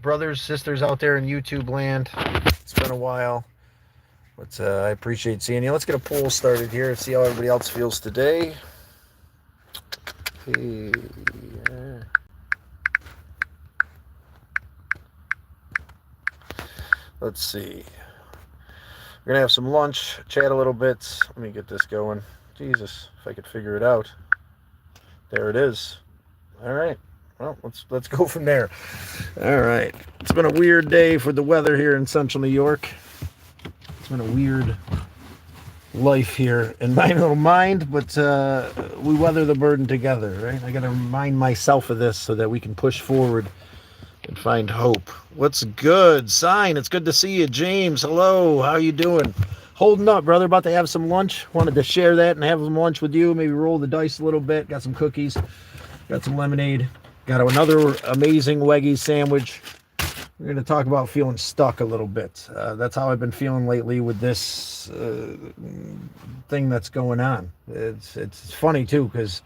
brothers, sisters out there in YouTube land. It's been a while, but I appreciate seeing you. Let's get a poll started here and see how everybody else feels today. Hey, let's see. We're going to have some lunch, chat a little bit. Let me get this going. Jesus, if I could figure it out. There it is. All right. Well, let's go from there. All right. It's been a weird day for the weather here in central New York. It's been a weird life here in my little mind, but we weather the burden together, right? I got to remind myself of this so that we can push forward and find hope. What's good? Sign, it's good to see you. James, hello. How you doing? Holding up, brother. About to have some lunch. Wanted to share that and have some lunch with you. Maybe roll the dice a little bit. Got some cookies. Got some lemonade. Got another amazing Weggies sandwich. We're going to talk about feeling stuck a little bit. That's how I've been feeling lately with this thing that's going on. It's funny, too, because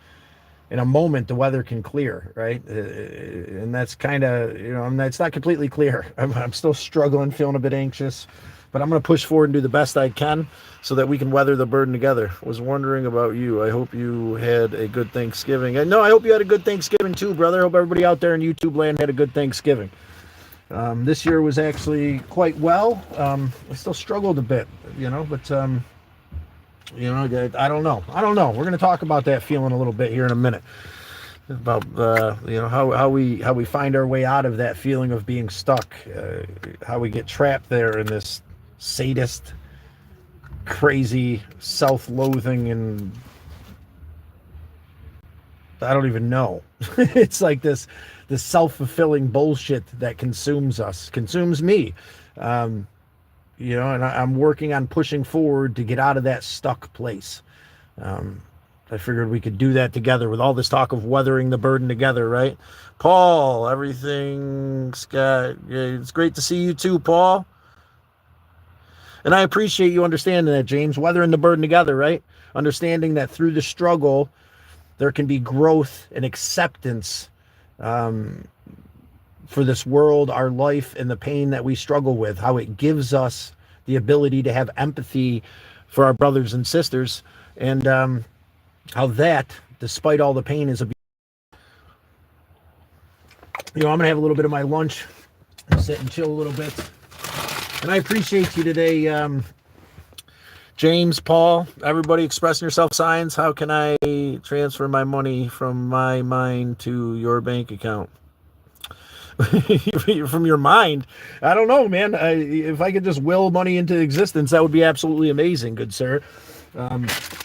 in a moment, the weather can clear, right? And that's kind of, it's not completely clear. I'm still struggling, feeling a bit anxious. But I'm going to push forward and do the best I can so that we can weather the burden together. Was wondering about you. I hope you had a good Thanksgiving. And no, I hope you had a good Thanksgiving too, brother. I hope everybody out there in YouTube land had a good Thanksgiving. This year was actually quite well. I still struggled a bit, but, I don't know. We're going to talk about that feeling a little bit here in a minute. About how we find our way out of that feeling of being stuck, how we get trapped there in this sadist, crazy, self-loathing, and I don't even know. It's like this self-fulfilling bullshit that consumes me. And I'm working on pushing forward to get out of that stuck place. I figured we could do that together with all this talk of weathering the burden together, right? Paul, everything's got... It's great to see you too, Paul. And I appreciate you understanding that, James. Weathering the burden together, right? Understanding that through the struggle, there can be growth and acceptance for this world, our life, and the pain that we struggle with. How it gives us the ability to have empathy for our brothers and sisters. And how that, despite all the pain, is a... I'm going to have a little bit of my lunch, sit and chill a little bit. And I appreciate you today, James, Paul, everybody expressing yourself. Signs, how can I transfer my money from my mind to your bank account? From your mind? I don't know, man. If I could just will money into existence, that would be absolutely amazing, good sir. I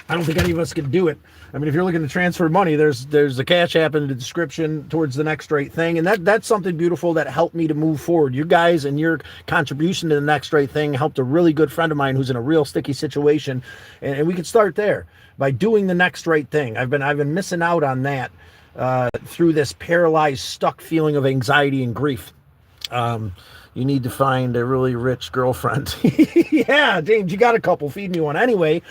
don't think any of us can do it. I mean, if you're looking to transfer money, there's the Cash App in the description towards the Next Right Thing, and that's something beautiful that helped me to move forward. You guys and your contribution to the Next Right Thing helped a really good friend of mine who's in a real sticky situation, and we could start there by doing the Next Right Thing. I've been missing out on that through this paralyzed, stuck feeling of anxiety and grief. You need to find a really rich girlfriend. Yeah, James, you got a couple. Feed me one. Anyway,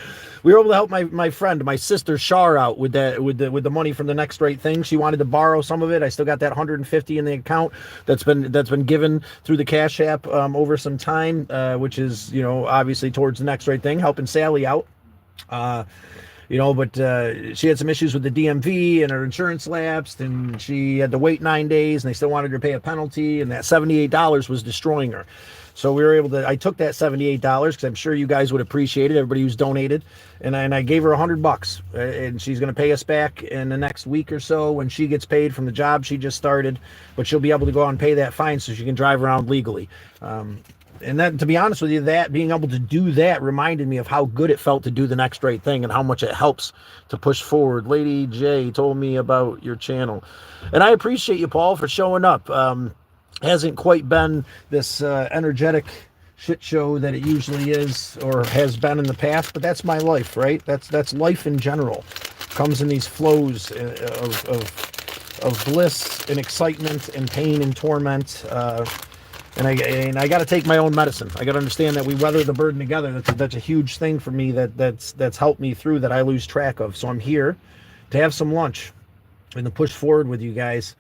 we were able to help my friend, my sister Shar, out with the money from the Next Right Thing. She wanted to borrow some of it. I still got that 150 in the account that's been given through the Cash App over some time, which is obviously towards the Next Right Thing, helping Sally out. But she had some issues with the DMV and her insurance lapsed, and she had to wait 9 days, and they still wanted her to pay a penalty, and that $78 was destroying her. So we were able to, I took that $78 because I'm sure you guys would appreciate it, everybody who's donated, and I gave her $100, and she's going to pay us back in the next week or so when she gets paid from the job she just started, but she'll be able to go out and pay that fine so she can drive around legally. And that, to be honest with you, that being able to do that reminded me of how good it felt to do the Next Right Thing and how much it helps to push forward. Lady J told me about your channel, and I appreciate you, Paul, for showing up. Hasn't quite been this energetic shit show that it usually is or has been in the past, but that's my life, right? That's life in general. Comes in these flows of bliss and excitement and pain and torment. And I got to take my own medicine. I got to understand that we weather the burden together. That's a huge thing for me that's helped me through, that I lose track of. So I'm here to have some lunch and to push forward with you guys.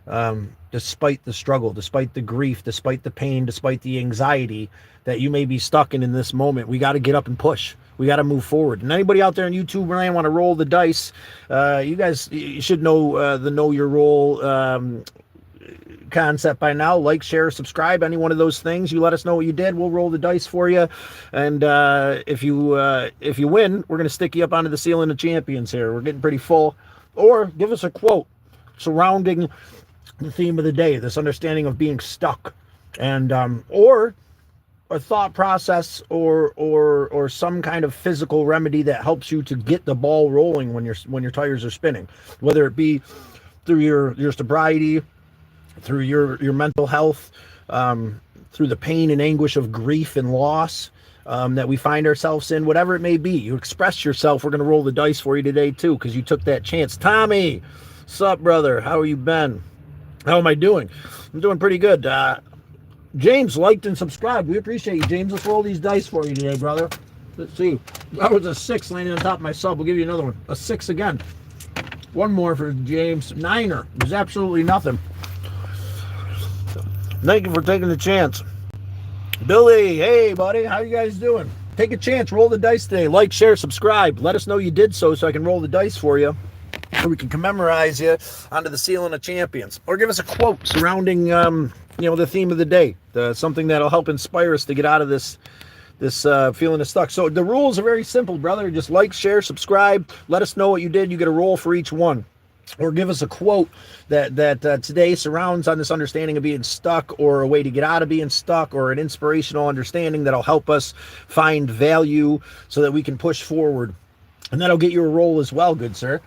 To despite the struggle, despite the grief, despite the pain, despite the anxiety that you may be stuck in this moment. We got to get up and push. We got to move forward. And anybody out there on YouTube really want to roll the dice, you guys, you should know the know your role concept by now. Like, share, subscribe, any one of those things. You let us know what you did, we'll roll the dice for you. And if you win, we're going to stick you up onto the ceiling of champions here. We're getting pretty full. Or give us a quote surrounding the theme of the day, this understanding of being stuck, and or a thought process or some kind of physical remedy that helps you to get the ball rolling when your tires are spinning, whether it be through your sobriety, through your mental health, through the pain and anguish of grief and loss that we find ourselves in, whatever it may be. You express yourself. We're going to roll the dice for you today too, because you took that chance. Tommy, sup, brother? How are you been? How am I doing? I'm doing pretty good. James liked and subscribed. We appreciate you, James. Let's roll these dice for you today, brother. Let's see. That was a 6 landing on top of my sub. We'll give you another one. A 6 again. One more for James. 9er. There's absolutely nothing. Thank you for taking the chance. Billy, hey, buddy. How you guys doing? Take a chance. Roll the dice today. Like, share, subscribe. Let us know you did so I can roll the dice for you. So we can commemorate you onto the ceiling of champions. Or give us a quote surrounding, the theme of the day. Something that'll help inspire us to get out of this feeling of stuck. So the rules are very simple, brother. Just like, share, subscribe. Let us know what you did. You get a roll for each one. Or give us a quote that today surrounds on this understanding of being stuck, or a way to get out of being stuck, or an inspirational understanding that'll help us find value so that we can push forward. And that'll get you a roll as well, good sir.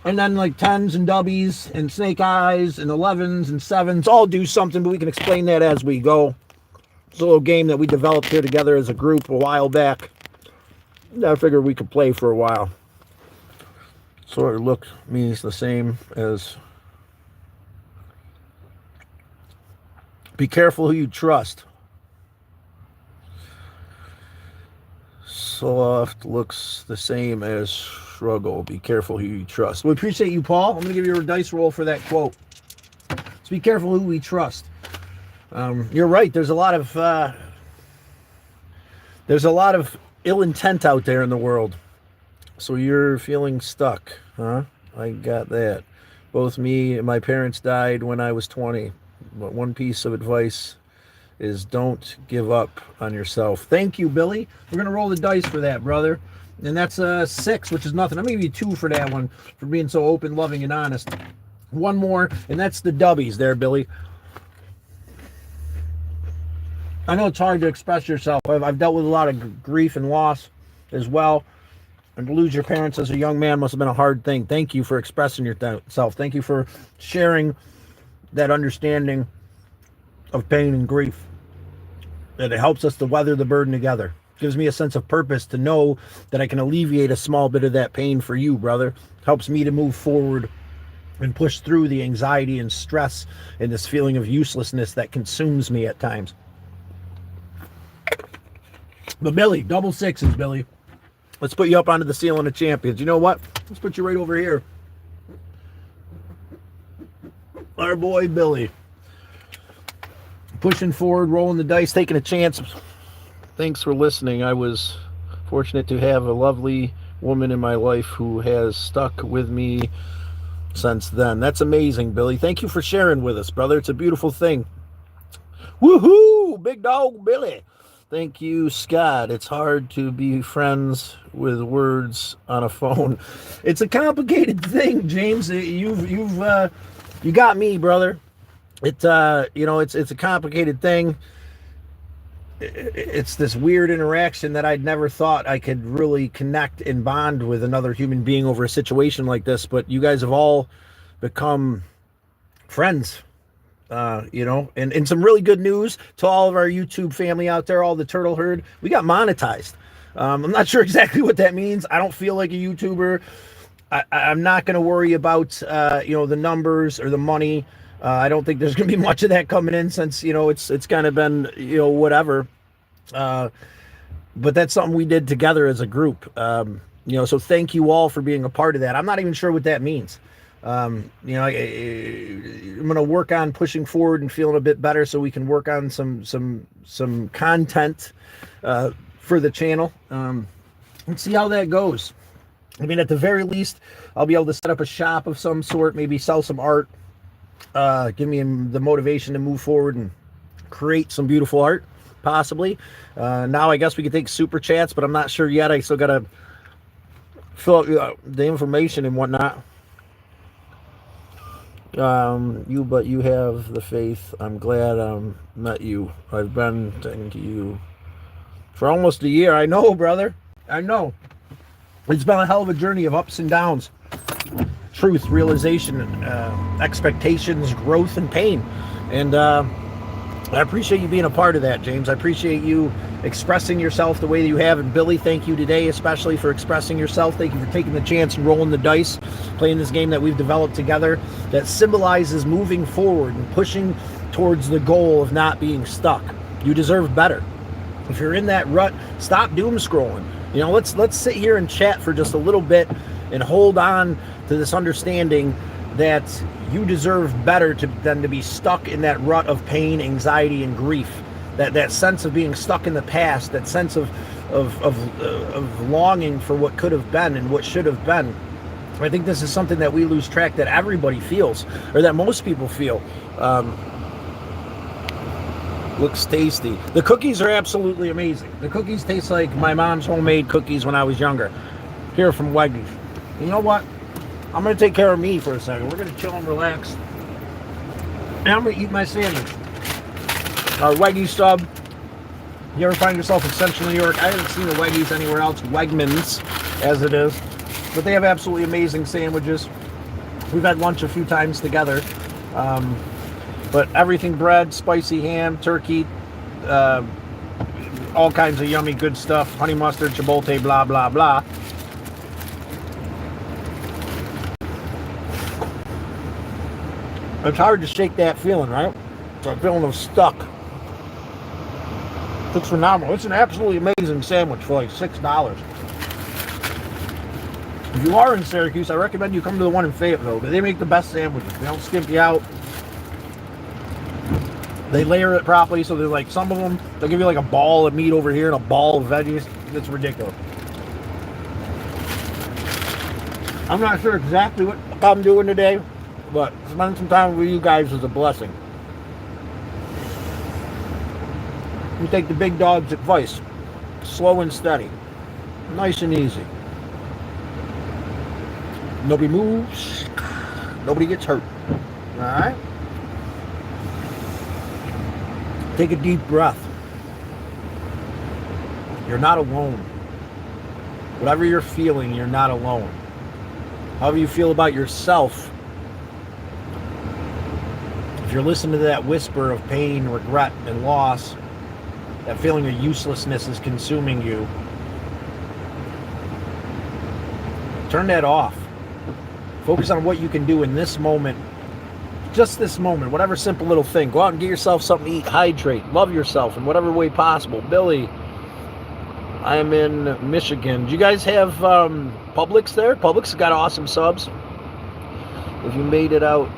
And then like 10s and W's and snake eyes and 11s and 7s all do something, but we can explain that as we go. It's a little game that we developed here together as a group a while back. I figured we could play for a while. Sort of look means the same as be careful who you trust. Soft looks the same as struggle. Be careful who you trust. We appreciate you, Paul. I'm going to give you a dice roll for that quote. So be careful who we trust. You're right. There's a lot of ill intent out there in the world. So you're feeling stuck, huh? I got that. Both me and my parents died when I was 20. But one piece of advice is don't give up on yourself. Thank you, Billy. We're going to roll the dice for that, brother. And that's a 6, which is nothing. I'm going to give you 2 for that one, for being so open, loving, and honest. One more, and that's the W's there, Billy. I know it's hard to express yourself. I've dealt with a lot of grief and loss as well. And to lose your parents as a young man must have been a hard thing. Thank you for expressing yourself. Thank you for sharing that understanding of pain and grief. That it helps us to weather the burden together. Gives me a sense of purpose to know that I can alleviate a small bit of that pain for you, brother. Helps me to move forward and push through the anxiety and stress and this feeling of uselessness that consumes me at times. But Billy, double 6s, Billy. Let's put you up onto the ceiling of champions. You know what? Let's put you right over here. Our boy Billy. Pushing forward, rolling the dice, taking a chance. Thanks for listening. I was fortunate to have a lovely woman in my life who has stuck with me since then. That's amazing, Billy. Thank you for sharing with us, brother. It's a beautiful thing. Woohoo! Big dog Billy. Thank you, Scott. It's hard to be friends with words on a phone. It's a complicated thing, James. You got me, brother. It's a complicated thing. It's this weird interaction that I'd never thought I could really connect and bond with another human being over a situation like this. But you guys have all become friends. And some really good news to all of our YouTube family out there, all the turtle herd. We got monetized. I'm not sure exactly what that means. I don't feel like a YouTuber. I'm not going to worry about, the numbers or the money. I don't think there's going to be much of that coming in since, it's kind of been, whatever. But that's something we did together as a group. So thank you all for being a part of that. I'm not even sure what that means. You know, I'm going to work on pushing forward and feeling a bit better so we can work on some content for the channel. And see how that goes. I mean, at the very least, I'll be able to set up a shop of some sort, maybe sell some art, give me the motivation to move forward and create some beautiful art, possibly. Now I guess we could take super chats, but I'm not sure yet. I still got to fill out the information and whatnot. But you have the faith. I'm glad I met you. I've been talking to you for almost a year. I know, brother. I know. It's been a hell of a journey of ups and downs. Truth, realization, expectations, growth, and pain. And I appreciate you being a part of that, James. I appreciate you expressing yourself the way that you have. And Billy, thank you today, especially for expressing yourself. Thank you for taking the chance and rolling the dice, playing this game that we've developed together that symbolizes moving forward and pushing towards the goal of not being stuck. You deserve better. If you're in that rut, stop doom scrolling. You know, let's sit here and chat for just a little bit and hold on to this understanding that you deserve better than to be stuck in that rut of pain, anxiety, and grief. That sense of being stuck in the past, that sense of longing for what could have been and what should have been. I think this is something that we lose track, that everybody feels, or that most people feel. Looks tasty. The cookies are absolutely amazing. The cookies taste like my mom's homemade cookies when I was younger. Here from Weggy's. You know what? I'm going to take care of me for a second. We're going to chill and relax. And I'm going to eat my sandwich. Our Weggy's sub. You ever find yourself in Central New York? I haven't seen a Weggy's anywhere else. Wegmans, as it is. But they have absolutely amazing sandwiches. We've had lunch a few times together. But everything bread, spicy ham, turkey, all kinds of yummy good stuff. Honey mustard, chipotle, blah, blah, blah. It's hard to shake that feeling, right? That feeling of stuck. It's phenomenal. It's an absolutely amazing sandwich for like $6. If you are in Syracuse, I recommend you come to the one in Fayetteville, because they make the best sandwiches. They don't skimp you out. They layer it properly, so they're like, some of them, they'll give you like a ball of meat over here and a ball of veggies. It's ridiculous. I'm not sure exactly what I'm doing today, but spending some time with you guys is a blessing. You take the big dog's advice. Slow and steady. Nice and easy. Nobody moves. Nobody gets hurt. Alright? Take a deep breath. You're not alone. Whatever you're feeling, you're not alone. However you feel about yourself, if you're listening to that whisper of pain, regret, and loss, that feeling of uselessness is consuming you, turn that off. Focus on what you can do in this moment. Just this moment, whatever simple little thing. Go out and get yourself something to eat, hydrate, love yourself in whatever way possible. Billy, I am in Michigan. Do you guys have Publix there? Publix has got awesome subs. If you made it out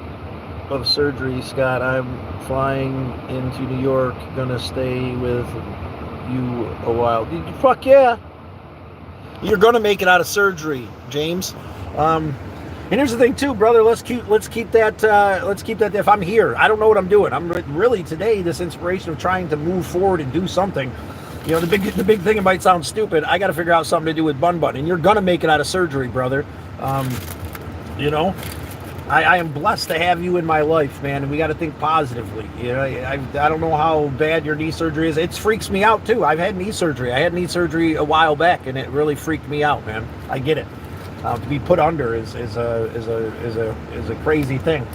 of surgery, Scott, I'm flying into New York. Gonna stay with you a while. Fuck yeah. You're gonna make it out of surgery, James. And here's the thing too, brother. Let's keep that. If I'm here, I don't know what I'm doing. I'm really today this inspiration of trying to move forward and do something. You know, the big thing, it might sound stupid. I got to figure out something to do with Bun Bun, and you're gonna make it out of surgery, brother. You know, I am blessed to have you in my life, man, and we got to think positively. You know, I don't know how bad your knee surgery is. It freaks me out too. I've had knee surgery. I had knee surgery a while back, and it really freaked me out, man. I get it. To be put under is a crazy thing.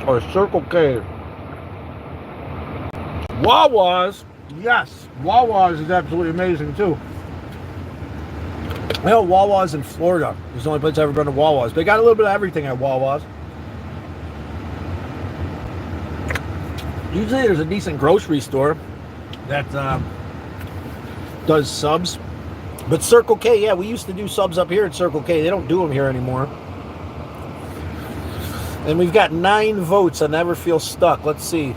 Or Circle K. Wawa's, yes, Wawa's is absolutely amazing too. I know Wawa's in Florida. It's the only place I've ever been to Wawa's. They got a little bit of everything at Wawa's. Usually there's a decent grocery store that does subs. But Circle K, yeah, we used to do subs up here at Circle K. They don't do them here anymore. And we've got 9 votes on Never Feel Stuck. Let's see.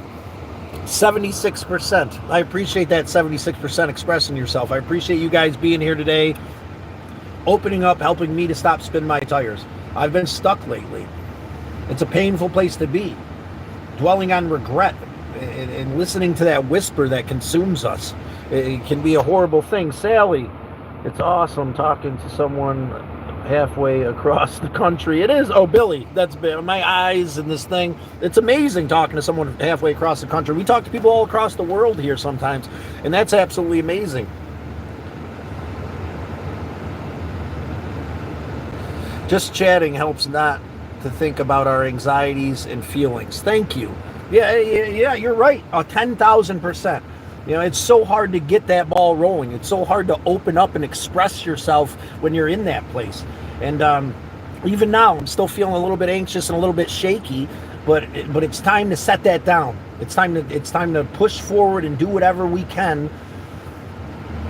76%. I appreciate that 76% expressing yourself. I appreciate you guys being here today, opening up, helping me to stop spinning my tires. I've been stuck lately. It's a painful place to be. Dwelling on regret and listening to that whisper that consumes us. It can be a horrible thing. Sally, it's awesome talking to someone halfway across the country. It is. Oh, Billy, that's my eyes and this thing. It's amazing talking to someone halfway across the country. We talk to people all across the world here sometimes, and that's absolutely amazing. Just chatting helps not to think about our anxieties and feelings. Thank you. Yeah, you're right. 10,000%. You know, it's so hard to get that ball rolling. It's so hard to open up and express yourself when you're in that place. And even now, I'm still feeling a little bit anxious and a little bit shaky, but it's time to set that down. It's time to push forward and do whatever we can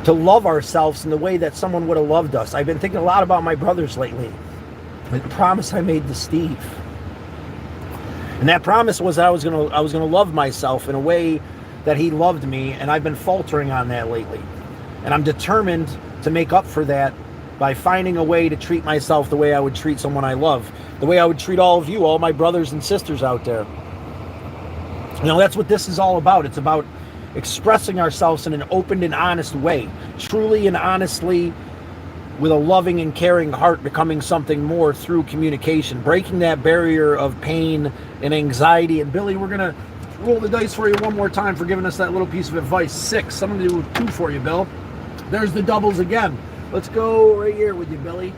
to love ourselves in the way that someone would have loved us. I've been thinking a lot about my brothers lately. The promise I made to Steve. And that promise was that I was gonna love myself in a way that he loved me, and I've been faltering on that lately. And I'm determined to make up for that by finding a way to treat myself the way I would treat someone I love, the way I would treat all of you, all my brothers and sisters out there. You know, that's what this is all about. It's about expressing ourselves in an open and honest way, truly and honestly, with a loving and caring heart, becoming something more through communication, breaking that barrier of pain and anxiety. And Billy, we're gonna roll the dice for you one more time for giving us that little piece of advice. 6. I'm gonna do 2 for you, Bill. There's the doubles again. Let's go right here with you, Billy.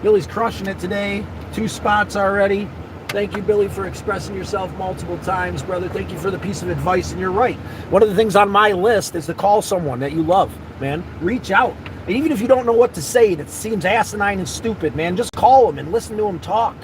Billy's crushing it today. 2 spots already. Thank you, Billy, for expressing yourself multiple times, brother. Thank you for the piece of advice. And you're right. One of the things on my list is to call someone that you love, man. Reach out. And even if you don't know what to say, that seems asinine and stupid, man, just call them and listen to them talk.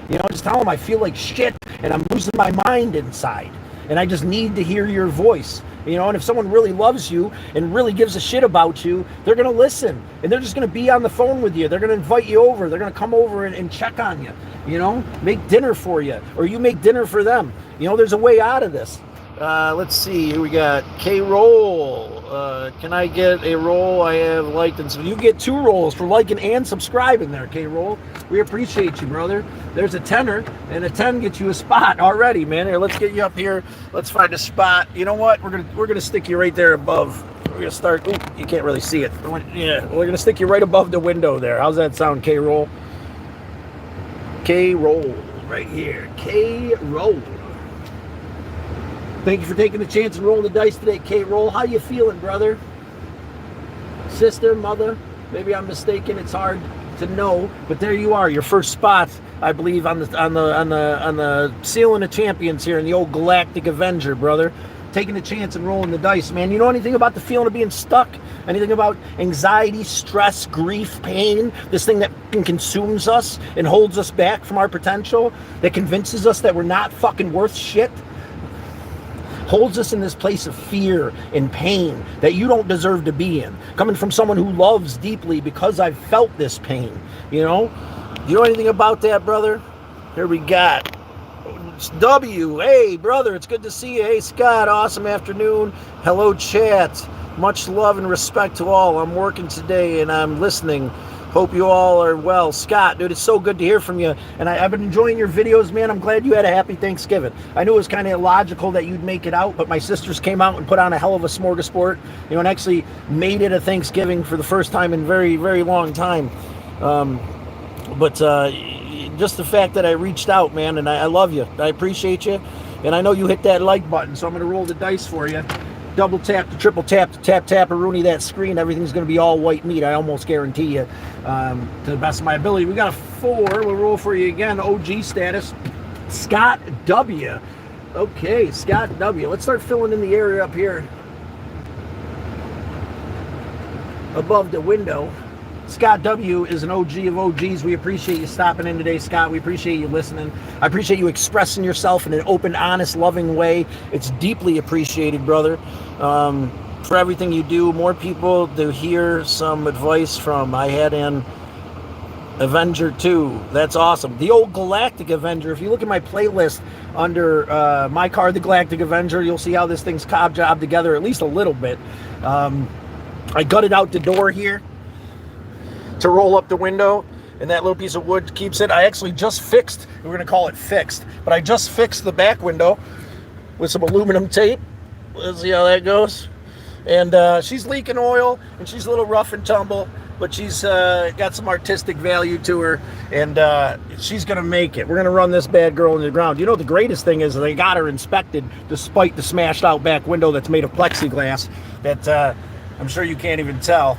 You know, just tell them I feel like shit and I'm losing my mind inside. And I just need to hear your voice. You know, and if someone really loves you and really gives a shit about you, they're going to listen. And they're just going to be on the phone with you. They're going to invite you over. They're going to come over and check on you. You know, make dinner for you. Or you make dinner for them. You know, there's a way out of this. Let's see. Here we got K-Roll. Can I get a roll? I have liked and you get 2 rolls for liking and subscribing there, K-Roll. We appreciate you, brother. There's a 10er, and a 10 gets you a spot already, man. Here, let's get you up here. Let's find a spot. You know what? We're gonna stick you right there above. We're gonna start. Ooh, you can't really see it. Yeah, we're gonna stick you right above the window there. How's that sound, K-Roll? K-Roll right here. K-Roll. Thank you for taking the chance and rolling the dice today, K-Roll. How you feeling, brother? Sister, mother? Maybe I'm mistaken. It's hard to know, but there you are, your first spot, I believe, on the ceiling of champions here in the old galactic avenger, brother. Taking the chance and rolling the dice, man. You know anything about the feeling of being stuck? Anything about anxiety, stress, grief, pain? This thing that consumes us and holds us back from our potential, that convinces us that we're not fucking worth shit? Holds us in this place of fear and pain that you don't deserve to be in. Coming from someone who loves deeply because I've felt this pain, you know? You know anything about that, brother? Here we got it's W. Hey, brother, it's good to see you. Hey, Scott, awesome afternoon. Hello, chat. Much love and respect to all. I'm working today and I'm listening. Hope you all are well. Scott, dude, it's so good to hear from you. And I've been enjoying your videos, man. I'm glad you had a happy Thanksgiving. I knew it was kind of illogical that you'd make it out, but my sisters came out and put on a hell of a smorgasbord, you know, and actually made it a Thanksgiving for the first time in very, very long time. But just the fact that I reached out, man, and I love you. I appreciate you. And I know you hit that like button, so I'm going to roll the dice for you. Double tap to triple tap to tap a Rooney that screen. Everything's going to be all white meat. I almost guarantee you, to the best of my ability. We got a 4. We'll roll for you again. OG status. Scott W. Okay, Scott W. Let's start filling in the area up here above the window. Scott W. is an OG of OGs. We appreciate you stopping in today, Scott. We appreciate you listening. I appreciate you expressing yourself in an open, honest, loving way. It's deeply appreciated, brother, for everything you do. More people to hear some advice from. I had an Avenger 2. That's awesome. The old Galactic Avenger. If you look at my playlist under my car, the Galactic Avenger, you'll see how this thing's job together at least a little bit. I gutted out the door here to roll up the window, and that little piece of wood keeps it. I actually just fixed, we're going to call it fixed, but I just fixed the back window with some aluminum tape. Let's see how that goes. And she's leaking oil, and she's a little rough and tumble, but she's got some artistic value to her, and she's going to make it. We're going to run this bad girl into the ground. You know, the greatest thing is they got her inspected despite the smashed out back window that's made of plexiglass that I'm sure you can't even tell.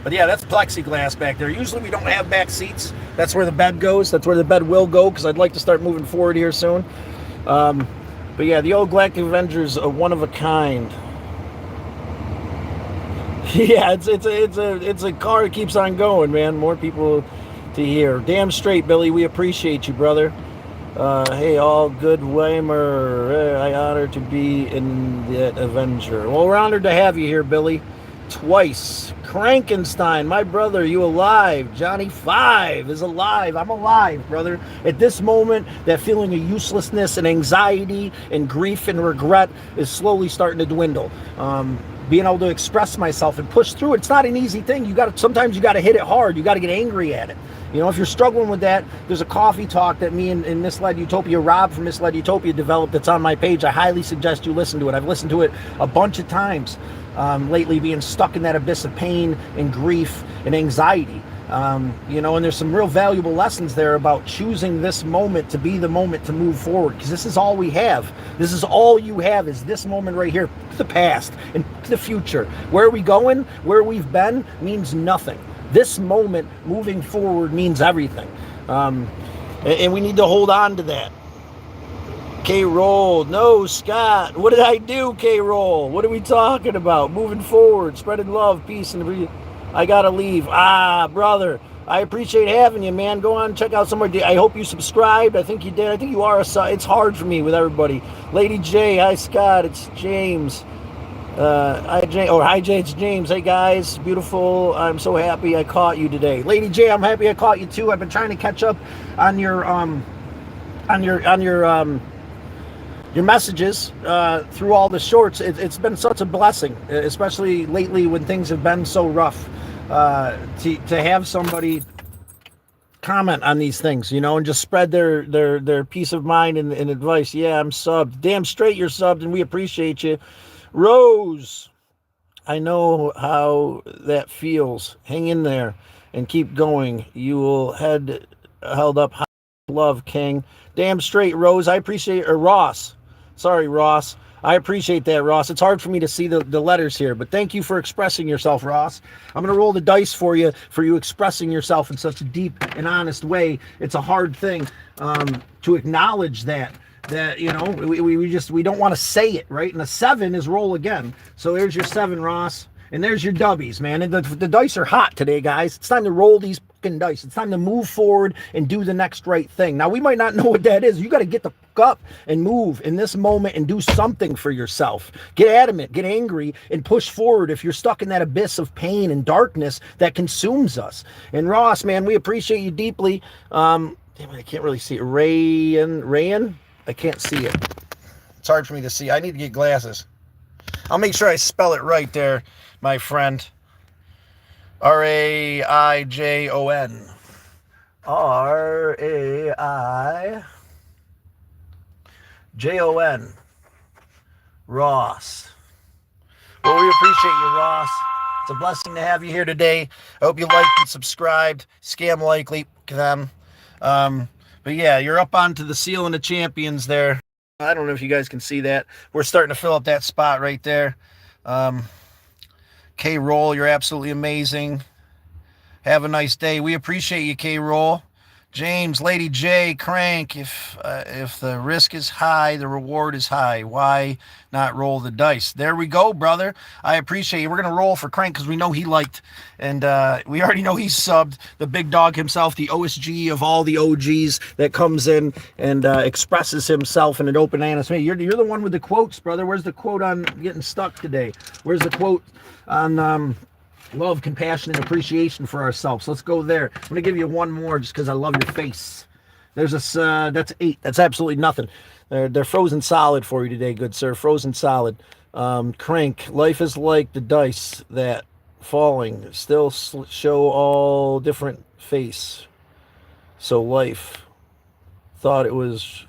But yeah, that's plexiglass back there. Usually we don't have back seats. That's where the bed goes. That's where the bed will go, because I'd like to start moving forward here soon. But yeah, the old Galactic Avenger's a one of a kind. Yeah, it's a car that keeps on going, man. More people to hear. Damn straight, Billy. We appreciate you, brother. Hey, all good Weimer. I honor to be in that Avenger. Well, we're honored to have you here, Billy. Twice. Krankenstein, my brother, you alive? Johnny 5 is alive. I'm alive, brother. At this moment, that feeling of uselessness and anxiety and grief and regret is slowly starting to dwindle. Being able to express myself and push through it's not an easy thing. Sometimes you got to hit it hard. You got to get angry at it. You know, if you're struggling with that, there's a coffee talk that me and Misled Utopia, Rob from Misled Utopia, developed that's on my page. I highly suggest you listen to it. I've listened to it a bunch of times lately, being stuck in that abyss of pain and grief and anxiety. You know, and there's some real valuable lessons there about choosing this moment to be the moment to move forward, because this is all we have. This is all you have, is this moment right here. The past and the future. Where are we going? Where we've been means nothing. This moment moving forward means everything. And we need to hold on to that. K-Roll. No, Scott. What did I do, K-Roll? What are we talking about? Moving forward, spreading love, peace, and I gotta leave. Brother, I appreciate having you, man. Go on, check out somebody. I hope you subscribed. I think you did. I think you are. It's hard for me with everybody. Lady J, hi, Scott. It's James. Hi, Jay. It's James. Hey, guys. Beautiful. I'm so happy I caught you today. Lady J, I'm happy I caught you too. I've been trying to catch up on your messages through all the shorts. It's been such a blessing, especially lately when things have been so rough, to have somebody comment on these things, you know, and just spread their peace of mind and advice. Yeah, I'm subbed. Damn straight you're subbed, and we appreciate you. Rose, I know how that feels. Hang in there and keep going. You will held up high. Love, King. Damn straight, Rose. I appreciate Ross. Sorry, Ross. I appreciate that, Ross. It's hard for me to see the letters here, but thank you for expressing yourself, Ross. I'm going to roll the dice for you expressing yourself in such a deep and honest way. It's a hard thing to acknowledge that you know, we don't want to say it, right? And a 7 is roll again. So there's your 7, Ross. And there's your dubbies, man. And the dice are hot today, guys. It's time to roll these fucking dice. It's time to move forward and do the next right thing. Now, we might not know what that is. You got to get the fuck up and move in this moment and do something for yourself. Get adamant, get angry, and push forward if you're stuck in that abyss of pain and darkness that consumes us. And Ross, man, we appreciate you deeply. Damn, I can't really see it. Rayan? I can't see it. It's hard for me to see. I need to get glasses. I'll make sure I spell it right there, my friend. Raijon. Raijon. Ross. Well, we appreciate you, Ross. It's a blessing to have you here today. I hope you liked and subscribed. Scam likely them. But yeah, you're up onto the ceiling of champions there. I don't know if you guys can see that. We're starting to fill up that spot right there. K-Roll, you're absolutely amazing. Have a nice day. We appreciate you, K-Roll. James, Lady J, Crank, if the risk is high, the reward is high. Why not roll the dice? There we go, brother. I appreciate you. We're going to roll for Crank because we know he liked, and we already know he's subbed, the big dog himself, the OSG of all the OGs that comes in and expresses himself in an open honest way. You're the one with the quotes, brother. Where's the quote on getting stuck today? Where's the quote on... love, compassion, and appreciation for ourselves? Let's go there. I'm going to give you one more just because I love your face. There's this, that's 8. That's absolutely nothing. They're frozen solid for you today, good sir. Frozen solid. Crank, life is like the dice that falling still show all different face. So life thought it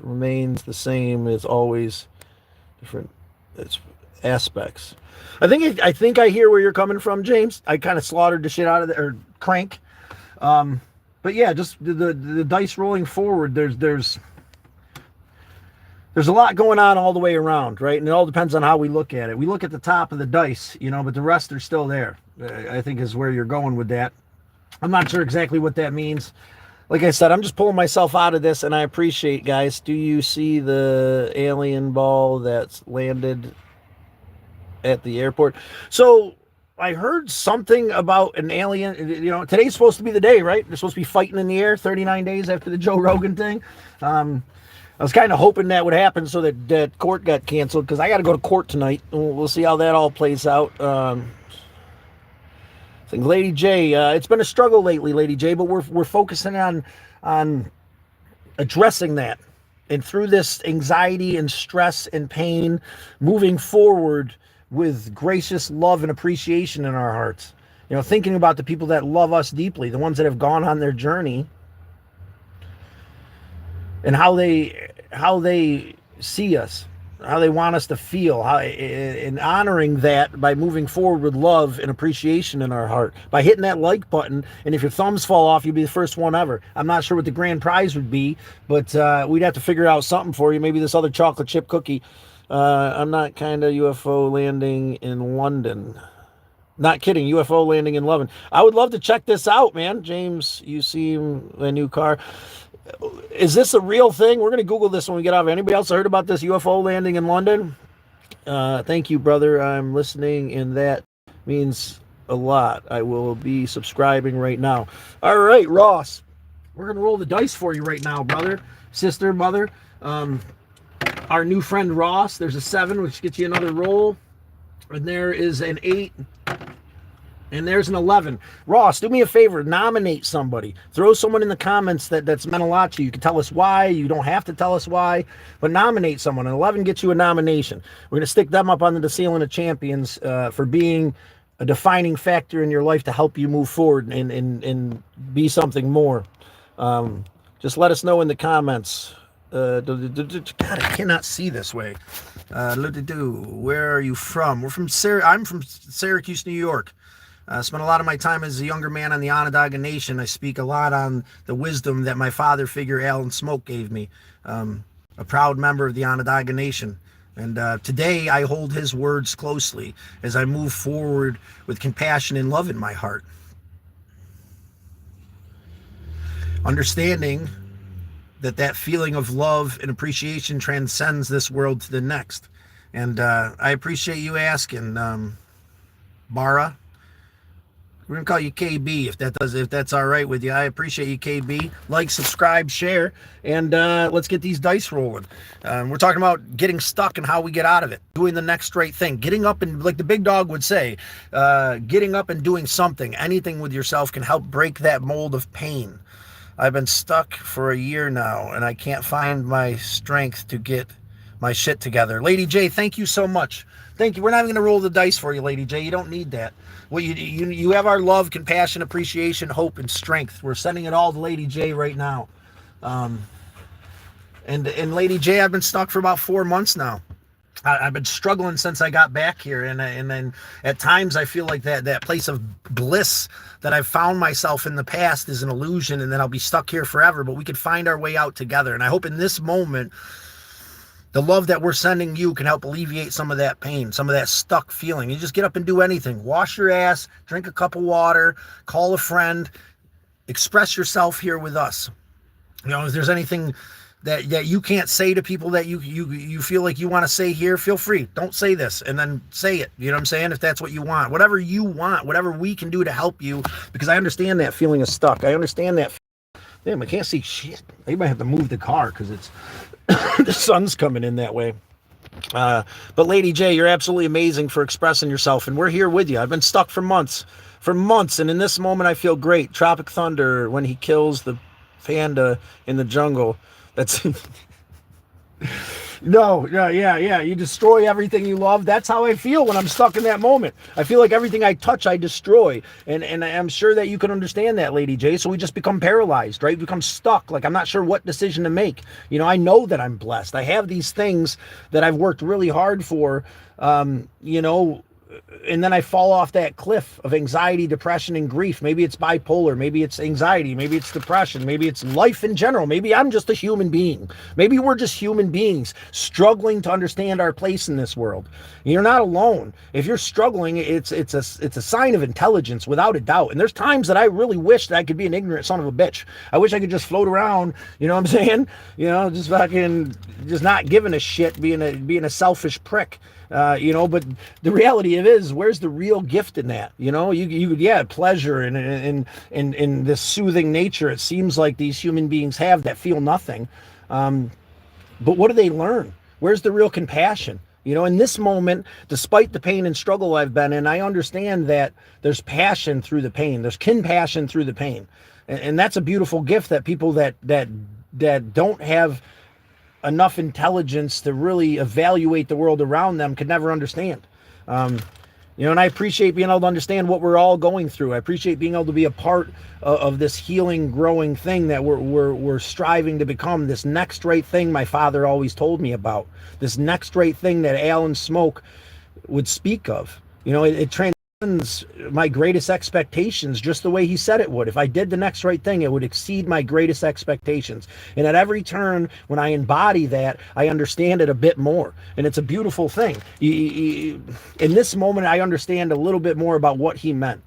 remains the same as always, different aspects. I think I hear where you're coming from, James. I kind of slaughtered the shit out of or Crank. But yeah, just the dice rolling forward. There's a lot going on all the way around, right? And it all depends on how we look at it. We look at the top of the dice, but the rest are still there. I think is where you're going with that. I'm not sure exactly what that means. Like I said, I'm just pulling myself out of this, and I appreciate, guys. Do you see the alien ball that's landed at the airport? So I heard something about an alien. Today's supposed to be the day, right? They're supposed to be fighting in the air 39 days after the Joe Rogan thing. I was kind of hoping that would happen so that court got canceled, because I got to go to court tonight. We'll see how that all plays out. I think Lady J, it's been a struggle lately, Lady J, but we're focusing on addressing that. And through this anxiety and stress and pain, moving forward with gracious love and appreciation in our hearts. Thinking about the people that love us deeply, the ones that have gone on their journey, and how they see us, how they want us to feel, and honoring that by moving forward with love and appreciation in our heart, by hitting that like button. And if your thumbs fall off, you'll be the first one ever. I'm not sure what the grand prize would be, but we'd have to figure out something for you. Maybe this other chocolate chip cookie. I'm not kind of UFO landing in London. Not kidding, UFO landing in London. I would love to check this out, man. James, you seem a new car. Is this a real thing? We're going to Google this when we get off. Anybody else heard about this UFO landing in London? Thank you, brother. I'm listening, and that means a lot. I will be subscribing right now. All right, Ross. We're going to roll the dice for you right now, brother, sister, mother. Our new friend Ross, there's a 7, which gets you another roll. And there is an 8. And there's an 11. Ross, do me a favor. Nominate somebody. Throw someone in the comments that's meant a lot to you. You can tell us why. You don't have to tell us why. But nominate someone. An 11 gets you a nomination. We're going to stick them up under the ceiling of champions for being a defining factor in your life to help you move forward and be something more. Just let us know in the comments. God, I cannot see this way. Where are you from? I'm from Syracuse, New York. Spent a lot of my time as a younger man on the Onondaga Nation. I speak a lot on the wisdom that my father figure, Alan Smoke, gave me. A proud member of the Onondaga Nation. And today I hold his words closely as I move forward with compassion and love in my heart. Understanding that feeling of love and appreciation transcends this world to the next. And I appreciate you asking, Bara. We're going to call you KB if that's all right with you. I appreciate you, KB. Like, subscribe, share, and let's get these dice rolling. We're talking about getting stuck and how we get out of it. Doing the next right thing. Getting up and, like the big dog would say, getting up and doing something, anything with yourself can help break that mold of pain. I've been stuck for a year now, and I can't find my strength to get my shit together. Lady J, thank you so much. Thank you. We're not even going to roll the dice for you, Lady J. You don't need that. Well, you have our love, compassion, appreciation, hope, and strength. We're sending it all to Lady J right now. And Lady J, I've been stuck for about 4 months now. I've been struggling since I got back here, and then at times I feel like that place of bliss that I've found myself in the past is an illusion, and then I'll be stuck here forever. But we could find our way out together, and I hope in this moment, the love that we're sending you can help alleviate some of that pain, some of that stuck feeling. You just get up and do anything. Wash your ass, drink a cup of water, call a friend, express yourself here with us. You know, if there's anything that you can't say to people that you feel like you want to say here, feel free. Don't say this and then say it. You know what I'm saying? If that's what you want, whatever you want, whatever we can do to help you, because I understand that feeling of stuck. I understand that. Damn, I can't see shit. Maybe I might have to move the car because it's the sun's coming in that way. But Lady J, you're absolutely amazing for expressing yourself, and we're here with you. I've been stuck for months, and in this moment I feel great. Tropic Thunder, when he kills the panda in the jungle. That's no, yeah. You destroy everything you love. That's how I feel when I'm stuck in that moment. I feel like everything I touch, I destroy. And I'm sure that you can understand that, Lady J. So we just become paralyzed, right? We become stuck. Like, I'm not sure what decision to make. You know, I know that I'm blessed. I have these things that I've worked really hard for, you know, and then I fall off that cliff of anxiety, depression, and grief. Maybe it's bipolar. Maybe it's anxiety. Maybe it's depression. Maybe it's life in general. Maybe I'm just a human being. Maybe we're just human beings struggling to understand our place in this world. You're not alone. If you're struggling, it's a sign of intelligence, without a doubt. And there's times that I really wish that I could be an ignorant son of a bitch. I wish I could just float around. You know what I'm saying? You know, just fucking, just not giving a shit, being a selfish prick. You know, but the reality of it is, where's the real gift in that? You know, yeah, pleasure and this soothing nature. It seems like these human beings have that feel nothing. But what do they learn? Where's the real compassion? You know, in this moment, despite the pain and struggle I've been in, I understand that there's passion through the pain. There's compassion through the pain. And that's a beautiful gift that people that don't have enough intelligence to really evaluate the world around them could never understand. You know, and I appreciate being able to understand what we're all going through. I appreciate being able to be a part of this healing, growing thing that we're striving to become. This next right thing my father always told me about. This next right thing that Alan Smoke would speak of. You know, it transcends my greatest expectations, just the way he said it would. If I did the next right thing, it would exceed my greatest expectations. And at every turn, when I embody that, I understand it a bit more. And it's a beautiful thing. In this moment, I understand a little bit more about what he meant.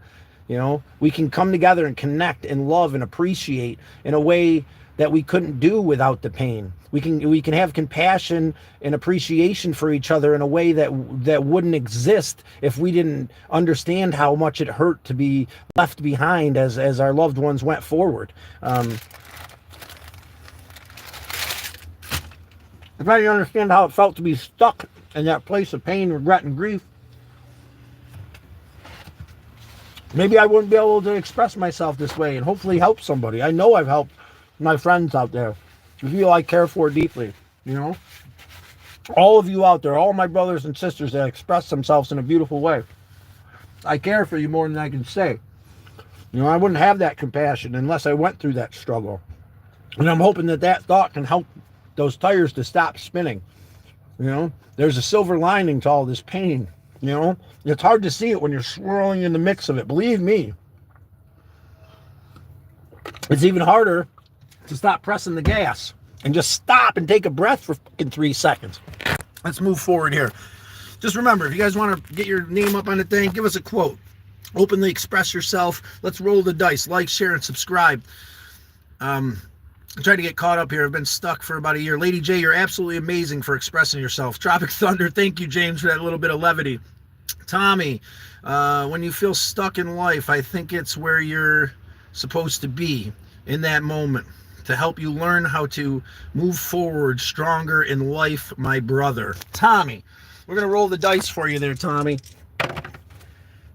You know, we can come together and connect and love and appreciate in a way that we couldn't do without the pain. We can have compassion and appreciation for each other in a way that wouldn't exist if we didn't understand how much it hurt to be left behind as our loved ones went forward. If I didn't understand how it felt to be stuck in that place of pain, regret, and grief, maybe I wouldn't be able to express myself this way and hopefully help somebody. I know I've helped my friends out there. You feel I care for deeply, you know? All of you out there, all my brothers and sisters that express themselves in a beautiful way. I care for you more than I can say. You know, I wouldn't have that compassion unless I went through that struggle. And I'm hoping that thought can help those tires to stop spinning. You know, there's a silver lining to all this pain, you know? It's hard to see it when you're swirling in the mix of it. Believe me. It's even harder to stop pressing the gas and just stop and take a breath for fucking 3 seconds. Let's move forward here. Just remember, if you guys want to get your name up on the thing, give us a quote. Openly express yourself. Let's roll the dice. Like, share, and subscribe. I tried to get caught up here. I've been stuck for about a year. Lady J, you're absolutely amazing for expressing yourself. Tropic Thunder, thank you, James, for that little bit of levity. Tommy, when you feel stuck in life, I think it's where you're supposed to be in that moment, to help you learn how to move forward stronger in life, my brother. Tommy, we're going to roll the dice for you there, Tommy.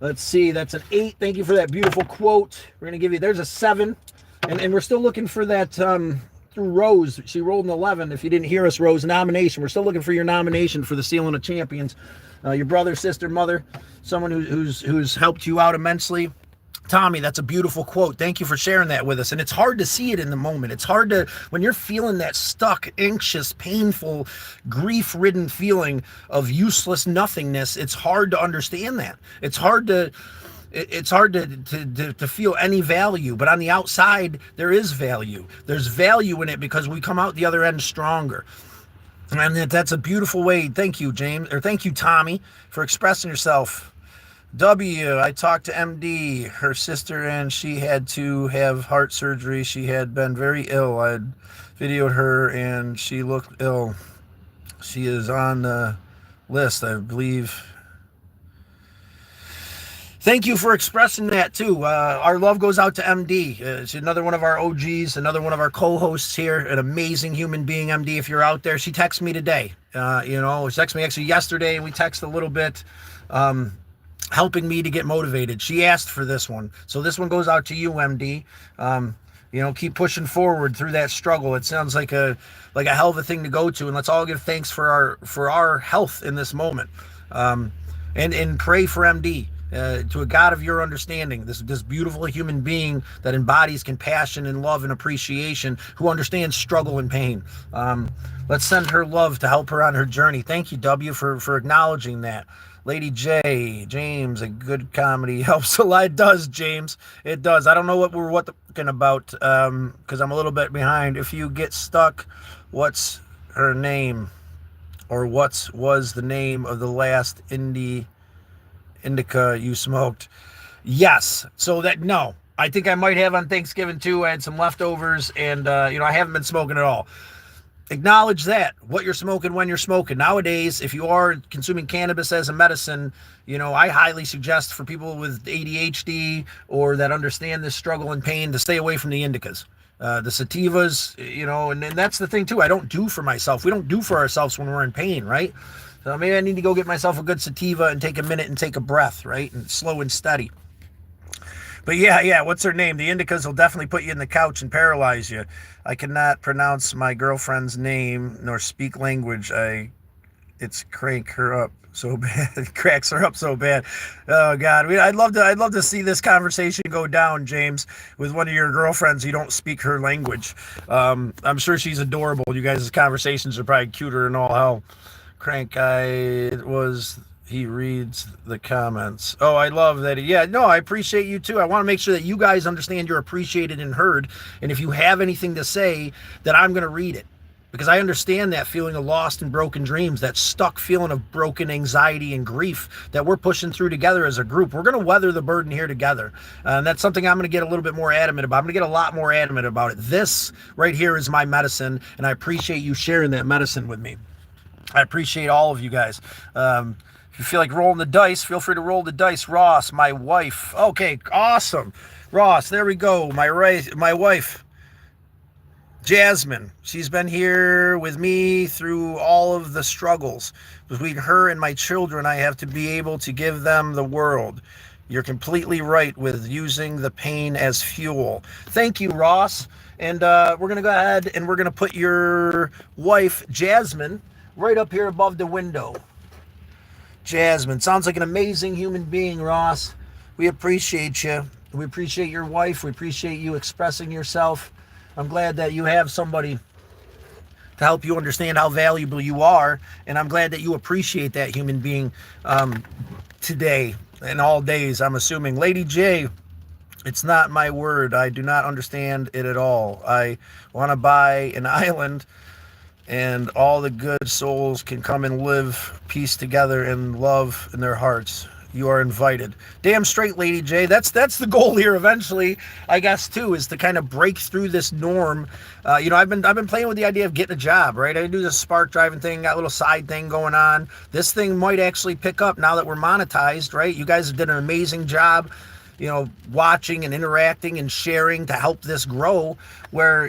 Let's see, that's an 8. Thank you for that beautiful quote. We're going to give you, there's a 7. And we're still looking for that, through Rose. She rolled an 11. If you didn't hear us, Rose, nomination. We're still looking for your nomination for the Ceiling of Champions. Your brother, sister, mother, someone who's helped you out immensely. Tommy, that's a beautiful quote. Thank you for sharing that with us. And it's hard to see it in the moment. It's hard to, when you're feeling that stuck, anxious, painful, grief-ridden feeling of useless nothingness, it's hard to understand that. It's hard to feel any value. But on the outside, there is value. There's value in it because we come out the other end stronger. And that's a beautiful way. Thank you, James, or thank you, Tommy, for expressing yourself. W, I talked to MD, her sister, and she had to have heart surgery. She had been very ill. I videoed her, and she looked ill. She is on the list, I believe. Thank you for expressing that too. Our love goes out to MD. She's another one of our OGs, another one of our co-hosts here. An amazing human being, MD. If you're out there, she texted me today. She texted me actually yesterday, and we texted a little bit. Helping me to get motivated. She asked for this one. So this one goes out to you, MD. Keep pushing forward through that struggle. It sounds like a hell of a thing to go to, and let's all give thanks for our health in this moment. And pray for MD. To a God of your understanding, this beautiful human being that embodies compassion and love and appreciation, who understands struggle and pain. Let's send her love to help her on her journey. Thank you, W, for acknowledging that. Lady J, James, a good comedy helps a lot. It does, James. It does. I don't know what we're talking about because I'm a little bit behind. If you get stuck, what's her name? Or what was the name of the last indica you smoked? Yes. So no. I think I might have on Thanksgiving too. I had some leftovers, and I haven't been smoking at all. Acknowledge that, what you're smoking, when you're smoking. Nowadays, if you are consuming cannabis as a medicine, I highly suggest for people with ADHD or that understand this struggle and pain to stay away from the indicas. The sativas, and that's the thing too. I don't do for myself. We don't do for ourselves when we're in pain, right? So maybe I need to go get myself a good sativa and take a minute and take a breath, right? And slow and steady. But yeah, what's her name? The indicas will definitely put you in the couch and paralyze you. I cannot pronounce my girlfriend's name nor speak language. It's crank her up so bad. It cracks her up so bad. Oh God, I'd love to see this conversation go down, James, with one of your girlfriends who don't speak her language. I'm sure she's adorable. You guys' conversations are probably cuter than all hell. Crank guy he reads the comments. Oh, I love that. Yeah, no, I appreciate you too. I want to make sure that you guys understand you're appreciated and heard. And if you have anything to say, that I'm going to read it. Because I understand that feeling of lost and broken dreams, that stuck feeling of broken anxiety and grief that we're pushing through together as a group. We're going to weather the burden here together. And that's something I'm going to get a little bit more adamant about. I'm going to get a lot more adamant about it. This right here is my medicine, and I appreciate you sharing that medicine with me. I appreciate all of you guys. If you feel like rolling the dice, feel free to roll the dice. Ross, my wife. Okay, awesome. Ross, there we go. My wife, Jasmine. She's been here with me through all of the struggles. Between her and my children, I have to be able to give them the world. You're completely right with using the pain as fuel. Thank you, Ross. And we're going to go ahead and we're going to put your wife, Jasmine, right up here above the window. Jasmine, sounds like an amazing human being, Ross. We appreciate you. We appreciate your wife. We appreciate you expressing yourself. I'm glad that you have somebody to help you understand how valuable you are, and I'm glad that you appreciate that human being today and all days, I'm assuming. Lady J, it's not my word. I do not understand it at all. I want to buy an island and all the good souls can come and live peace together and love in their hearts. You are invited. Damn straight, Lady J. That's the goal here eventually, I guess, too, is to kind of break through this norm. I've been playing with the idea of getting a job, right? I do this spark driving thing, got a little side thing going on. This thing might actually pick up now that we're monetized, right? You guys did an amazing job, watching and interacting and sharing to help this grow where,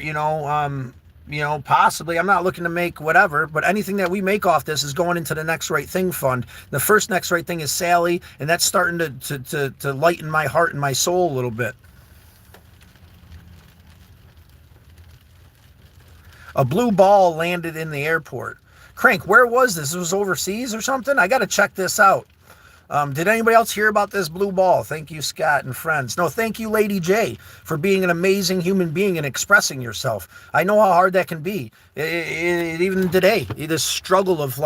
possibly, I'm not looking to make whatever, but anything that we make off this is going into the Next Right Thing fund. The first Next Right Thing is Sally, and that's starting to lighten my heart and my soul a little bit. A blue ball landed in the airport. Crank, where was this? It was overseas or something? I got to check this out. Did anybody else hear about this blue ball? Thank you, Scott and friends. No, thank you, Lady J, for being an amazing human being and expressing yourself. I know how hard that can be. Even today, this struggle of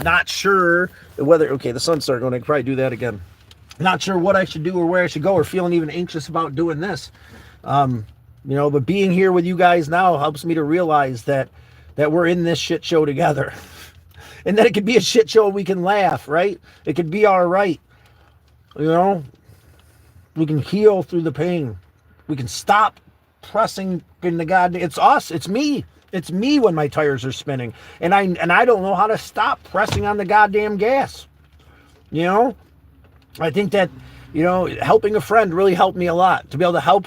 not sure whether, okay, the sun's starting going, I could probably do that again. Not sure what I should do or where I should go or feeling even anxious about doing this. But being here with you guys now helps me to realize that we're in this shit show together. And that it could be a shit show and we can laugh, right? It could be all right. You know, we can heal through the pain. We can stop pressing in the goddamn. It's us. It's me. It's me when my tires are spinning, and I don't know how to stop pressing on the goddamn gas. You know, I think that, you know, helping a friend really helped me a lot to be able to help.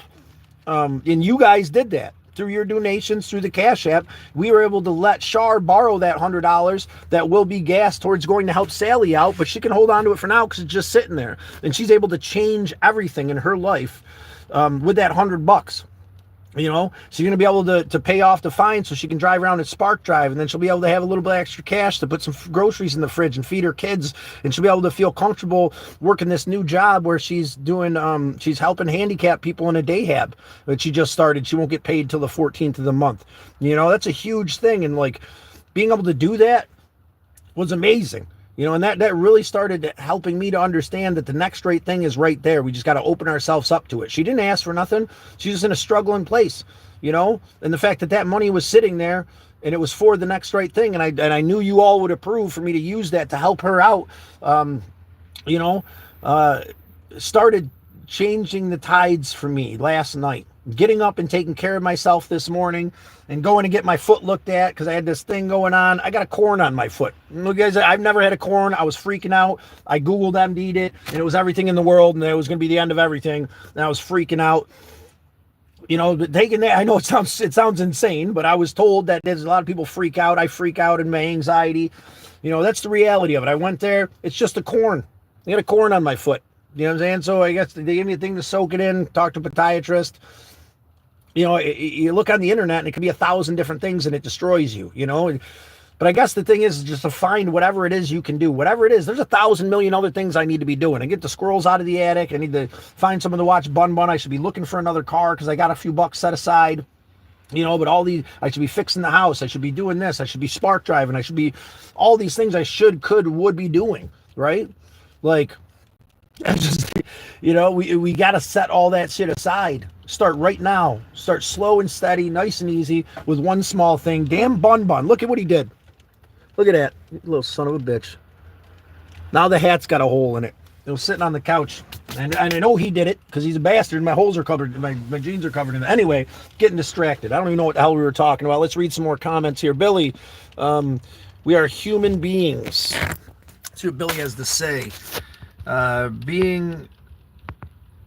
And you guys did that through your donations, through the Cash App. We were able to let Shar borrow that $100 that will be gas towards going to help Sally out, but she can hold on to it for now because it's just sitting there. And she's able to change everything in her life with that $100. You know, so you're going to be able to pay off the fine so she can drive around in Spark Drive, and then she'll be able to have a little bit of extra cash to put some groceries in the fridge and feed her kids, and she'll be able to feel comfortable working this new job where she's doing, she's helping handicapped people in a day hab that she just started. She won't get paid till the 14th of the month. You know, that's a huge thing, and like being able to do that was amazing. You know, and that really started helping me to understand that the next right thing is right there. We just got to open ourselves up to it. She didn't ask for nothing. She's just in a struggling place, you know, and the fact that that money was sitting there and it was for the next right thing. And I knew you all would approve for me to use that to help her out, you know, started changing the tides for me last night. Getting up and taking care of myself this morning and going to get my foot looked at because I had this thing going on. I got a corn on my foot. Look, guys, I've never had a corn. I was freaking out. I Googled MD'd it, and it was everything in the world, and it was going to be the end of everything. And I was freaking out. You know, taking that, I know it sounds insane, but I was told that there's a lot of people freak out. I freak out in my anxiety. You know, that's the reality of it. I went there. It's just a corn. I got a corn on my foot. You know what I'm saying? So I guess they gave me a thing to soak it in, talk to a podiatrist. You know, you look on the internet and it could be 1,000 different things and it destroys you, you know. But I guess the thing is just to find whatever it is you can do. Whatever it is, there's 1,000 million other things I need to be doing. I get the squirrels out of the attic. I need to find someone to watch Bun Bun. I should be looking for another car because I got a few bucks set aside. You know, but all these, I should be fixing the house. I should be doing this. I should be spark driving. I should be, all these things I should, could, would be doing, right? Like, just, you know, we got to set all that shit aside. Start right now. Start slow and steady, nice and easy with one small thing. Damn Bun Bun. Look at what he did. Look at that. Little son of a bitch. Now the hat's got a hole in it. It was sitting on the couch. And I know he did it because he's a bastard. My holes are covered. My jeans are covered in it. Anyway, getting distracted. I don't even know what the hell we were talking about. Let's read some more comments here. Billy, we are human beings. Let's see what Billy has to say. Being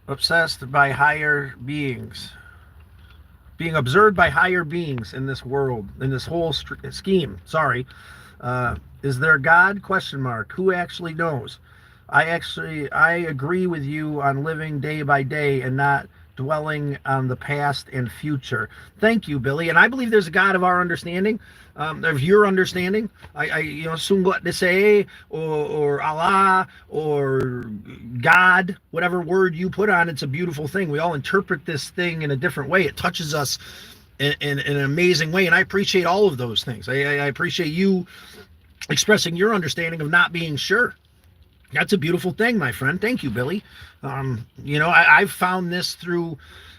obsessed by higher beings, being observed by higher beings in this world, in this whole scheme. Sorry. Is there God? Question mark. Who actually knows? I agree with you on living day by day and not dwelling on the past and future. Thank you, Billy. And I believe there's a God of our understanding, of your understanding. You know, Sungut to say, or Allah, or God, whatever word you put on, it's a beautiful thing. We all interpret this thing in a different way. It touches us in an amazing way. And I appreciate all of those things. I appreciate you expressing your understanding of not being sure. That's a beautiful thing, my friend. Thank you, Billy. You know, I've found this through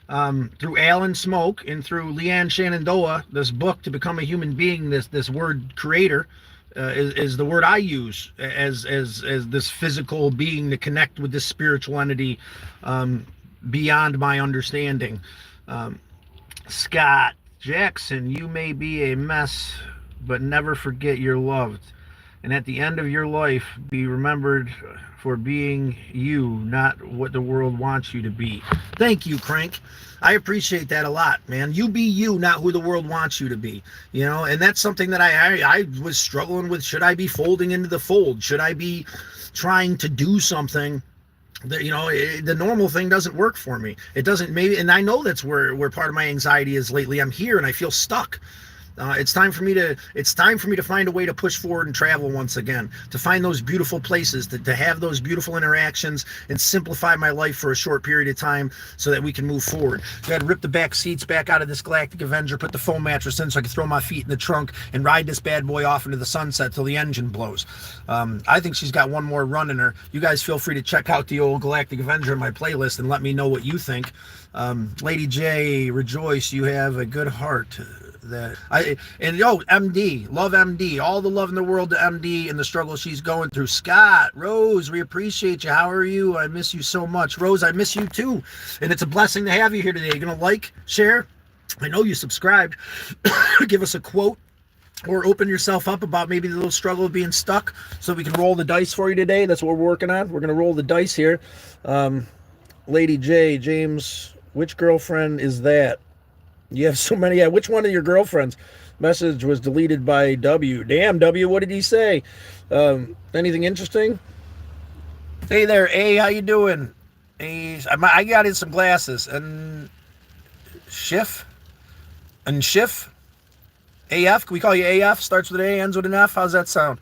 Alan Smoke and through Leanne Shenandoah, this book, To Become a Human Being. This word creator is the word I use as this physical being to connect with this spiritual entity beyond my understanding. Scott Jackson, you may be a mess, but never forget you're loved. And at the end of your life, be remembered for being you, not what the world wants you to be. Thank you, Crank. I appreciate that a lot, man. You be you, not who the world wants you to be. You know, and that's something that I was struggling with. Should I be folding into the fold? Should I be trying to do something that, you know, the normal thing doesn't work for me? It doesn't, maybe, and I know that's where part of my anxiety is lately. I'm here and I feel stuck. It's time for me to find a way to push forward and travel once again, to find those beautiful places, to have those beautiful interactions and simplify my life for a short period of time so that we can move forward. I had to rip the back seats back out of this Galactic Avenger, put the foam mattress in so I could throw my feet in the trunk and ride this bad boy off into the sunset till the engine blows. I think she's got one more run in her. You guys feel free to check out the old Galactic Avenger in my playlist and let me know what you think. Lady J, rejoice, you have a good heart. MD, love MD, all the love in the world to MD and the struggle she's going through. Scott, Rose, we appreciate you. How are you? I miss you so much. Rose, I miss you too. And it's a blessing to have you here today. You're going to like, share. I know you subscribed. Give us a quote or open yourself up about maybe the little struggle of being stuck so we can roll the dice for you today. That's what we're working on. We're going to roll the dice here. Lady J, James, which girlfriend is that? You have so many. Yeah, which one of your girlfriends? Message was deleted by W. Damn, W, what did he say? Anything interesting? Hey there, A, how you doing? A, I got in some glasses. And Schiff? AF? Can we call you AF? Starts with an A, ends with an F? How's that sound?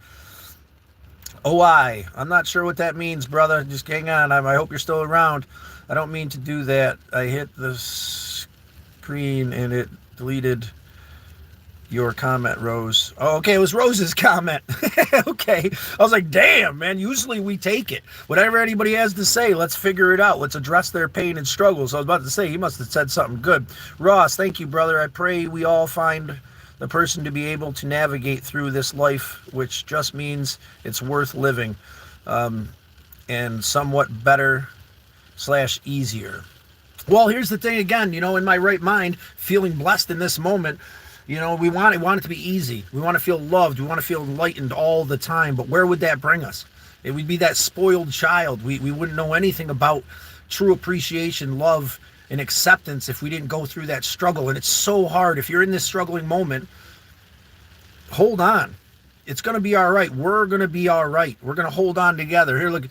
OI. I'm not sure what that means, brother. Just hang on. I hope you're still around. I don't mean to do that. I hit the screen and it deleted your comment, Rose. Oh, okay, it was Rose's comment. Okay. I was like, damn, man, usually we take it. Whatever anybody has to say, let's figure it out. Let's address their pain and struggles. I was about to say, he must have said something good. Ross, thank you, brother. I pray we all find the person to be able to navigate through this life, which just means it's worth living, and somewhat better / easier. Well, here's the thing again, in my right mind, feeling blessed in this moment, we want it to be easy. We want to feel loved. We want to feel enlightened all the time. But where would that bring us? It would be that spoiled child. We wouldn't know anything about true appreciation, love, and acceptance if we didn't go through that struggle. And it's so hard. If you're in this struggling moment, hold on. It's going to be all right. We're going to be all right. We're going to hold on together. Here, look.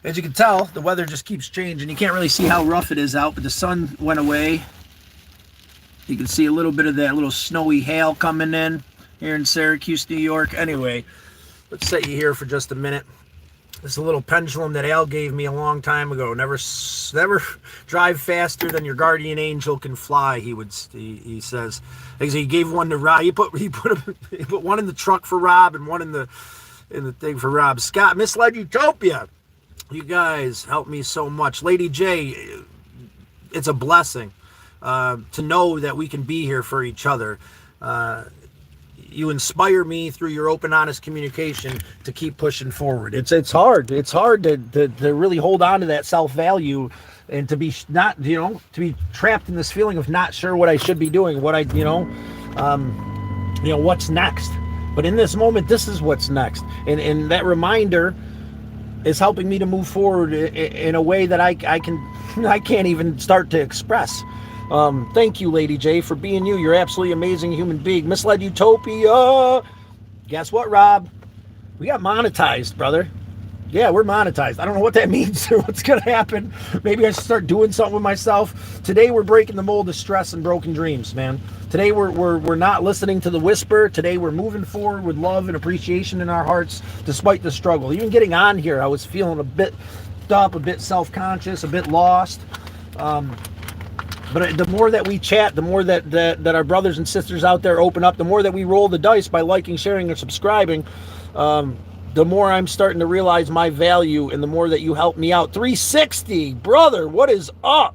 As you can tell, the weather just keeps changing. You can't really see how rough it is out, but the sun went away. You can see a little bit of that little snowy hail coming in here in Syracuse, New York. Anyway, let's set you here for just a minute. This is a little pendulum that Al gave me a long time ago. Never drive faster than your guardian angel can fly. He says. He gave one to Rob. He put one in the truck for Rob and one in the thing for Rob. Scott, Misled Utopia. You guys help me so much. Lady J, it's a blessing to know that we can be here for each other. You inspire me through your open, honest communication to keep pushing forward. It's hard. It's hard to really hold on to that self-value and to be not, to be trapped in this feeling of not sure what I should be doing, what's next. But in this moment, this is what's next. And that reminder is helping me to move forward in a way that I can't even start to express. Thank you, Lady J, for being you. You're absolutely amazing human being. Misled Utopia. Guess what, Rob? We got monetized, brother. Yeah, we're monetized. I don't know what that means or what's going to happen. Maybe I should start doing something with myself. Today, we're breaking the mold of stress and broken dreams, man. Today, we're not listening to the whisper. Today, we're moving forward with love and appreciation in our hearts, despite the struggle. Even getting on here, I was feeling a bit up, a bit self-conscious, a bit lost. But the more that we chat, the more that our brothers and sisters out there open up, the more that we roll the dice by liking, sharing, and subscribing, the more I'm starting to realize my value and the more that you help me out. 360, brother, what is up?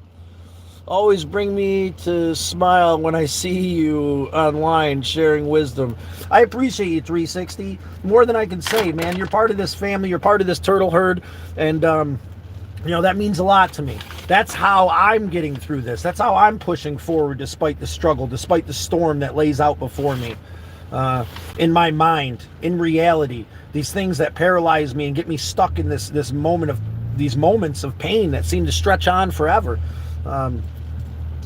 Always bring me to smile when I see you online sharing wisdom. I appreciate you, 360, more than I can say, man. You're part of this family. You're part of this turtle herd. And, that means a lot to me. That's how I'm getting through this. That's how I'm pushing forward despite the struggle, despite the storm that lays out before me. In my mind, in reality, these things that paralyze me and get me stuck in these moments of pain that seem to stretch on forever.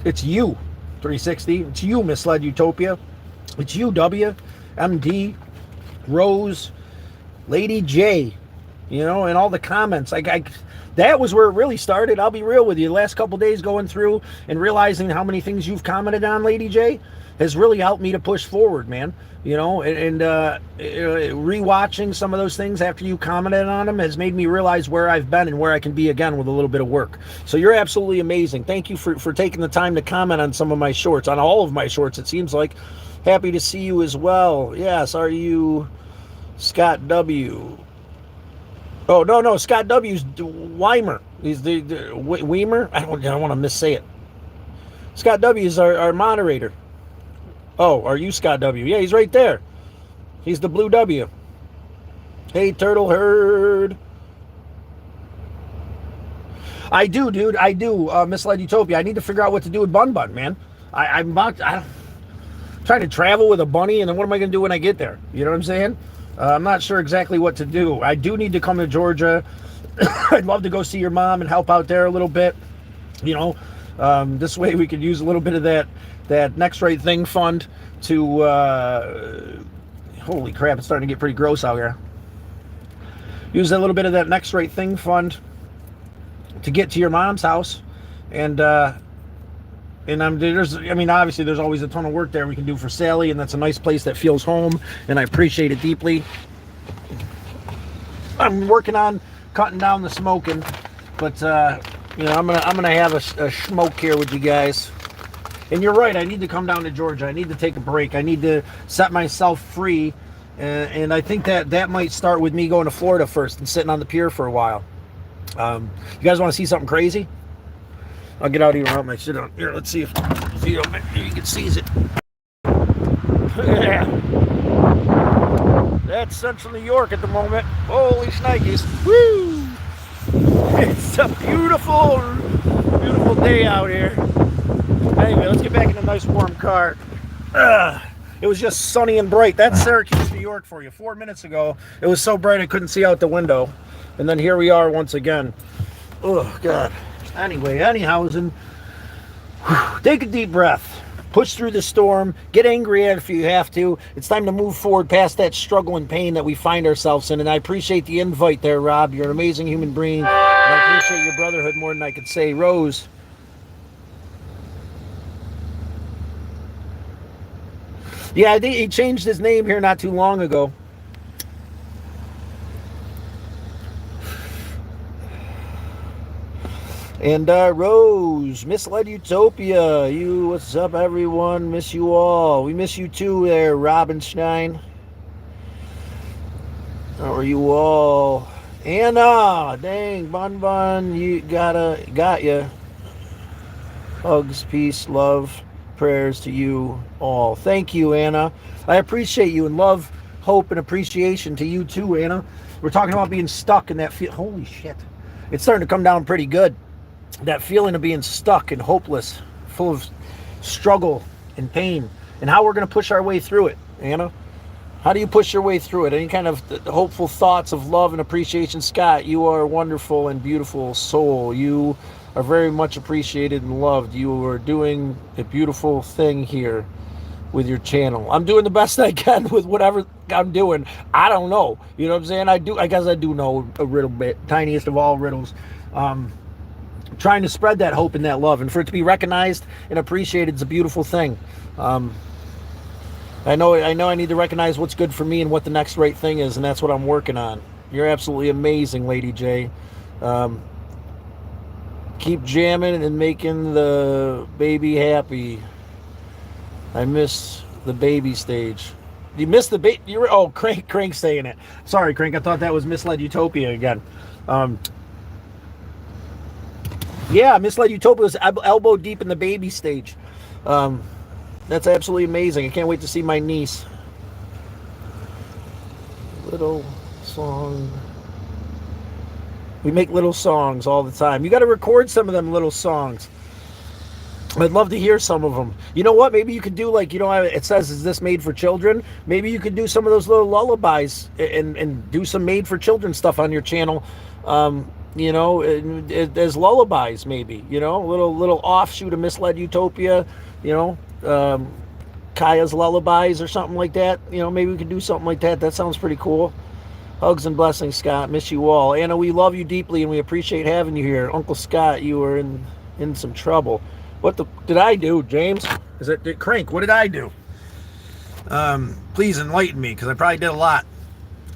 It's you, 360. It's you, Misled Utopia. It's you, W, MD, Rose, Lady J, and all the comments. That was where it really started. I'll be real with you. The last couple days going through and realizing how many things you've commented on, Lady J, has really helped me to push forward, man. Rewatching some of those things after you commented on them has made me realize where I've been and where I can be again with a little bit of work. So you're absolutely amazing. Thank you for taking the time to comment on some of my shorts, on all of my shorts, it seems like. Happy to see you as well. Yes, are you Scott W? Oh, no, Scott W's Weimer. He's the Weimer? I don't want to missay it. Scott W is our moderator. Oh, are you Scott W? Yeah, he's right there. He's the blue W. Hey, Turtle Herd. I do, dude. I do. Misled Utopia. I need to figure out what to do with Bun Bun, man. I'm trying to travel with a bunny, and then what am I going to do when I get there? You know what I'm saying? I'm not sure exactly what to do. I do need to come to Georgia. I'd love to go see your mom and help out there a little bit. You know, this way we could use a little bit of that next right thing fund to. Holy crap! It's starting to get pretty gross out here. Use a little bit of that next right thing fund to get to your mom's house, and obviously there's always a ton of work there we can do for Sally, and that's a nice place that feels home, and I appreciate it deeply. I'm working on cutting down the smoking, but you know, I'm gonna have a smoke here with you guys. And you're right, I need to come down to Georgia. I need to take a break. I need to set myself free, and I think that might start with me going to Florida first and sitting on the pier for a while. You guys want to see something crazy? I'll get out here and help my shit on. Here, let's see if you can seize it. Yeah. That's Central New York at the moment. Holy shnikes. Woo! It's a beautiful, beautiful day out here. Anyway, let's get back in a nice warm car. It was just sunny and bright. That's Syracuse, New York for you. 4 minutes ago, it was so bright I couldn't see out the window. And then here we are once again. Oh, God. Anyway, anyhow, take a deep breath. Push through the storm. Get angry at it if you have to. It's time to move forward past that struggle and pain that we find ourselves in. And I appreciate the invite there, Rob. You're an amazing human being. And I appreciate your brotherhood more than I could say. Rose. Yeah, I think he changed his name here not too long ago. And Rose, Misled Utopia, what's up, everyone? Miss you all. We miss you too there, Robinstein. How are you all? Anna, dang, Bun, you got ya. Hugs, peace, love, prayers to you all. Thank you, Anna. I appreciate you, and love, hope, and appreciation to you too, Anna. We're talking about being stuck in that feel. Holy shit. It's starting to come down pretty good. That feeling of being stuck and hopeless, full of struggle and pain, and how we're going to push our way through it, Anna. How do you push your way through it? Any kind of hopeful thoughts of love and appreciation? Scott, you are a wonderful and beautiful soul. You are very much appreciated and loved. You are doing a beautiful thing here with your channel. I'm doing the best I can with whatever I'm doing. I don't know. You know what I'm saying? I guess I do know a riddle bit. Tiniest of all riddles. Trying to spread that hope and that love, and for it to be recognized and appreciated is a beautiful thing. I know I need to recognize what's good for me and what the next right thing is, and that's what I'm working on. You're absolutely amazing, Lady J. Keep jamming and making the baby happy. I miss the baby stage. You missed the baby. Oh, Crank saying it. Sorry, Crank. I thought that was Misled Utopia again. Yeah, Misled Utopia was elbow deep in the baby stage. That's absolutely amazing. I can't wait to see my niece. Little song. We make little songs all the time. You got to record some of them little songs. I'd love to hear some of them. You know what? Maybe you could do like, it says, is this made for children? Maybe you could do some of those little lullabies and do some made for children stuff on your channel. As lullabies, maybe, a little offshoot of Misled Utopia, Kaya's lullabies or something like that. Maybe we could do something like that. That sounds pretty cool. Hugs and blessings, Scott. Miss you all. Anna, we love you deeply and we appreciate having you here. Uncle Scott, you are in some trouble. What did I do, James? Crank, what did I do? Please enlighten me, because I probably did a lot.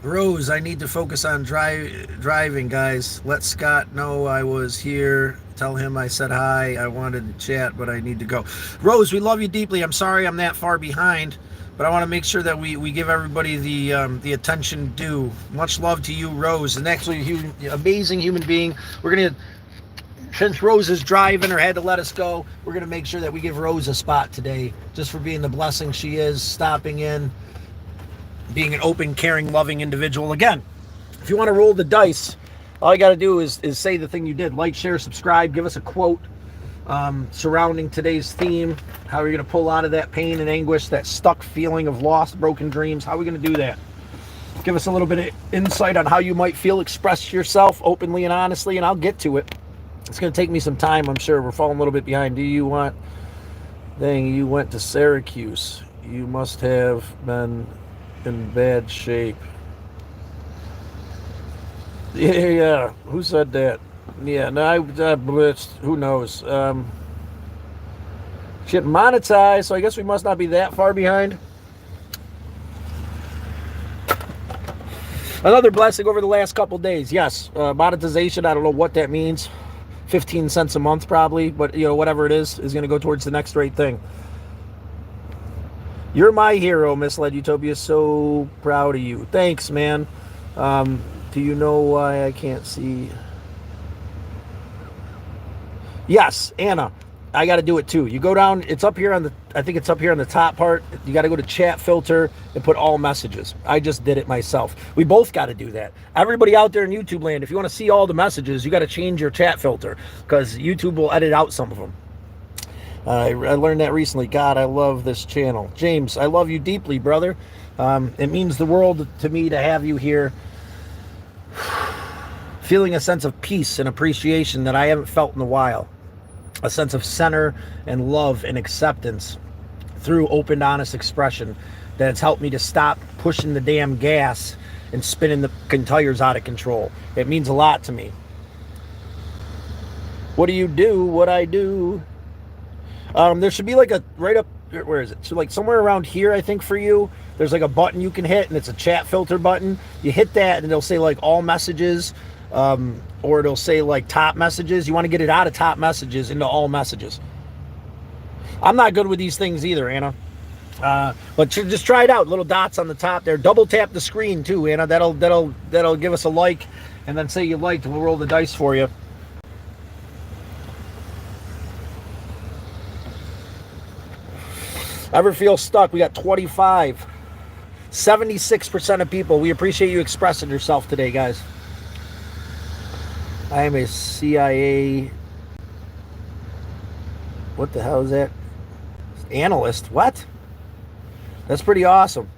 Rose, I need to focus on driving, guys. Let Scott know I was here. Tell him I said hi. I wanted to chat, but I need to go. Rose, we love you deeply. I'm sorry I'm that far behind, but I want to make sure that we give everybody the attention due. Much love to you, Rose. And actually, amazing human being. We're going to since Rose is driving or had to let us go, we're going to make sure that we give Rose a spot today, just for being the blessing she is, stopping in, being an open, caring, loving individual. Again, if you want to roll the dice, all you got to do is say the thing you did. Like, share, subscribe, give us a quote surrounding today's theme. How are we going to pull out of that pain and anguish, that stuck feeling of lost, broken dreams? How are we going to do that? Give us a little bit of insight on how you might feel. Express yourself openly and honestly, and I'll get to it. It's going to take me some time, I'm sure. We're falling a little bit behind. Do you want... Dang, you went to Syracuse. You must have been in bad shape. Yeah. Who said that? Yeah, no, I blitzed. Who knows? Shit, monetized, so I guess we must not be that far behind. Another blessing over the last couple days. Yes, monetization, I don't know what that means. 15 cents a month probably, but you know, whatever it is going to go towards the next right thing. You're my hero, Misled Utopia. So proud of you. Thanks, man. Do you know why I can't see? Yes, Anna. I got to do it too. You go down, it's up here on the, I think it's up here on the top part. You got to go to chat filter and put all messages. I just did it myself. We both got to do that. Everybody out there in YouTube land, if you want to see all the messages, you got to change your chat filter because YouTube will edit out some of them. I learned that recently. God, I love this channel. James, I love you deeply, brother. It means the world to me to have you here. Feeling a sense of peace and appreciation that I haven't felt in a while. A sense of center and love and acceptance through open, honest expression that has helped me to stop pushing the damn gas and spinning the tires out of control. It means a lot to me. What do you do? What I do? There should be like a, right up, where is it? So like somewhere around here, I think for you, there's like a button you can hit and it's a chat filter button. You hit that and it'll say like all messages, or it'll say like top messages. You want to get it out of top messages into all messages. I'm not good with these things either, Anna. But just try it out. Little dots on the top there. Double tap the screen too, Anna. That'll give us a like, and then say you liked, and we'll roll the dice for you. Ever feel stuck? We got 25. 76% of people. We appreciate you expressing yourself today, guys. I am a CIA... What the hell is that? Analyst. What? That's pretty awesome.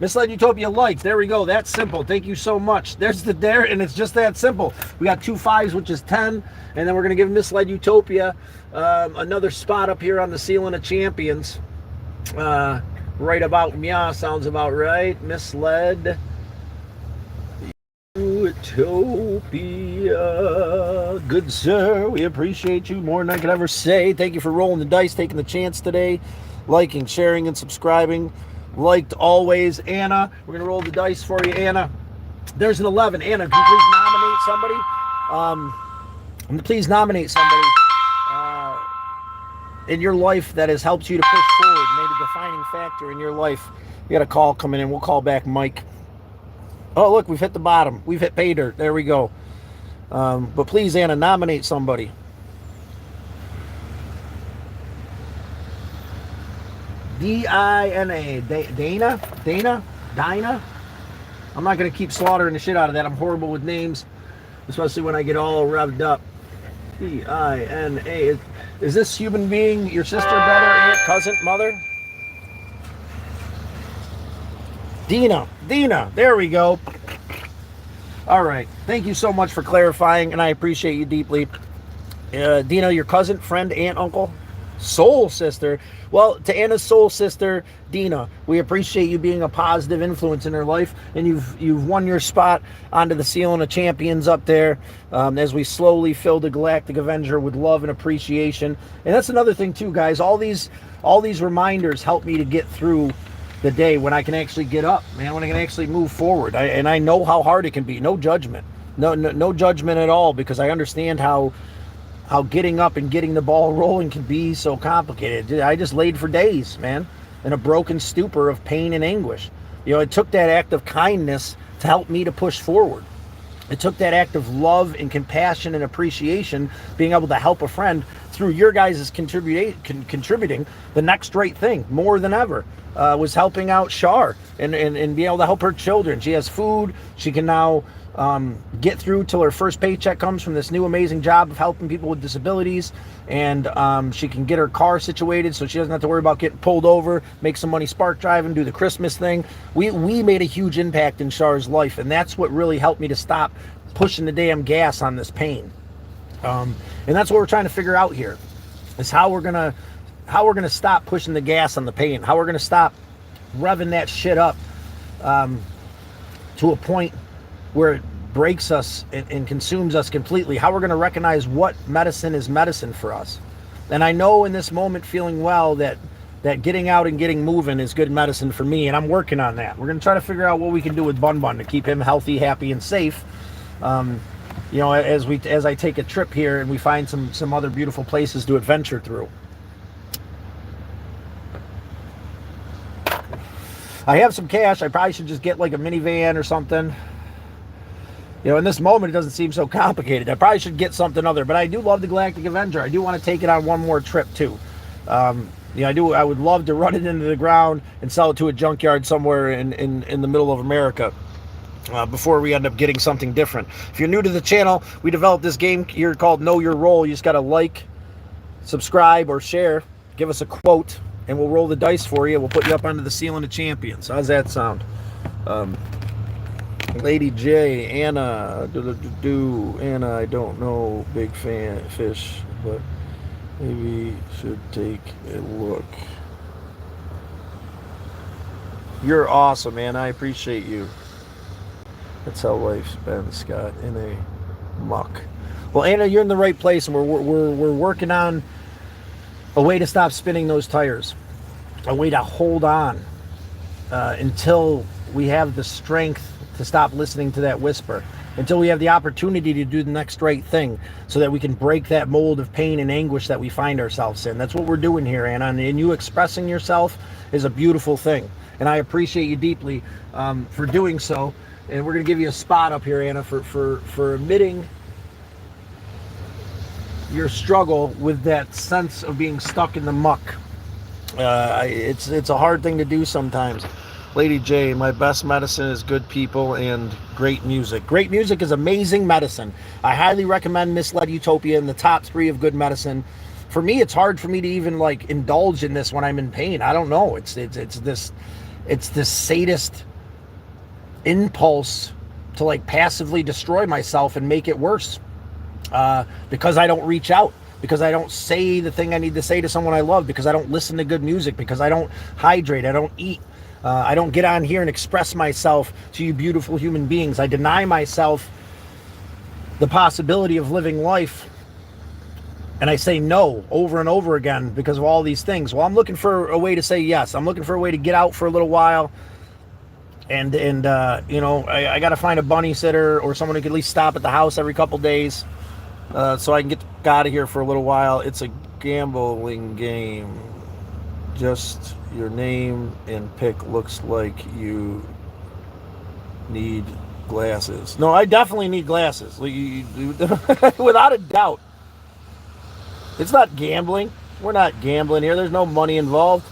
Misled Utopia likes. There we go. That's simple. Thank you so much. There's the there, and it's just that simple. We got 2 5s, which is 10, and then we're going to give Misled Utopia another spot up here on the ceiling of champions. Right about, yeah, sounds about right. Misled Utopia. Good sir, we appreciate you more than I could ever say. Thank you for rolling the dice, taking the chance today, liking, sharing, and subscribing. Liked always. Anna, we're gonna roll the dice for you, Anna. There's an 11. Anna, can you please nominate somebody? Please nominate somebody in your life that has helped you to push forward, made a defining factor in your life. We got a call coming in. We'll call back Mike. Oh, look, we've hit the bottom. We've hit pay dirt. There we go. But please, Anna, nominate somebody. D-I-N-A. Dana? Dinah? I'm not going to keep slaughtering the shit out of that. I'm horrible with names, especially when I get all revved up. D-I-N-A. Is this human being your sister, brother, aunt, cousin, mother? Dina. There we go. All right. Thank you so much for clarifying, and I appreciate you deeply. Dina, your cousin, friend, aunt, uncle, soul sister. Well, to Anna's soul sister, Dina, we appreciate you being a positive influence in her life, and you've won your spot onto the ceiling of champions up there, as we slowly fill the Galactic Avenger with love and appreciation. And that's another thing too, guys. All these reminders help me to get through the day when I can actually get up, man, when I can actually move forward. And I know how hard it can be. No judgment. No judgment at all, because I understand how getting up and getting the ball rolling can be so complicated. I just laid for days, man, in a broken stupor of pain and anguish. You know, it took that act of kindness to help me to push forward. It took that act of love and compassion and appreciation, being able to help a friend through your guys' contributing the next right thing more than ever. Was helping out Shar and being able to help her children. She has food. She can now get through till her first paycheck comes from this new amazing job of helping people with disabilities. And she can get her car situated so she doesn't have to worry about getting pulled over, make some money spark driving, do the Christmas thing. We made a huge impact in Shar's life, and that's what really helped me to stop pushing the damn gas on this pain. And that's what we're trying to figure out here, is how we're gonna stop pushing the gas on the pain, how we're gonna stop revving that shit up to a point where it breaks us and consumes us completely, how we're going to recognize what medicine is medicine for us. And I know in this moment, feeling well, that getting out and getting moving is good medicine for me, and I'm working on that. We're going to try to figure out what we can do with Bun Bun to keep him healthy, happy, and safe. You know, as I take a trip here and we find some other beautiful places to adventure through. I have some cash. I probably should just get like a minivan or something. You know, in this moment, it doesn't seem so complicated. I probably should get something other, but I do love the Galactic Avenger. I do want to take it on one more trip too. Yeah, I would love to run it into the ground and sell it to a junkyard somewhere in the middle of America before we end up getting something different. If you're new to the channel, we developed this game here called Know Your Role. You just got to like, subscribe, or share. Give us a quote, and we'll roll the dice for you. We'll put you up onto the ceiling of champions. How's that sound? Lady J, Anna, Anna, I don't know, big fan fish, but maybe should take a look. You're awesome, man. I appreciate you. That's how life's been, Scott, in a muck. Well, Anna, you're in the right place, and we're working on a way to stop spinning those tires, a way to hold on until we have the strength to stop listening to that whisper, until we have the opportunity to do the next right thing, so that we can break that mold of pain and anguish that we find ourselves in. That's what we're doing here, Anna, and you expressing yourself is a beautiful thing, and I appreciate you deeply for doing so. And we're going to give you a spot up here, Anna, for admitting your struggle with that sense of being stuck in the muck. It's a hard thing to do sometimes. Lady J, my best medicine is good people and great music. Great music is amazing medicine. I highly recommend Misled Utopia in the top 3 of good medicine. For me, it's hard for me to even like indulge in this when I'm in pain. I don't know. It's this sadist impulse to like passively destroy myself and make it worse because I don't reach out, because I don't say the thing I need to say to someone I love, because I don't listen to good music, because I don't hydrate, I don't eat. I don't get on here and express myself to you beautiful human beings. I deny myself the possibility of living life, and I say no over and over again because of all these things. Well, I'm looking for a way to say yes. I'm looking for a way to get out for a little while, and you know, I got to find a bunny sitter or someone who can at least stop at the house every couple days so I can get out of here for a little while. It's a gambling game. Just your name and pick looks like you need glasses. No, I definitely need glasses. Without a doubt. It's not gambling. We're not gambling here. There's no money involved.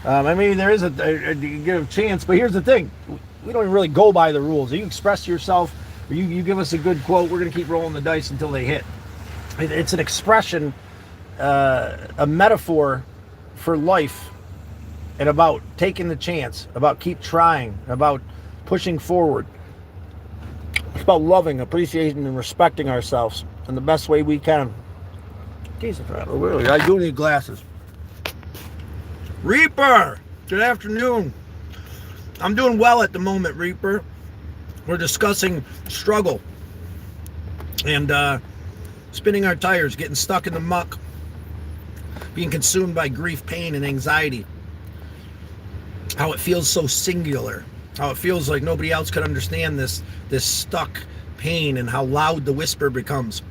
I mean, there is a chance, but here's the thing. We don't even really go by the rules. You express yourself, or you give us a good quote, we're going to keep rolling the dice until they hit. It's an expression, a metaphor for life, and about taking the chance, about keep trying, about pushing forward. It's about loving, appreciating, and respecting ourselves in the best way we can. Jesus, really, I do need glasses. Reaper, good afternoon. I'm doing well at the moment, Reaper. We're discussing struggle and spinning our tires, getting stuck in the muck, being consumed by grief, pain, and anxiety. How it feels so singular. How it feels like nobody else could understand this stuck pain, and how loud the whisper becomes.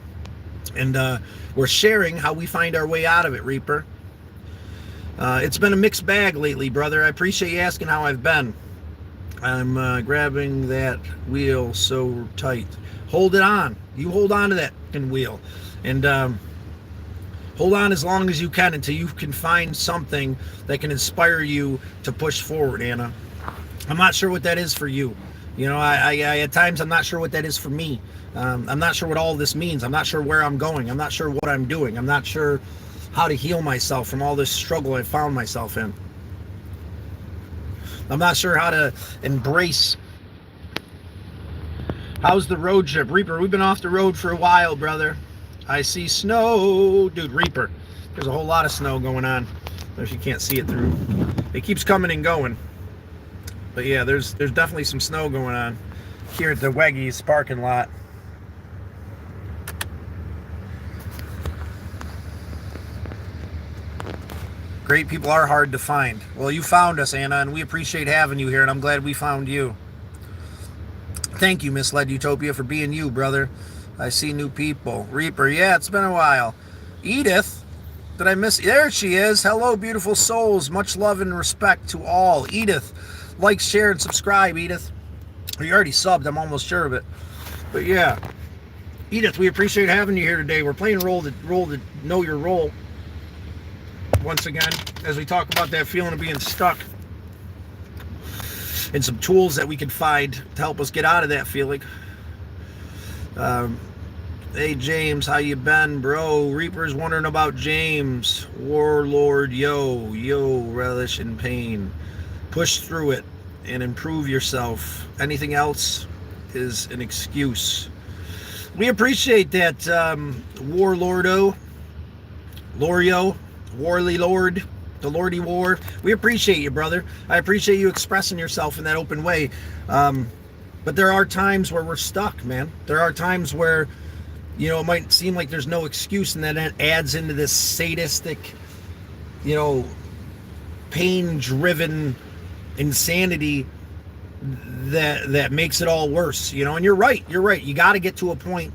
And we're sharing how we find our way out of it, Reaper. It's been a mixed bag lately, brother. I appreciate you asking how I've been. I'm grabbing that wheel so tight. Hold it on. You hold on to that wheel. And hold on as long as you can until you can find something that can inspire you to push forward, Anna. I'm not sure what that is for you. You know, I at times I'm not sure what that is for me. I'm not sure what all this means. I'm not sure where I'm going. I'm not sure what I'm doing. I'm not sure how to heal myself from all this struggle I found myself in. I'm not sure how to embrace. How's the road trip? Reaper, we've been off the road for a while, brother. I see snow. Dude, Reaper, there's a whole lot of snow going on. If you can't see it through. It keeps coming and going. But yeah, there's definitely some snow going on here at the Weggies parking lot. Great people are hard to find. Well, you found us, Anna, and we appreciate having you here, and I'm glad we found you. Thank you, Misled Utopia, for being you, brother. I see new people. Reaper, yeah, it's been a while. Edith, did I miss? There she is. Hello, beautiful souls. Much love and respect to all. Edith, like, share, and subscribe, Edith. You already subbed, I'm almost sure of it. But yeah, Edith, we appreciate having you here today. We're playing roll to know your role. Once again, as we talk about that feeling of being stuck and some tools that we can find to help us get out of that feeling. Hey James, how you been, bro? Reaper's wondering about James. Warlord, yo, relish in pain. Push through it and improve yourself. Anything else is an excuse. We appreciate that, Warlordo, Lorio, Warly Lord, the Lordy War. We appreciate you, brother. I appreciate you expressing yourself in that open way. But there are times where we're stuck, man. There are times where, you know, it might seem like there's no excuse, and then it adds into this sadistic, you know, pain-driven insanity that makes it all worse, you know. And you're right. You got to get to a point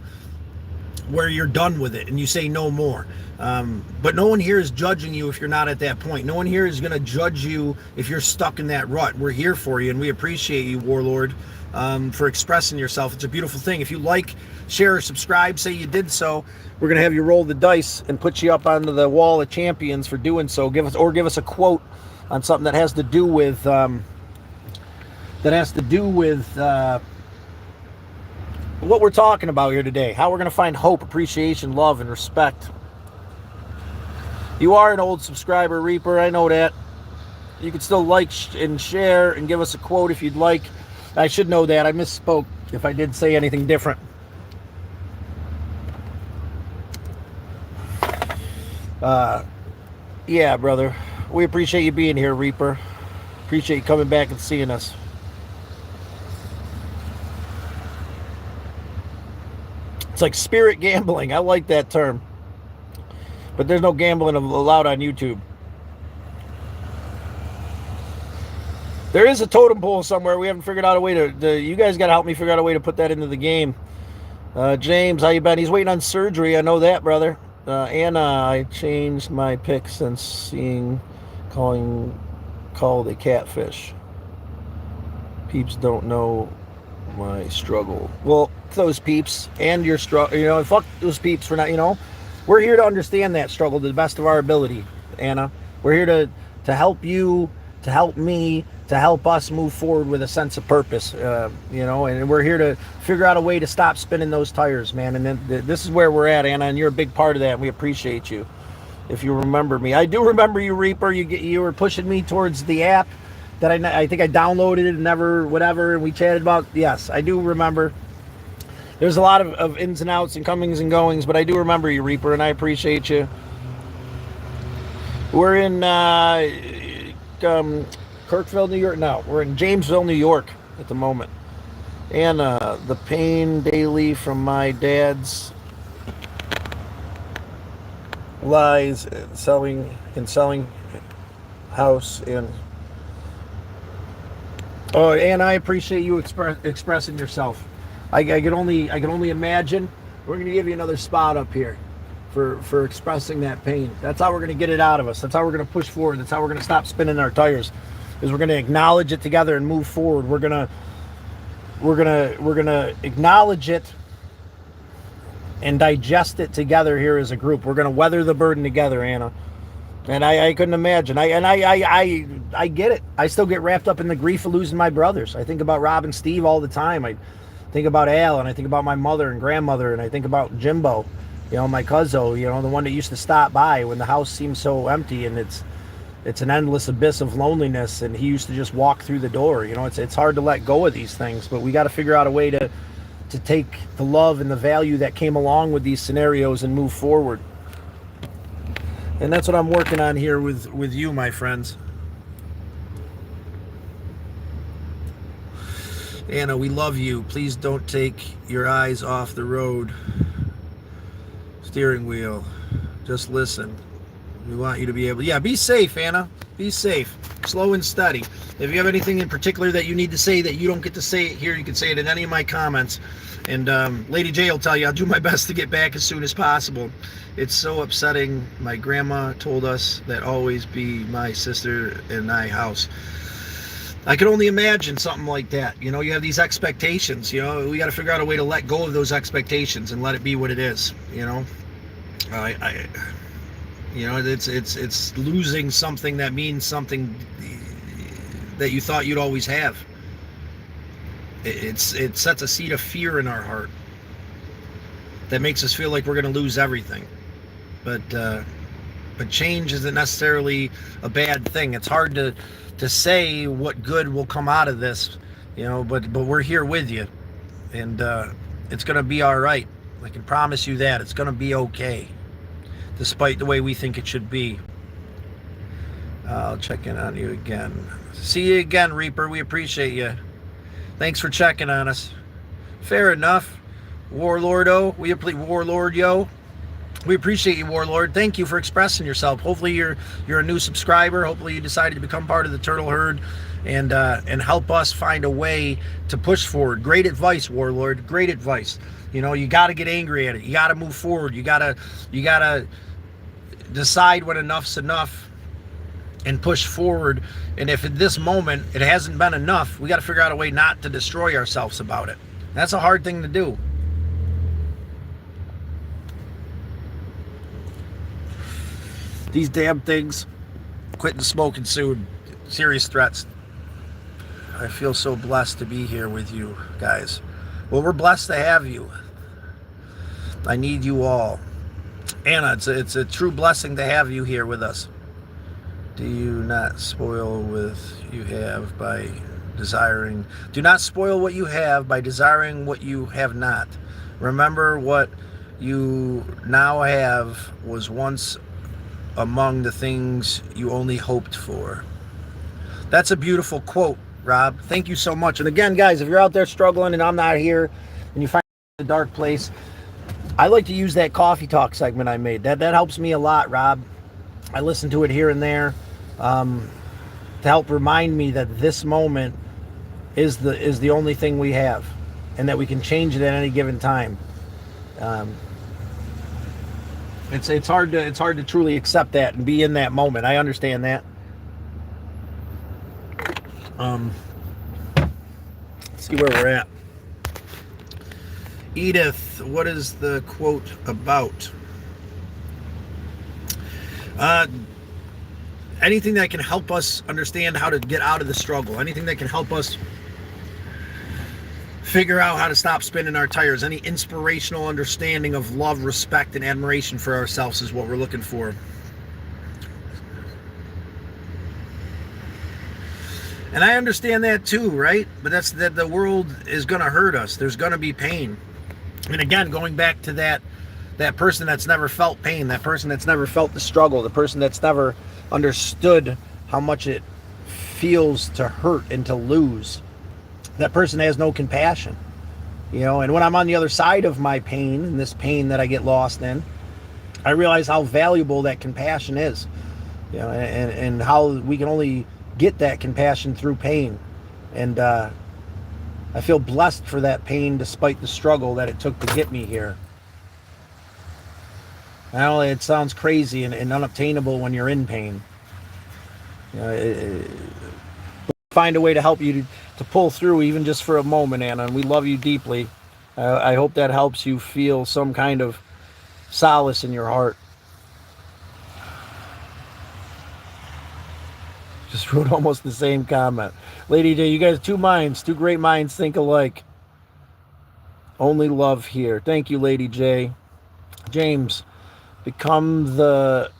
where you're done with it and you say no more. But no one here is judging you if you're not at that point. No one here is going to judge you if you're stuck in that rut. We're here for you, and we appreciate you, Warlord, for expressing yourself. It's a beautiful thing. If you like, share, or subscribe, say you did so. We're going to have you roll the dice and put you up onto the wall of champions for doing so. Give us a quote on something that has to do with what we're talking about here today. How we're going to find hope, appreciation, love, and respect. You are an old subscriber, Reaper. I know that. You can still like and share and give us a quote if you'd like. I should know that. I misspoke if I did say anything different. Yeah, brother. We appreciate you being here, Reaper. Appreciate you coming back and seeing us. It's like spirit gambling. I like that term. But there's no gambling allowed on YouTube. There is a totem pole somewhere. We haven't figured out a way to you guys got to help me figure out a way to put that into the game. James, how you been? He's waiting on surgery. I know that, brother. Anna, I changed my pick since seeing called a catfish. Peeps don't know my struggle. Well, those peeps and your struggle, you know, fuck those peeps for not, you know. We're here to understand that struggle to the best of our ability, Anna. We're here to help you, to help me, to help us move forward with a sense of purpose, you know, and we're here to figure out a way to stop spinning those tires, man. And then this is where we're at, Anna, and you're a big part of that, and we appreciate you. If you remember me. I do remember you, Reaper. You were pushing me towards the app that I think I downloaded it and never, whatever, and we chatted about. Yes, I do remember. There's a lot of ins and outs and comings and goings, but I do remember you, Reaper, and I appreciate you. We're in Kirkville, New York. No, we're in Jamesville, New York at the moment. And the pain daily from my dad's lies and selling house and and I appreciate you expressing yourself. I can only imagine. We're going to give you another spot up here for expressing that pain. That's how we're going to get it out of us. That's how we're going to push forward. That's how we're going to stop spinning our tires. is we're going to acknowledge it together and move forward. We're going to acknowledge it and digest it together here as a group. We're going to weather the burden together, Anna. And I couldn't imagine. I get it. I still get wrapped up in the grief of losing my brothers. I think about Rob and Steve all the time. I think about Al, and I think about my mother and grandmother, and I think about Jimbo, my cousin, the one that used to stop by when the house seemed so empty, and it's an endless abyss of loneliness, and he used to just walk through the door. It's hard to let go of these things, but we got to figure out a way to take the love and the value that came along with these scenarios and move forward. And that's what I'm working on here with you, my friends. Anna, we love you. Please don't take your eyes off the road. Steering wheel. Just listen. We want you to be able... Yeah, be safe, Anna. Be safe. Slow and steady. If you have anything in particular that you need to say that you don't get to say it here, you can say it in any of my comments. And Lady J will tell you, I'll do my best to get back as soon as possible. It's so upsetting. My grandma told us that always be my sister and I house. I can only imagine something like that. You have these expectations. We got to figure out a way to let go of those expectations and let it be what it is. It's losing something that means something that you thought you'd always have. It sets a seed of fear in our heart that makes us feel like we're going to lose everything. But change isn't necessarily a bad thing. It's hard to say what good will come out of this, but we're here with you, and it's going to be all right. I can promise you that. It's going to be okay, despite the way we think it should be. I'll check in on you again. See you again, Reaper. We appreciate you. Thanks for checking on us. Fair enough. Warlord-o. Warlord, yo. We appreciate you, Warlord. Thank you for expressing yourself. Hopefully you're a new subscriber. Hopefully you decided to become part of the Turtle Herd and help us find a way to push forward. Great advice, Warlord. Great advice. You got to get angry at it. You got to move forward. You got to decide when enough's enough and push forward. And if at this moment it hasn't been enough, we got to figure out a way not to destroy ourselves about it. That's a hard thing to do. These damn things, quitting smoking soon. Serious threats. I feel so blessed to be here with you guys. Well, we're blessed to have you. I need you all. Anna, it's a true blessing to have you here with us. Do not spoil what you have by desiring. Do not spoil what you have by desiring what you have not. Remember, what you now have was once among the things you only hoped for. That's a beautiful quote, Rob. Thank you so much. And again, guys, if you're out there struggling and I'm not here and you find a dark place, I like to use that coffee talk segment I made. That helps me a lot, Rob. I listen to it here and there to help remind me that this moment is the only thing we have, and that we can change it at any given time. It's hard to truly accept that and be in that moment. I understand that. Let's see where we're at. Edith, what is the quote about? Anything that can help us understand how to get out of the struggle. Anything that can help us figure out how to stop spinning our tires. Any inspirational understanding of love, respect, and admiration for ourselves is what we're looking for. And I understand that too, right? But that's that the world is going to hurt us. There's going to be pain. And again, going back to that person that's never felt pain, that person that's never felt the struggle, the person that's never understood how much it feels to hurt and to lose. That person has no compassion, and when I'm on the other side of my pain, and this pain that I get lost in, I realize how valuable that compassion is, and how we can only get that compassion through pain. And I feel blessed for that pain despite the struggle that it took to get me here. I know it sounds crazy and unobtainable when you're in pain. find a way to help you to pull through, even just for a moment, Anna. And we love you deeply. I hope that helps you feel some kind of solace in your heart. Just wrote almost the same comment. Lady J, you guys, two minds, two great minds think alike. Only love here. Thank you, Lady J. James, become the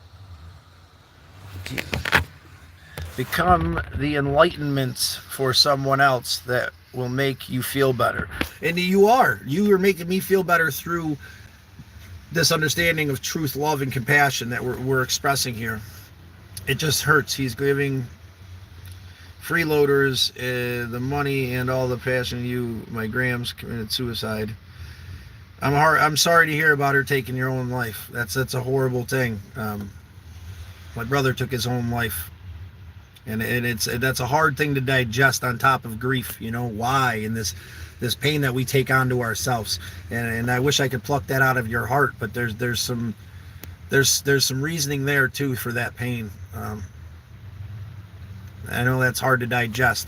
enlightenment for someone else that will make you feel better. And you are making me feel better through this understanding of truth, love, and compassion that we're expressing here. It just hurts. He's giving freeloaders the money and all the passion. My Grams committed suicide. I'm sorry to hear about her taking your own life. That's a horrible thing. My brother took his own life, and that's a hard thing to digest on top of grief. Why, and this pain that we take onto ourselves. And I wish I could pluck that out of your heart, but there's some reasoning there too for that pain. I know that's hard to digest.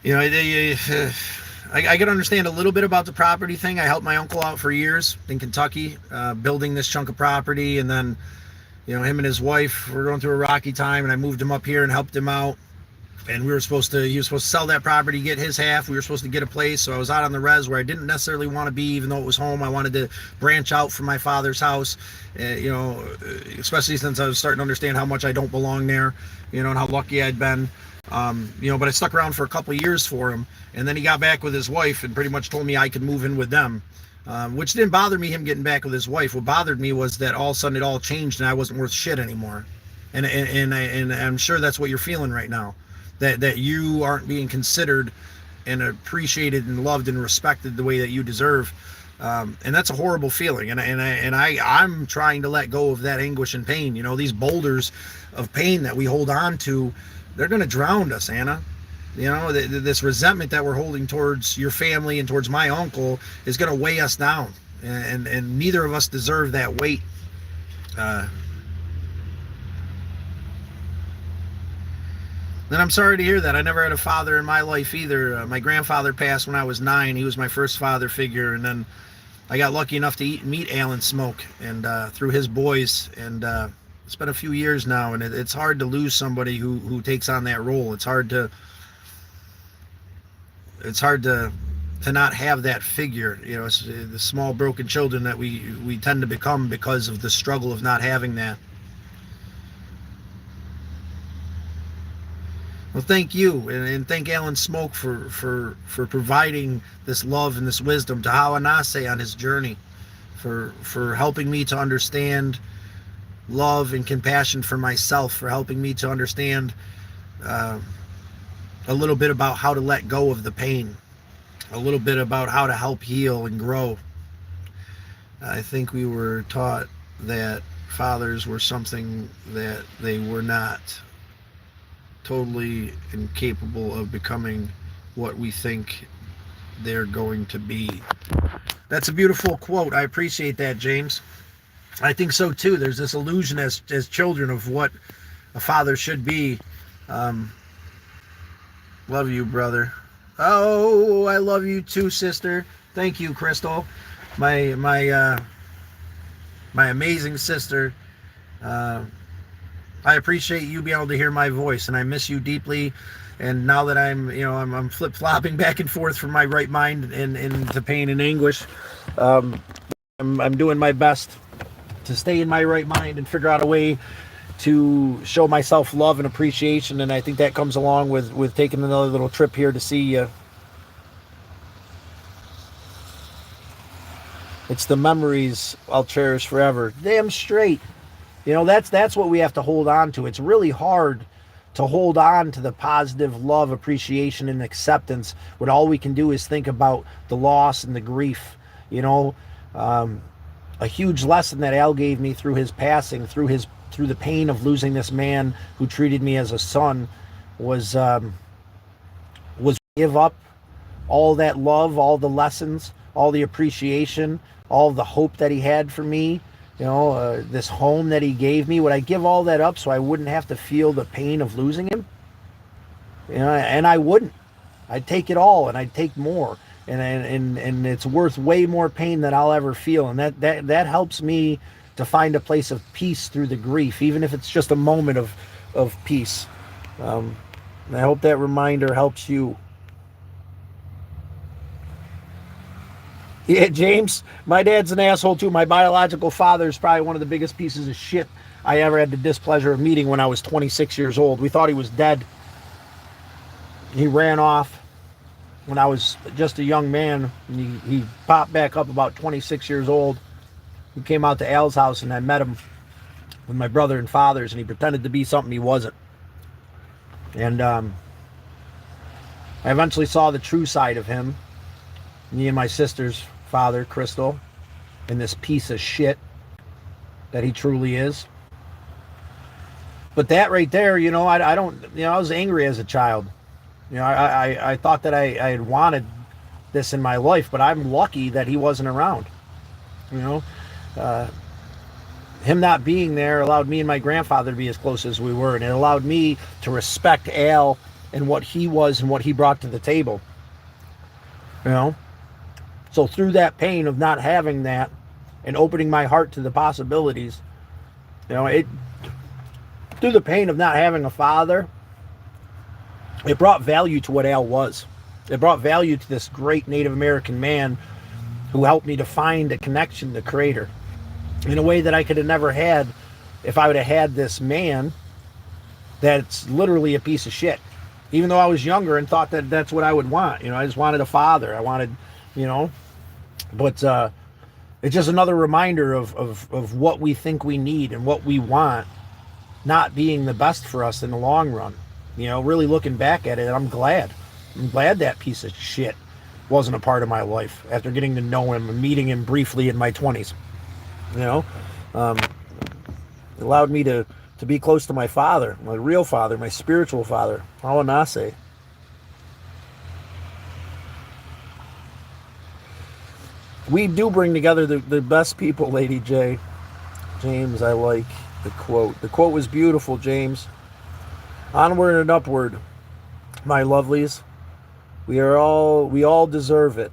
I can understand a little bit about the property thing. I helped my uncle out for years in Kentucky, building this chunk of property, and then, him and his wife were going through a rocky time, and I moved him up here and helped him out. And he was supposed to sell that property, get his half. We were supposed to get a place, so I was out on the res where I didn't necessarily want to be, even though it was home. I wanted to branch out from my father's house, especially since I was starting to understand how much I don't belong there, and how lucky I'd been. But I stuck around for a couple of years for him, and then he got back with his wife and pretty much told me I could move in with them, which didn't bother me, him getting back with his wife. What bothered me was that all of a sudden it all changed and I wasn't worth shit anymore. And I'm sure that's what you're feeling right now, that you aren't being considered and appreciated and loved and respected the way that you deserve. And that's a horrible feeling. And I'm trying to let go of that anguish and pain. These boulders of pain that we hold on to, they're going to drown us, Anna. This resentment that we're holding towards your family and towards my uncle is going to weigh us down. And neither of us deserve that weight. And I'm sorry to hear that. I never had a father in my life either. My grandfather passed when I was 9. He was my first father figure. And then I got lucky enough to meet Alan Smoke and through his boys. And it's been a few years now, and it's hard to lose somebody who takes on that role. It's hard to not have that figure. It's the small broken children that we tend to become because of the struggle of not having that. Well, thank you, and thank Alan Smoke for providing this love and this wisdom to Hawanase on his journey, for helping me to understand love and compassion for myself, for helping me to understand a little bit about how to let go of the pain, a little bit about how to help heal and grow. I think we were taught that fathers were something that they were not, totally incapable of becoming what we think they're going to be. That's a beautiful quote. I appreciate that, James. I think so too. There's this illusion as children of what a father should be. Love you, brother. Oh, I love you too, sister. Thank you, Crystal. My amazing sister. I appreciate you being able to hear my voice, and I miss you deeply. And now that I'm flip-flopping back and forth from my right mind and into pain and anguish, I'm doing my best to stay in my right mind and figure out a way to show myself love and appreciation. And I think that comes along with taking another little trip here to see you. It's the memories I'll cherish forever. Damn straight. That's what we have to hold on to. It's really hard to hold on to the positive love, appreciation, and acceptance when all we can do is think about the loss and the grief. A huge lesson that Al gave me through his passing, through the pain of losing this man who treated me as a son, was give up all that love, all the lessons, all the appreciation, all the hope that he had for me, this home that he gave me, would I give all that up so I wouldn't have to feel the pain of losing him? And I wouldn't. I'd take it all, and I'd take more, and it's worth way more pain than I'll ever feel, and that helps me to find a place of peace through the grief, even if it's just a moment of peace. I hope that reminder helps you. Yeah, James, my dad's an asshole too. My biological father is probably one of the biggest pieces of shit I ever had the displeasure of meeting when I was 26 years old. We thought he was dead. He ran off when I was just a young man. He popped back up about 26 years old. He came out to Al's house, and I met him with my brother and father's, and he pretended to be something he wasn't. And I eventually saw the true side of him, me and my sister's father, Crystal, and this piece of shit that he truly is. But that right there, I don't, I was angry as a child. I thought that I had wanted this in my life, but I'm lucky that he wasn't around. Him not being there allowed me and my grandfather to be as close as we were, and it allowed me to respect Al and what he was and what he brought to the table. So through that pain of not having that and opening my heart to the possibilities, through the pain of not having a father, it brought value to what Al was. It brought value to this great Native American man who helped me to find a connection to Creator in a way that I could have never had if I would have had this man that's literally a piece of shit. Even though I was younger and thought that that's what I would want. I just wanted a father. I wanted, but it's just another reminder of what we think we need and what we want not being the best for us in the long run. Really looking back at it, I'm glad that piece of shit wasn't a part of my life after getting to know him and meeting him briefly in my 20s. It allowed me to be close to my father, my real father, my spiritual father, Awanase. We do bring together the best people, Lady J. James, I like the quote. The quote was beautiful, James. Onward and upward, my lovelies. We all deserve it.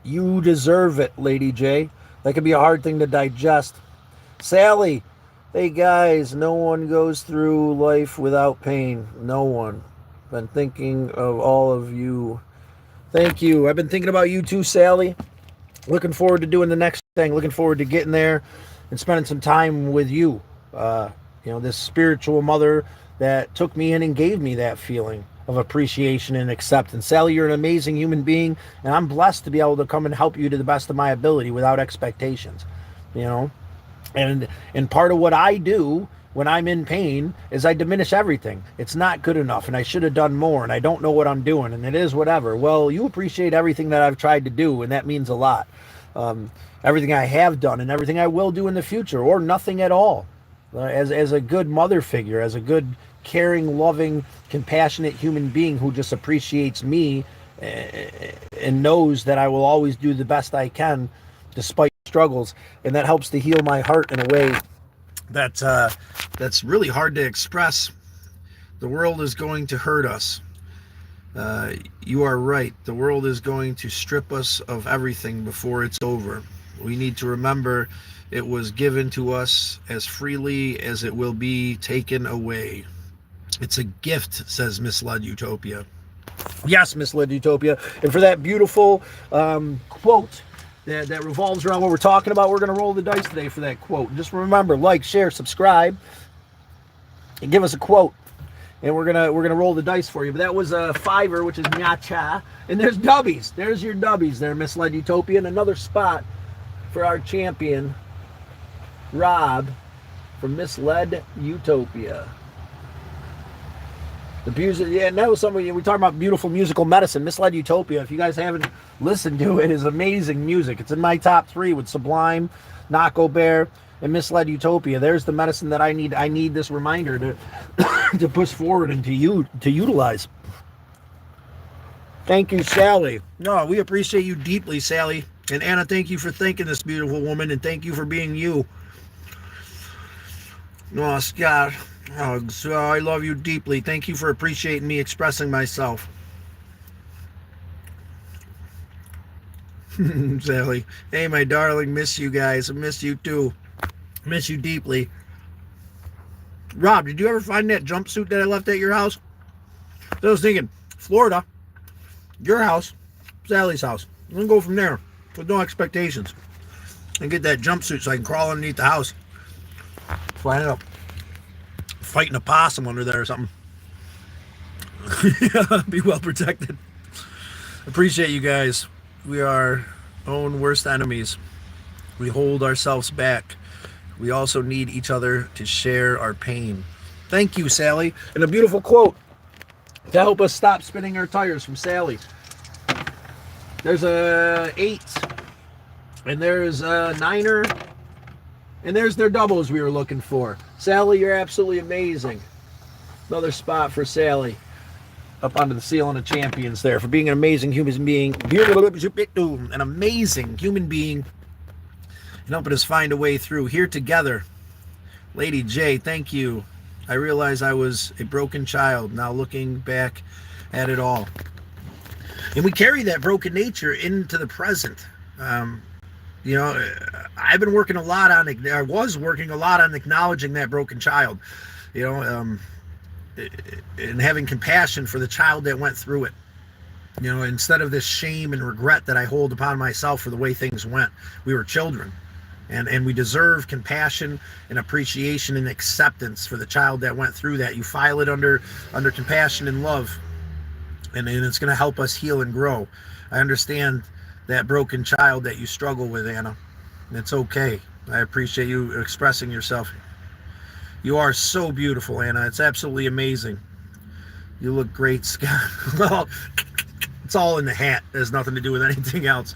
You deserve it, Lady J. That could be a hard thing to digest. Sally, hey guys, no one goes through life without pain. No one. Been thinking of all of you. Thank you. I've been thinking about you too, Sally. Looking forward to doing the next thing. Looking forward to getting there and spending some time with you. This spiritual mother that took me in and gave me that feeling of appreciation and acceptance. Sally, you're an amazing human being, and I'm blessed to be able to come and help you to the best of my ability without expectations. And part of what I do when I'm in pain is I diminish everything. It's not good enough, and I should have done more, and I don't know what I'm doing, and it is whatever. Well, you appreciate everything that I've tried to do, and that means a lot. Everything I have done and everything I will do in the future, or nothing at all. As a good mother figure, as a good, caring, loving, compassionate human being who just appreciates me and knows that I will always do the best I can despite struggles, and that helps to heal my heart in a way that's really hard to express. The world is going to hurt us. You are right. The world is going to strip us of everything before it's over. We need to remember it was given to us as freely as it will be taken away. It's a gift, says Misled Utopia. Yes, Misled Utopia. And for that beautiful quote that revolves around what we're talking about, we're going to roll the dice today for that quote. And just remember, like, share, subscribe, and give us a quote. And we're gonna roll the dice for you. But that was a fiver, which is Nyacha. And there's dubbies. There's your dubbies there, Misled Utopia. And another spot for our champion, Rob, from Misled Utopia. The music, yeah, and that was something we're talking about. Beautiful musical medicine. Misled Utopia, if you guys haven't listened to it, is amazing music. It's in my top 3 with Sublime, Nako Bear, and Misled Utopia. There's the medicine that I need. I need this reminder to to push forward and to utilize. Thank you, Sally. No, we appreciate you deeply, Sally. And Anna, thank you for thanking this beautiful woman, and thank you for being you. Oh, Scott, hugs. Oh, I love you deeply. Thank you for appreciating me expressing myself. Sally, hey, my darling, miss you guys. I miss you too. Miss you deeply. Rob, did you ever find that jumpsuit that I left at your house? So I was thinking, Florida, your house, Sally's house. I'm going to go from there with no expectations and get that jumpsuit so I can crawl underneath the house. So I ended up fighting a possum under there or something. Be well protected. Appreciate you guys. We are our own worst enemies. We hold ourselves back. We also need each other to share our pain. Thank you, Sally. And a beautiful quote to help us stop spinning our tires from Sally. There's a 8, and there's a 9er, and there's their doubles we were looking for. Sally, you're absolutely amazing. Another spot for Sally up onto the ceiling of champions there for being an amazing human being. An amazing human being and helping us find a way through here together. Lady J, thank you. I realized I was a broken child, now looking back at it all. And we carry that broken nature into the present. You know, I've been working a lot on it. I was working a lot on acknowledging that broken child, you know, and having compassion for the child that went through it. You know, instead of this shame and regret that I hold upon myself for the way things went. We were children. And we deserve compassion and appreciation and acceptance for the child that went through that. You file it under compassion and love, and it's going to help us heal and grow. I understand that broken child that you struggle with, Anna. It's okay. I appreciate you expressing yourself. You are so beautiful, Anna. It's absolutely amazing. You look great, Scott. Well, it's all in the hat. It has nothing to do with anything else.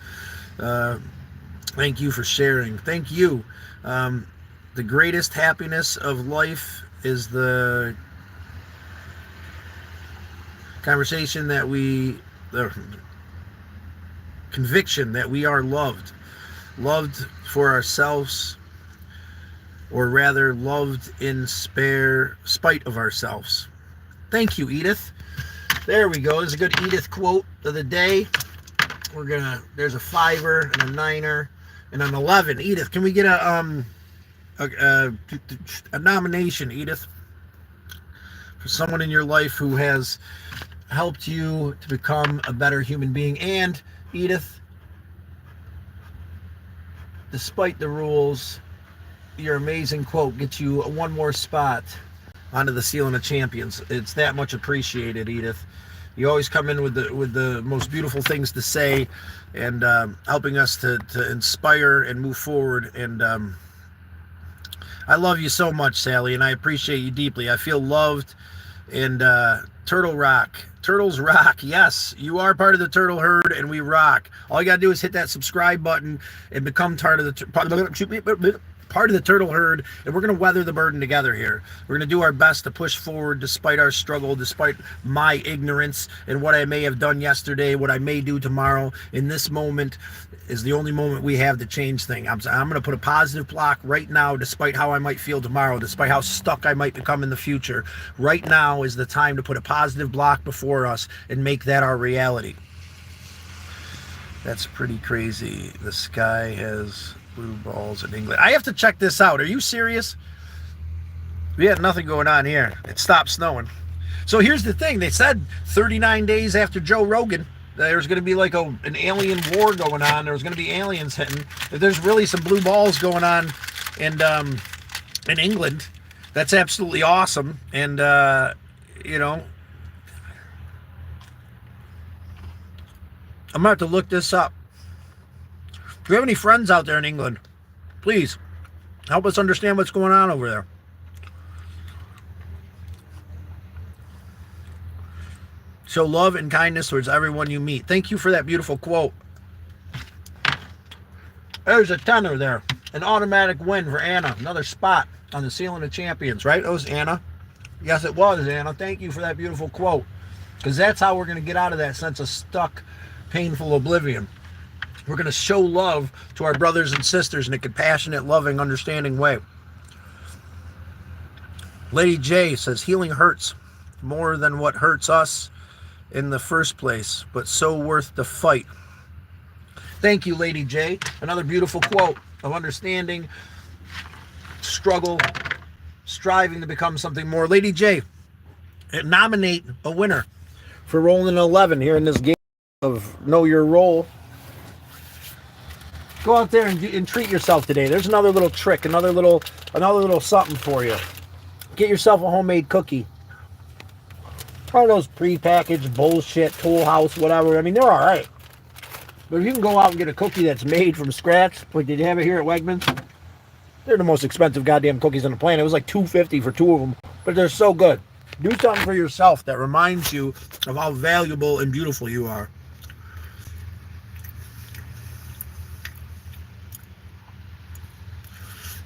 Thank you for sharing. Thank you. The greatest happiness of life is the conversation that the conviction that we are loved for ourselves, or rather loved in spite of ourselves. Thank you, Edith. There we go. There's a good Edith quote of the day. There's a 5er and a 9er and an 11. Edith, can we get a nomination, Edith, for someone in your life who has helped you to become a better human being? And Edith, despite the rules, your amazing quote gets you one more spot onto the ceiling of champions. It's that much appreciated, Edith. You always come in with the most beautiful things to say, and helping us to inspire and move forward. And I love you so much, Sally, and I appreciate you deeply. I feel loved. And Turtles rock. Yes, you are part of the turtle herd, and we rock. All you gotta do is hit that subscribe button and become part of the turtle herd, and we're going to weather the burden together here. We're going to do our best to push forward despite our struggle, despite my ignorance and what I may have done yesterday, what I may do tomorrow. In this moment is the only moment we have to change things. I'm going to put a positive block right now, despite how I might feel tomorrow, despite how stuck I might become in the future. Right now is the time to put a positive block before us and make that our reality. That's pretty crazy. The sky has blue balls in England. I have to check this out. Are you serious? We had nothing going on here. It stopped snowing. So here's the thing. They said 39 days after Joe Rogan, there's going to be like an alien war going on. There was going to be aliens hitting. There's really some blue balls going on in England. That's absolutely awesome. And, you know, I'm going to have to look this up. If you have any friends out there in England, please help us understand what's going on over there. Show love and kindness towards everyone you meet. Thank you for that beautiful quote. There's a tenner there. An automatic win for Anna. Another spot on the ceiling of champions, right? It was Anna. Yes, it was, Anna. Thank you for that beautiful quote. Because that's how we're going to get out of that sense of stuck, painful oblivion. We're going to show love to our brothers and sisters in a compassionate, loving, understanding way. Lady J says, healing hurts more than what hurts us in the first place, but so worth the fight. Thank you, Lady J. Another beautiful quote of understanding, struggle, striving to become something more. Lady J, nominate a winner for rolling an 11 here in this game of Know Your Role. Go out there and treat yourself today. There's another little trick, another little something for you. Get yourself a homemade cookie. One of those prepackaged bullshit, Tool House, whatever. I mean, they're all right. But if you can go out and get a cookie that's made from scratch, like they have it here at Wegmans, they're the most expensive goddamn cookies on the planet. It was like $2.50 for 2 of them, but they're so good. Do something for yourself that reminds you of how valuable and beautiful you are.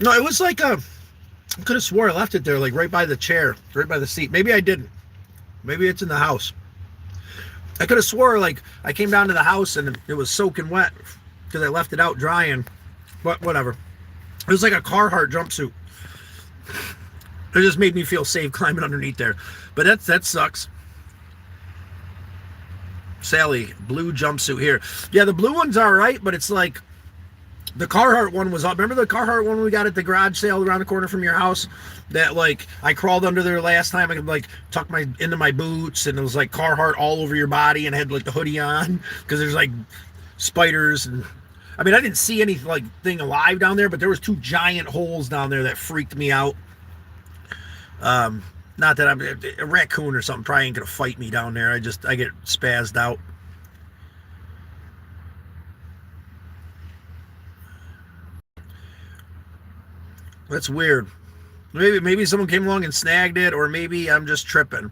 No, it was like I could have swore I left it there, like right by the chair, right by the seat. Maybe I didn't. Maybe it's in the house. I could have swore like I came down to the house and it was soaking wet because I left it out drying. But whatever. It was like a Carhartt jumpsuit. It just made me feel safe climbing underneath there. But that sucks. Sally, blue jumpsuit here. Yeah, the blue one's all right, but it's like the Carhartt one was up. Remember the Carhartt one we got at the garage sale around the corner from your house? That like I crawled under there last time. I could like tuck into my boots, and it was like Carhartt all over your body, and I had like the hoodie on because there's like spiders and I mean I didn't see any like thing alive down there, but there was 2 giant holes down there that freaked me out. Not that I'm a raccoon or something probably ain't gonna fight me down there. I get spazzed out. That's weird. Maybe someone came along and snagged it, or maybe I'm just tripping.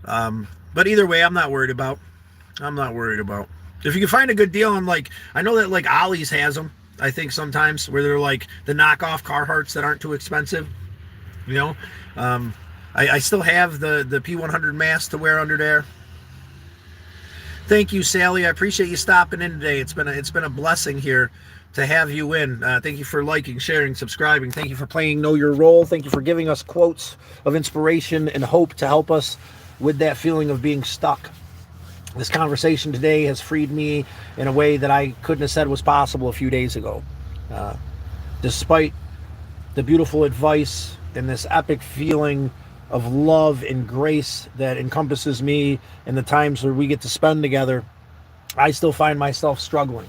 But either way, I'm not worried about. If you can find a good deal on I know that like Ollie's has them. I think sometimes where they're like the knockoff Carhartts that aren't too expensive. You know, I still have the P100 mask to wear under there. Thank you, Sally. I appreciate you stopping in today. It's been a blessing here to have you in. Thank you for liking, sharing, subscribing. Thank you for playing Know Your Role. Thank you for giving us quotes of inspiration and hope to help us with that feeling of being stuck. This conversation today has freed me in a way that I couldn't have said was possible a few days ago. Despite the beautiful advice and this epic feeling of love and grace that encompasses me in the times where we get to spend together, I still find myself struggling.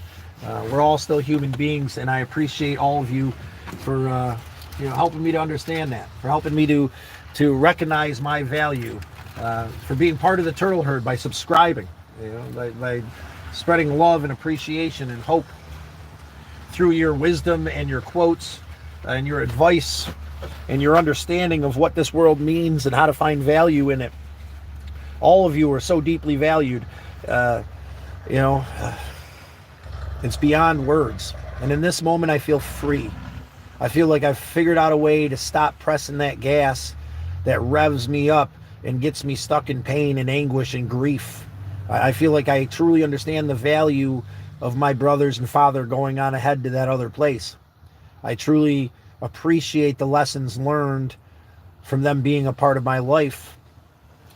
We're all still human beings, and I appreciate all of you for helping me to understand that, for helping me to recognize my value, for being part of the turtle herd by subscribing, by spreading love and appreciation and hope through your wisdom and your quotes and your advice and your understanding of what this world means and how to find value in it. All of you are so deeply valued. It's beyond words. And in this moment, I feel free. I feel like I've figured out a way to stop pressing that gas that revs me up and gets me stuck in pain and anguish and grief. I feel like I truly understand the value of my brothers and father going on ahead to that other place. I truly appreciate the lessons learned from them being a part of my life.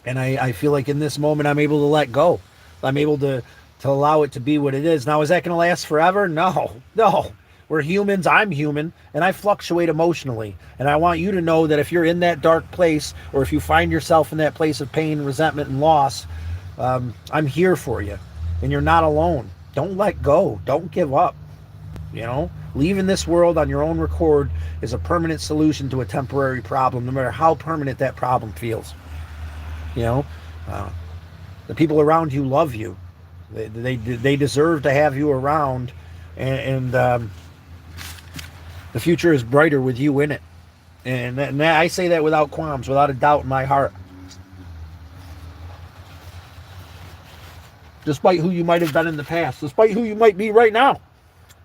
And I feel like in this moment, I'm able to let go. I'm able to allow it to be what it is. Now, is that going to last forever? No. We're humans. I'm human, and I fluctuate emotionally. And I want you to know that if you're in that dark place, or if you find yourself in that place of pain, resentment, and loss, I'm here for you, and you're not alone. Don't let go. Don't give up. Leaving this world on your own record is a permanent solution to a temporary problem, no matter how permanent that problem feels. The people around you love you. They deserve to have you around, and the future is brighter with you in it. And I say that without qualms, without a doubt in my heart. Despite who you might have been in the past, despite who you might be right now,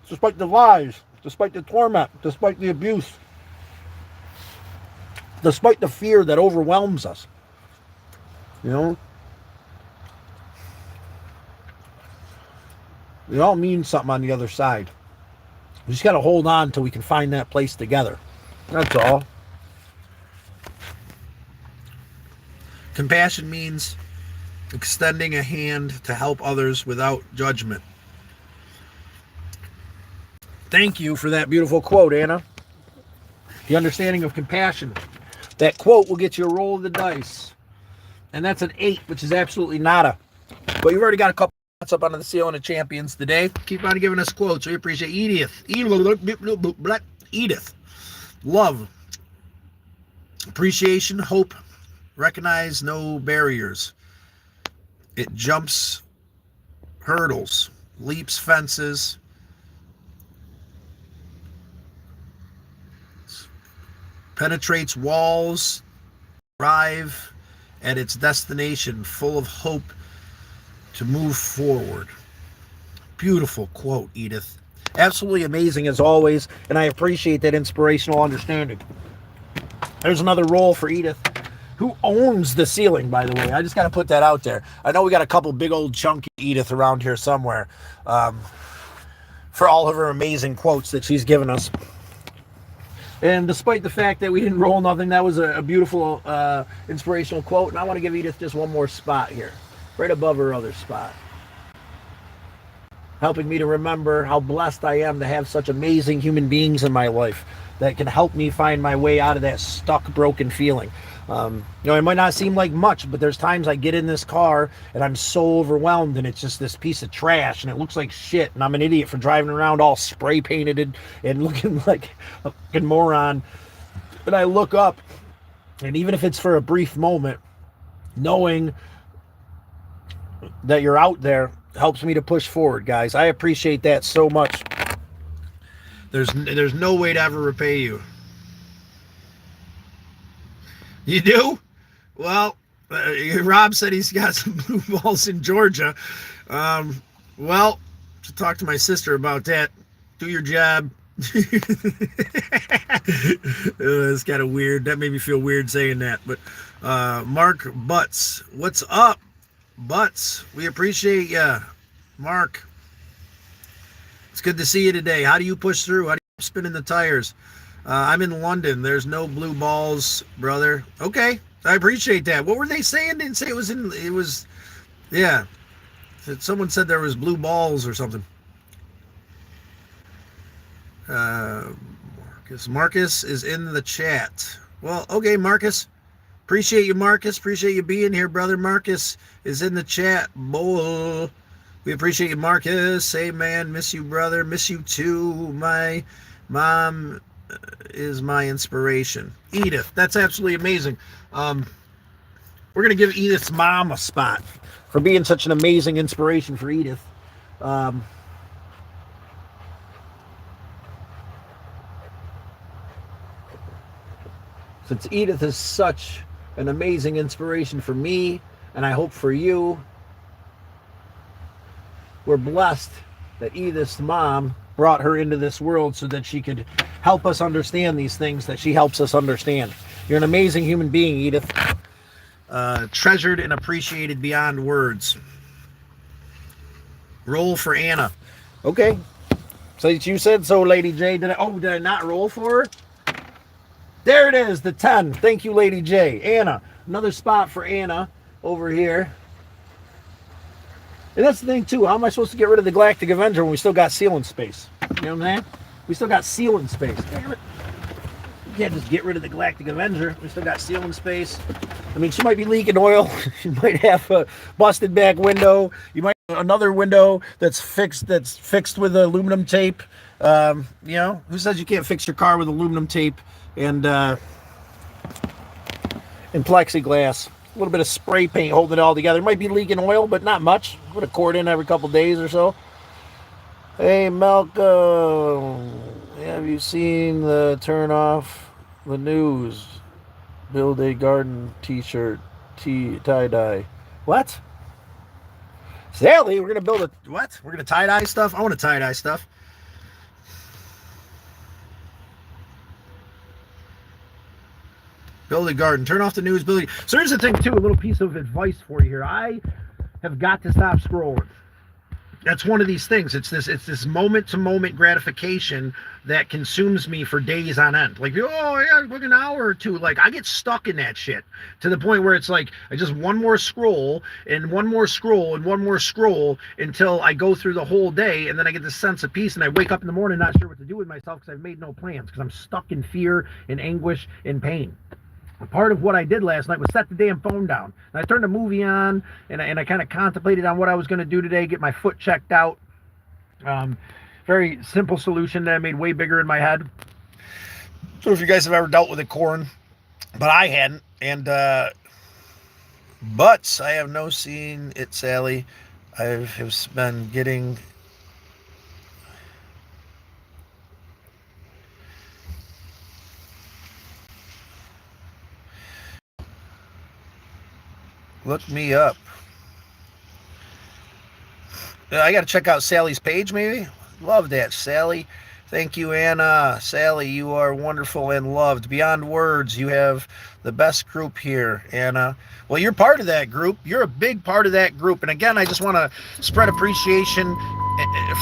despite the lies, despite the torment, despite the abuse, despite the fear that overwhelms us. We all mean something on the other side. We just got to hold on till we can find that place together. That's all. Compassion means extending a hand to help others without judgment. Thank you for that beautiful quote, Anna. The understanding of compassion. That quote will get you a roll of the dice. And that's an 8, which is absolutely nada. But you've already got a couple up under the ceiling of champions today. Keep on giving us quotes. We appreciate Edith. Edith. Love. Appreciation. Hope. Recognize no barriers. It jumps hurdles. Leaps fences. Penetrates walls. Arrive at its destination full of hope to move forward. Beautiful quote, Edith. Absolutely amazing as always, and I appreciate that inspirational understanding. There's another roll for Edith, who owns the ceiling, by the way. I just got to put that out there. I know we got a couple big old chunky Edith around here somewhere for all of her amazing quotes that she's given us. And despite the fact that we didn't roll nothing, that was a beautiful inspirational quote. And I want to give Edith just one more spot here, right above her other spot. Helping me to remember how blessed I am to have such amazing human beings in my life that can help me find my way out of that stuck, broken feeling. It might not seem like much, but there's times I get in this car and I'm so overwhelmed and it's just this piece of trash and it looks like shit and I'm an idiot for driving around all spray painted and looking like a fucking moron. But I look up, and even if it's for a brief moment, knowing that you're out there helps me to push forward, guys. I appreciate that so much. There's no way to ever repay you. You do? Well, Rob said he's got some blue balls in Georgia. Well, to talk to my sister about that. Do your job. It's kind of weird. That made me feel weird saying that. But Mark Butts, what's up, Butts? We appreciate you, Mark. It's good to see you today. How do you push through? How do you spinning the tires? I'm in London. There's no blue balls, brother. Okay, I appreciate that. What were they saying? Didn't say it was in. It was, yeah. Someone said there was blue balls or something. Marcus is in the chat. Well, okay, Marcus. Appreciate you, Marcus. Appreciate you being here, brother. Marcus is in the chat. Boy, we appreciate you, Marcus. Hey, man, miss you, brother. Miss you too. My mom is my inspiration. Edith, that's absolutely amazing. We're going to give Edith's mom a spot for being such an amazing inspiration for Edith. Since Edith is such an amazing inspiration for me, and I hope for you, we're blessed that Edith's mom brought her into this world so that she could help us understand these things that she helps us understand. You're an amazing human being, Edith. Treasured and appreciated beyond words. Roll for Anna. Okay. So you said so, Lady J. Did I not roll for her? There it is, the 10. Thank you, Lady J. Anna. Another spot for Anna over here. And that's the thing, too. How am I supposed to get rid of the Galactic Avenger when we still got sealing space? You know what I'm saying? We still got sealing space. Damn it. You can't just get rid of the Galactic Avenger. We still got sealing space. I mean, she might be leaking oil. She might have a busted back window. You might have another window that's fixed with aluminum tape. Who says you can't fix your car with aluminum tape and plexiglass? A little bit of spray paint holding it all together. It might be leaking oil, but not much. Put a cord in every couple days or so. Hey, Malcolm, have you seen the turn off the news? Build a garden t-shirt, tie-dye. What? Sally, we're going to build a, what? We're going to tie-dye stuff? I want to tie-dye stuff. Build a garden. Turn off the news. So here's the thing, too. A little piece of advice for you here. I have got to stop scrolling. that's one of these things. It's this moment to moment gratification that consumes me for days on end. Like, oh yeah, like an hour or two. Like, I get stuck in that shit to the point where it's like I just one more scroll and one more scroll and one more scroll until I go through the whole day, and then I get this sense of peace, and I wake up in the morning not sure what to do with myself because I've made no plans because I'm stuck in fear and anguish and pain. Part of what I did last night was set the damn phone down. And I turned a movie on, and I kind of contemplated on what I was going to do today, get my foot checked out. Very simple solution that I made way bigger in my head. So if you guys have ever dealt with a corn, but I hadn't, and but I have no seen it, Sally. I've been getting... Look me up. I got to check out Sally's page, maybe. Love that, Sally. Thank you, Anna. Sally, you are wonderful and loved. Beyond words, you have the best group here, Anna. Well, you're part of that group. You're a big part of that group. And again, I just want to spread appreciation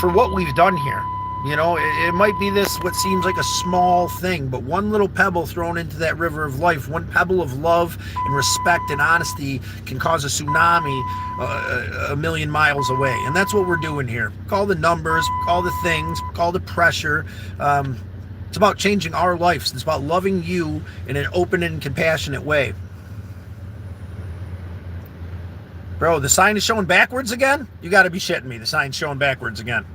for what we've done here. You know, it might be this, what seems like a small thing, but one little pebble thrown into that river of life, one pebble of love and respect and honesty can cause a tsunami a million miles away. And that's what we're doing here. Call the numbers, call the things, call the pressure. It's about changing our lives. It's about loving you in an open and compassionate way. Bro, the sign is showing backwards again? You got to be shitting me. The sign's showing backwards again.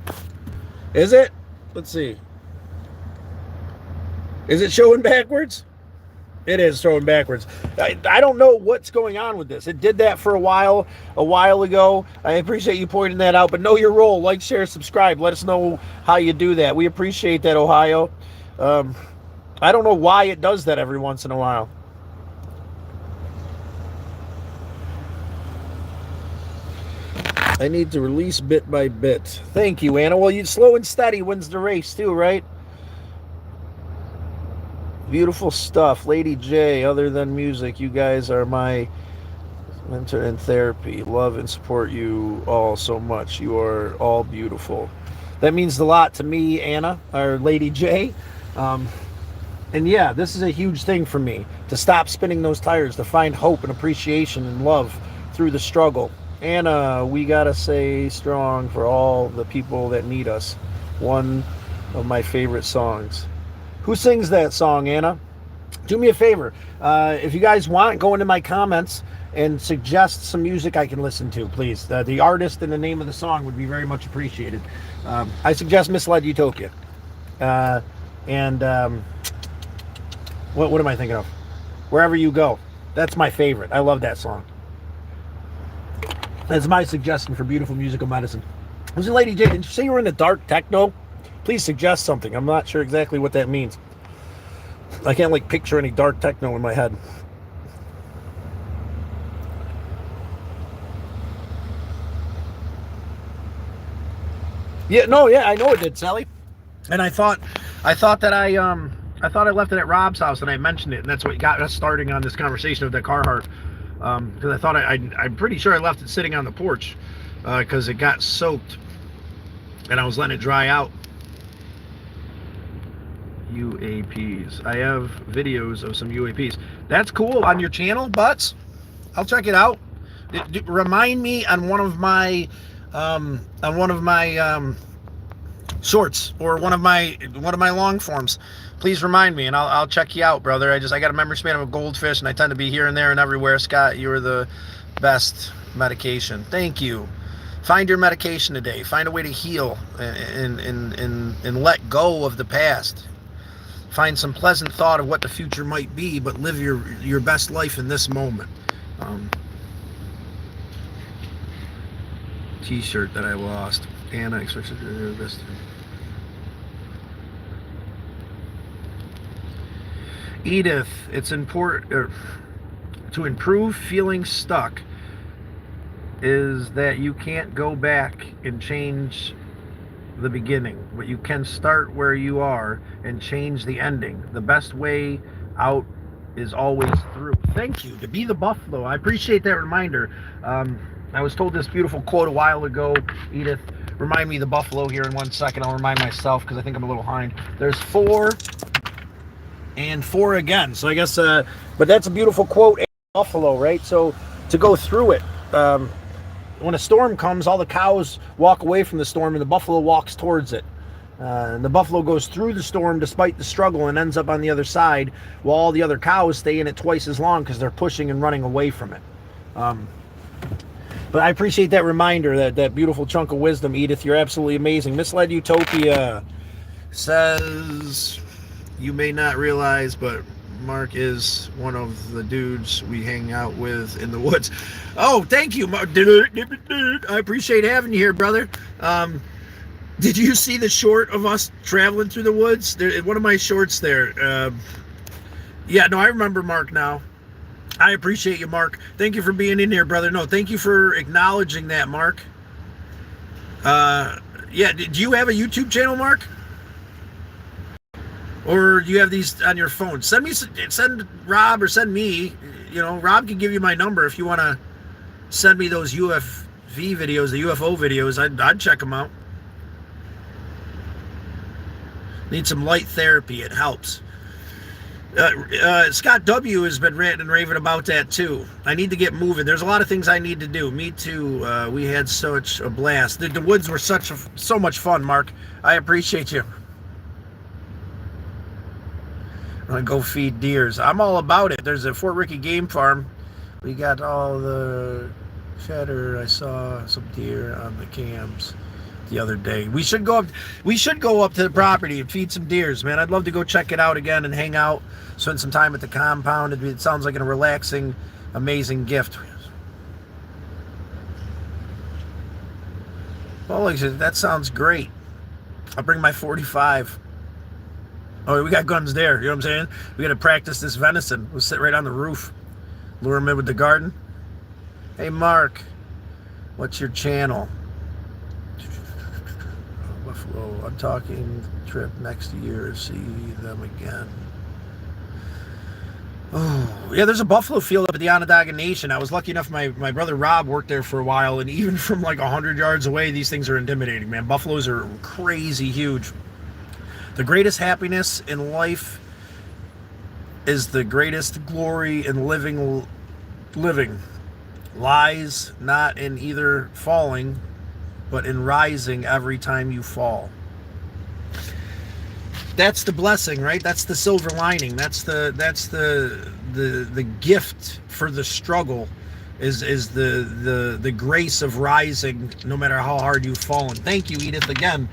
Is it? Let's see. Is it showing backwards? It is showing backwards. I don't know what's going on with this. It did that for a while ago. I appreciate you pointing that out, but know your role. Like, share, subscribe. Let us know how you do that. We appreciate that, Ohio. I don't know why it does that every once in a while. I need to release bit by bit. Thank you, Anna. Well, you slow and steady wins the race too, right? Beautiful stuff. Lady J, other than music, you guys are my mentor in therapy. Love and support you all so much. You are all beautiful. That means a lot to me, Anna, or Lady J. And yeah, this is a huge thing for me, to stop spinning those tires, to find hope and appreciation and love through the struggle. Anna, we gotta stay strong for all the people that need us. One of my favorite songs. Who sings that song, Anna? Do me a favor. If you guys want, go into my comments and suggest some music I can listen to, please. The artist and the name of the song would be very much appreciated. I suggest Misled Utopia. What am I thinking of? Wherever You Go. That's my favorite. I love that song. That's my suggestion for beautiful musical medicine. Was it Lady J? Did you say you were into dark techno? Please suggest something. I'm not sure exactly what that means. I can't like picture any dark techno in my head. Yeah, no, yeah, I know it did, Sally. And I thought that I left it at Rob's house, and I mentioned it, and that's what got us starting on this conversation of the Carhartt. Because I thought I'm pretty sure I left it sitting on the porch because it got soaked and I was letting it dry out. UAPs. I have videos of some UAPs. That's cool on your channel, Butts. I'll check it out. Remind me on one of my shorts or one of my long forms. Please remind me, and I'll check you out, brother. I got a memory span of a goldfish, and I tend to be here and there and everywhere. Scott, you are the best medication. Thank you. Find your medication today. Find a way to heal and let go of the past. Find some pleasant thought of what the future might be, but live your best life in this moment. T-shirt that I lost. Anna expresses this. Edith, it's important to improve feeling stuck is that you can't go back and change the beginning, but you can start where you are and change the ending. The best way out is always through. Thank you. To be the buffalo. I appreciate that reminder. I was told this beautiful quote a while ago, Edith, remind me of the buffalo here in 1 second. I'll remind myself because I think I'm a little behind. There's 4 and 4 again. So I guess, but that's a beautiful quote, buffalo, right? So to go through it, when a storm comes, all the cows walk away from the storm and the buffalo walks towards it. And the buffalo goes through the storm despite the struggle and ends up on the other side, while all the other cows stay in it twice as long because they're pushing and running away from it. But I appreciate that reminder, that beautiful chunk of wisdom, Edith. You're absolutely amazing. Misled Utopia says, you may not realize, but Mark is one of the dudes we hang out with in the woods. Oh, thank you, Mark. I appreciate having you here, brother. Did you see the short of us traveling through the woods? One of my shorts there. Yeah, no, I remember Mark now. I appreciate you, Mark. Thank you for being in here, brother. No, thank you for acknowledging that, Mark. Yeah, do you have a YouTube channel, Mark? Or do you have these on your phone? Send Rob or send me. You know, Rob can give you my number if you want to send me those UFV videos, the UFO videos. I'd check them out. Need some light therapy. It helps. Scott W. has been ranting and raving about that too. I need to get moving. There's a lot of things I need to do. Me too. We had such a blast. The woods were so much fun, Mark. I appreciate you. I'm gonna go feed deers. I'm all about it. There's a Fort Ricky game farm. We got all the cheddar. I saw some deer on the cams the other day. We should go up to the property and feed some deers, man. I'd love to go check it out again and hang out, spend some time at the compound. It sounds like a relaxing, amazing gift. Well, like I said, that sounds great. I'll bring my 45. Oh, we got guns there. You know what I'm saying? We got to practice this venison. We'll sit right on the roof. Lure him in with the garden. Hey, Mark, what's your channel? Buffalo. I'm talking trip next year. See them again. Oh, yeah, there's a buffalo field up at the Onondaga Nation. I was lucky enough, my brother Rob worked there for a while, and even from like 100 yards away, these things are intimidating, man. Buffaloes are crazy huge. The greatest happiness in life is the greatest glory in living lies not in either falling, but in rising every time you fall. That's the blessing, right? That's the silver lining. That's the gift for the struggle is the grace of rising no matter how hard you've fallen. Thank you, Edith, again,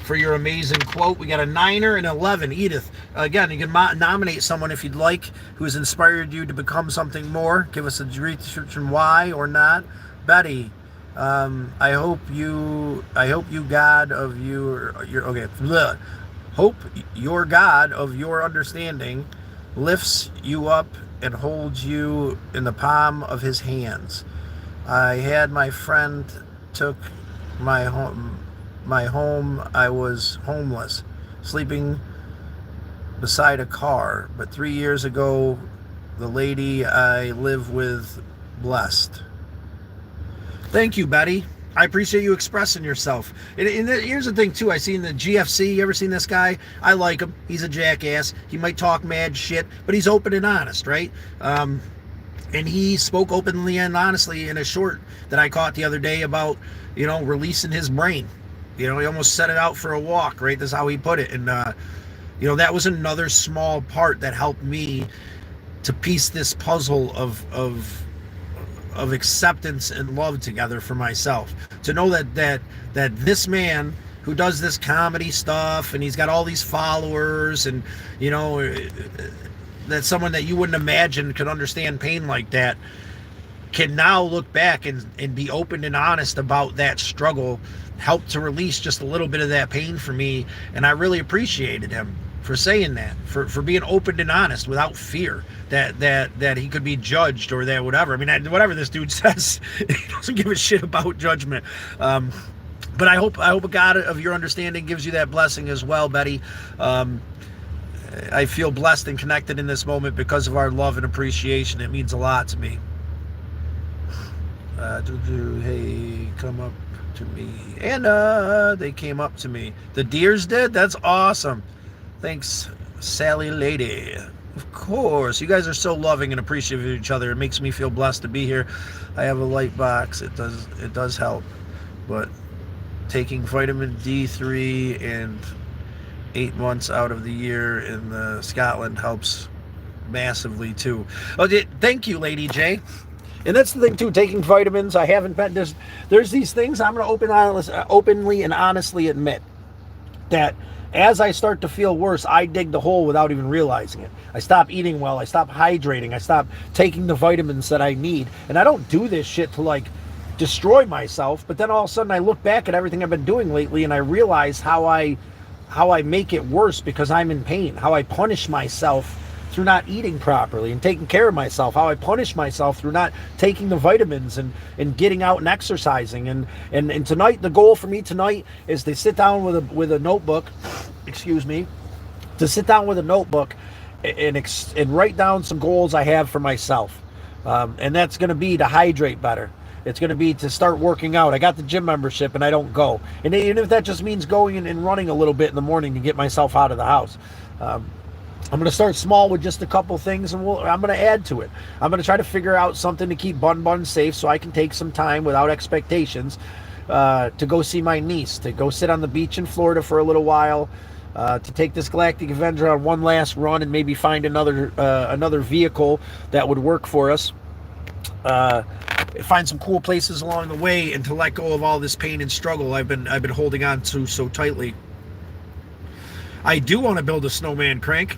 for your amazing quote. We got a 9er and 11. Edith, again, you can nominate someone if you'd like who has inspired you to become something more. Give us a description why or not. Betty, I hope you God of your okay. Bleh. Hope your God of your understanding lifts you up and holds you in the palm of his hands. I had my friend took my home. I was homeless, sleeping beside a car. But 3 years ago, the lady I live with blessed. Thank you, Betty. I appreciate you expressing yourself. And here's the thing, too. I seen the GFC. You ever seen this guy? I like him. He's a jackass. He might talk mad shit, but he's open and honest, right? And he spoke openly and honestly in a short that I caught the other day about, releasing his brain. He almost set it out for a walk, right? That's how he put it. And, that was another small part that helped me to piece this puzzle of acceptance and love together for myself. To know that this man who does this comedy stuff and he's got all these followers and, that someone that you wouldn't imagine could understand pain like that can now look back and be open and honest about that struggle, helped to release just a little bit of that pain for me. And I really appreciated him for saying that, for being open and honest without fear that he could be judged or that whatever. I mean, whatever this dude says, he doesn't give a shit about judgment. But I hope a God of your understanding gives you that blessing as well, Betty. I feel blessed and connected in this moment because of our love and appreciation. It means a lot to me. Hey, come up to me. And they came up to me. The deers did? That's awesome. Thanks, Sally Lady. Of course. You guys are so loving and appreciative of each other. It makes me feel blessed to be here. I have a light box. It does help. But taking vitamin D3 and 8 months out of the year in Scotland helps massively too. Oh, thank you, Lady J. And that's the thing too, taking vitamins. I haven't been, there's these things I'm going to openly and honestly admit that as I start to feel worse, I dig the hole without even realizing it. I stop eating well. I stop hydrating. I stop taking the vitamins that I need. And I don't do this shit to like destroy myself. But then all of a sudden I look back at everything I've been doing lately and I realize how I make it worse because I'm in pain. How I punish myself through not eating properly and taking care of myself. How I punish myself through not taking the vitamins and getting out and exercising. And tonight, the goal for me tonight is to sit down with a notebook, to sit down with a notebook and write down some goals I have for myself. And that's going to be to hydrate better. It's going to be to start working out. I got the gym membership and I don't go. And even if that just means going and running a little bit in the morning to get myself out of the house. I'm going to start small with just a couple things, and I'm going to add to it. I'm going to try to figure out something to keep Bun safe so I can take some time without expectations to go see my niece, to go sit on the beach in Florida for a little while, to take this Galactic Avenger on one last run and maybe find another vehicle that would work for us. Find some cool places along the way and to let go of all this pain and struggle I've been holding on to so tightly. I do want to build a snowman crank.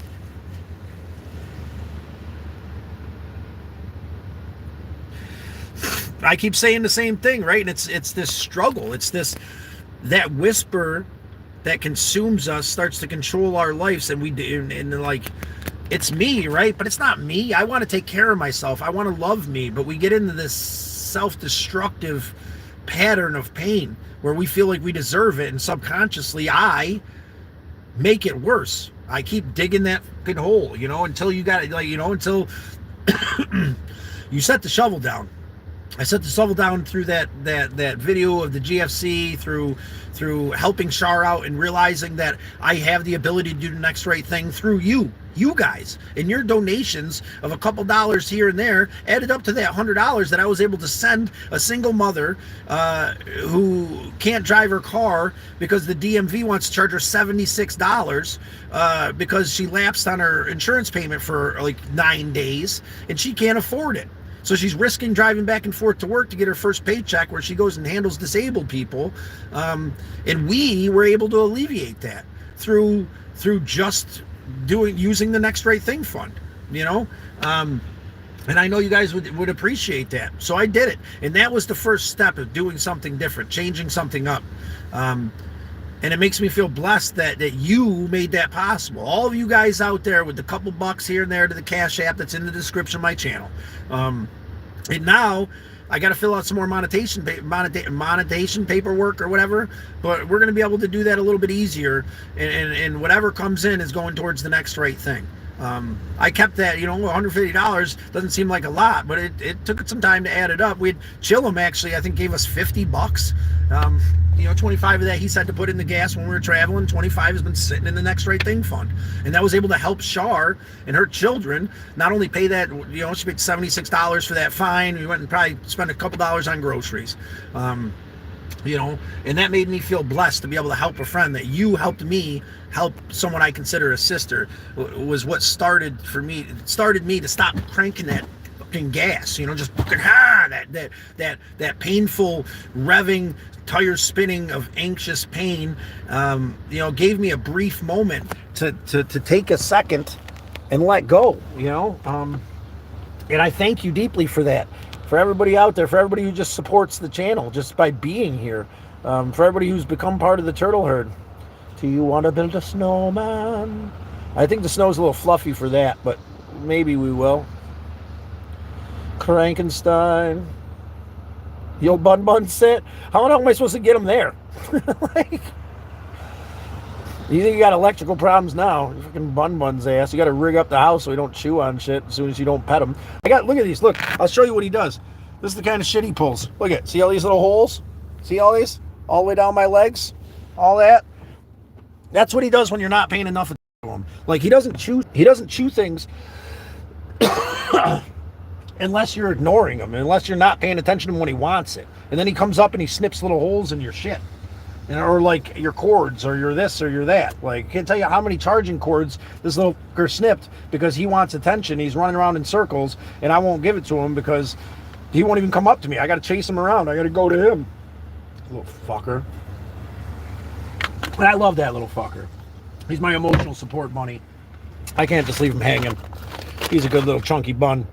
I keep saying the same thing, right? And it's this struggle. It's that whisper that consumes us starts to control our lives, and like it's me, right? But it's not me. I want to take care of myself. I want to love me, but we get into this self-destructive pattern of pain where we feel like we deserve it, and subconsciously I make it worse. I keep digging that fucking hole, until you got it, until you set the shovel down. I set the shovel down through that video of the GFC, through helping Shar out and realizing that I have the ability to do the next right thing through you guys, and your donations of a couple dollars here and there added up to that $100 that I was able to send a single mother who can't drive her car because the DMV wants to charge her $76 because she lapsed on her insurance payment for like 9 days and she can't afford it. So she's risking driving back and forth to work to get her first paycheck where she goes and handles disabled people. And we were able to alleviate that through just using the Next Right Thing fund, and I know you guys would appreciate that. So I did it. And that was the first step of doing something different, changing something up. And it makes me feel blessed that you made that possible. All of you guys out there with the couple bucks here and there to the Cash App that's in the description of my channel. And now I got to fill out some more monetization paperwork or whatever, but we're going to be able to do that a little bit easier, and whatever comes in is going towards the next right thing. I kept that, $150 doesn't seem like a lot, but it took some time to add it up. Chillum actually, I think, gave us $50. 25 of that he said to put in the gas when we were traveling. 25 has been sitting in the Next Right Thing fund, and that was able to help Shar and her children not only pay that, she paid $76 for that fine. We went and probably spent a couple dollars on groceries. And that made me feel blessed to be able to help a friend. That you helped me help someone I consider a sister was what started me to stop cranking that fucking gas, just fucking that painful revving, tire spinning of anxious pain, gave me a brief moment to take a second and let go, and I thank you deeply for that. For everybody out there, for everybody who just supports the channel just by being here, for everybody who's become part of the turtle herd. Do you want to build a snowman? I think the snow's a little fluffy for that, but maybe we will. Crankenstein. Yo, Bun sit. How the hell am I supposed to get him there? You think you got electrical problems now? You fucking Bun's ass. You got to rig up the house so he don't chew on shit as soon as you don't pet him. Look at these. Look, I'll show you what he does. This is the kind of shit he pulls. Look at, see all these little holes? See all these? all the way down my legs, all that. That's what he does when you're not paying enough attention to him. Like he doesn't chew things unless you're ignoring him, unless you're not paying attention to him when he wants it. And then he comes up and he snips little holes in your shit. Or like your cords, or your this, or your that. Like, I can't tell you how many charging cords this little fucker snipped because he wants attention. He's running around in circles, and I won't give it to him because he won't even come up to me. I got to chase him around. I got to go to him. Little fucker. And I love that little fucker. He's my emotional support bunny. I can't just leave him hanging. He's a good little chunky bun.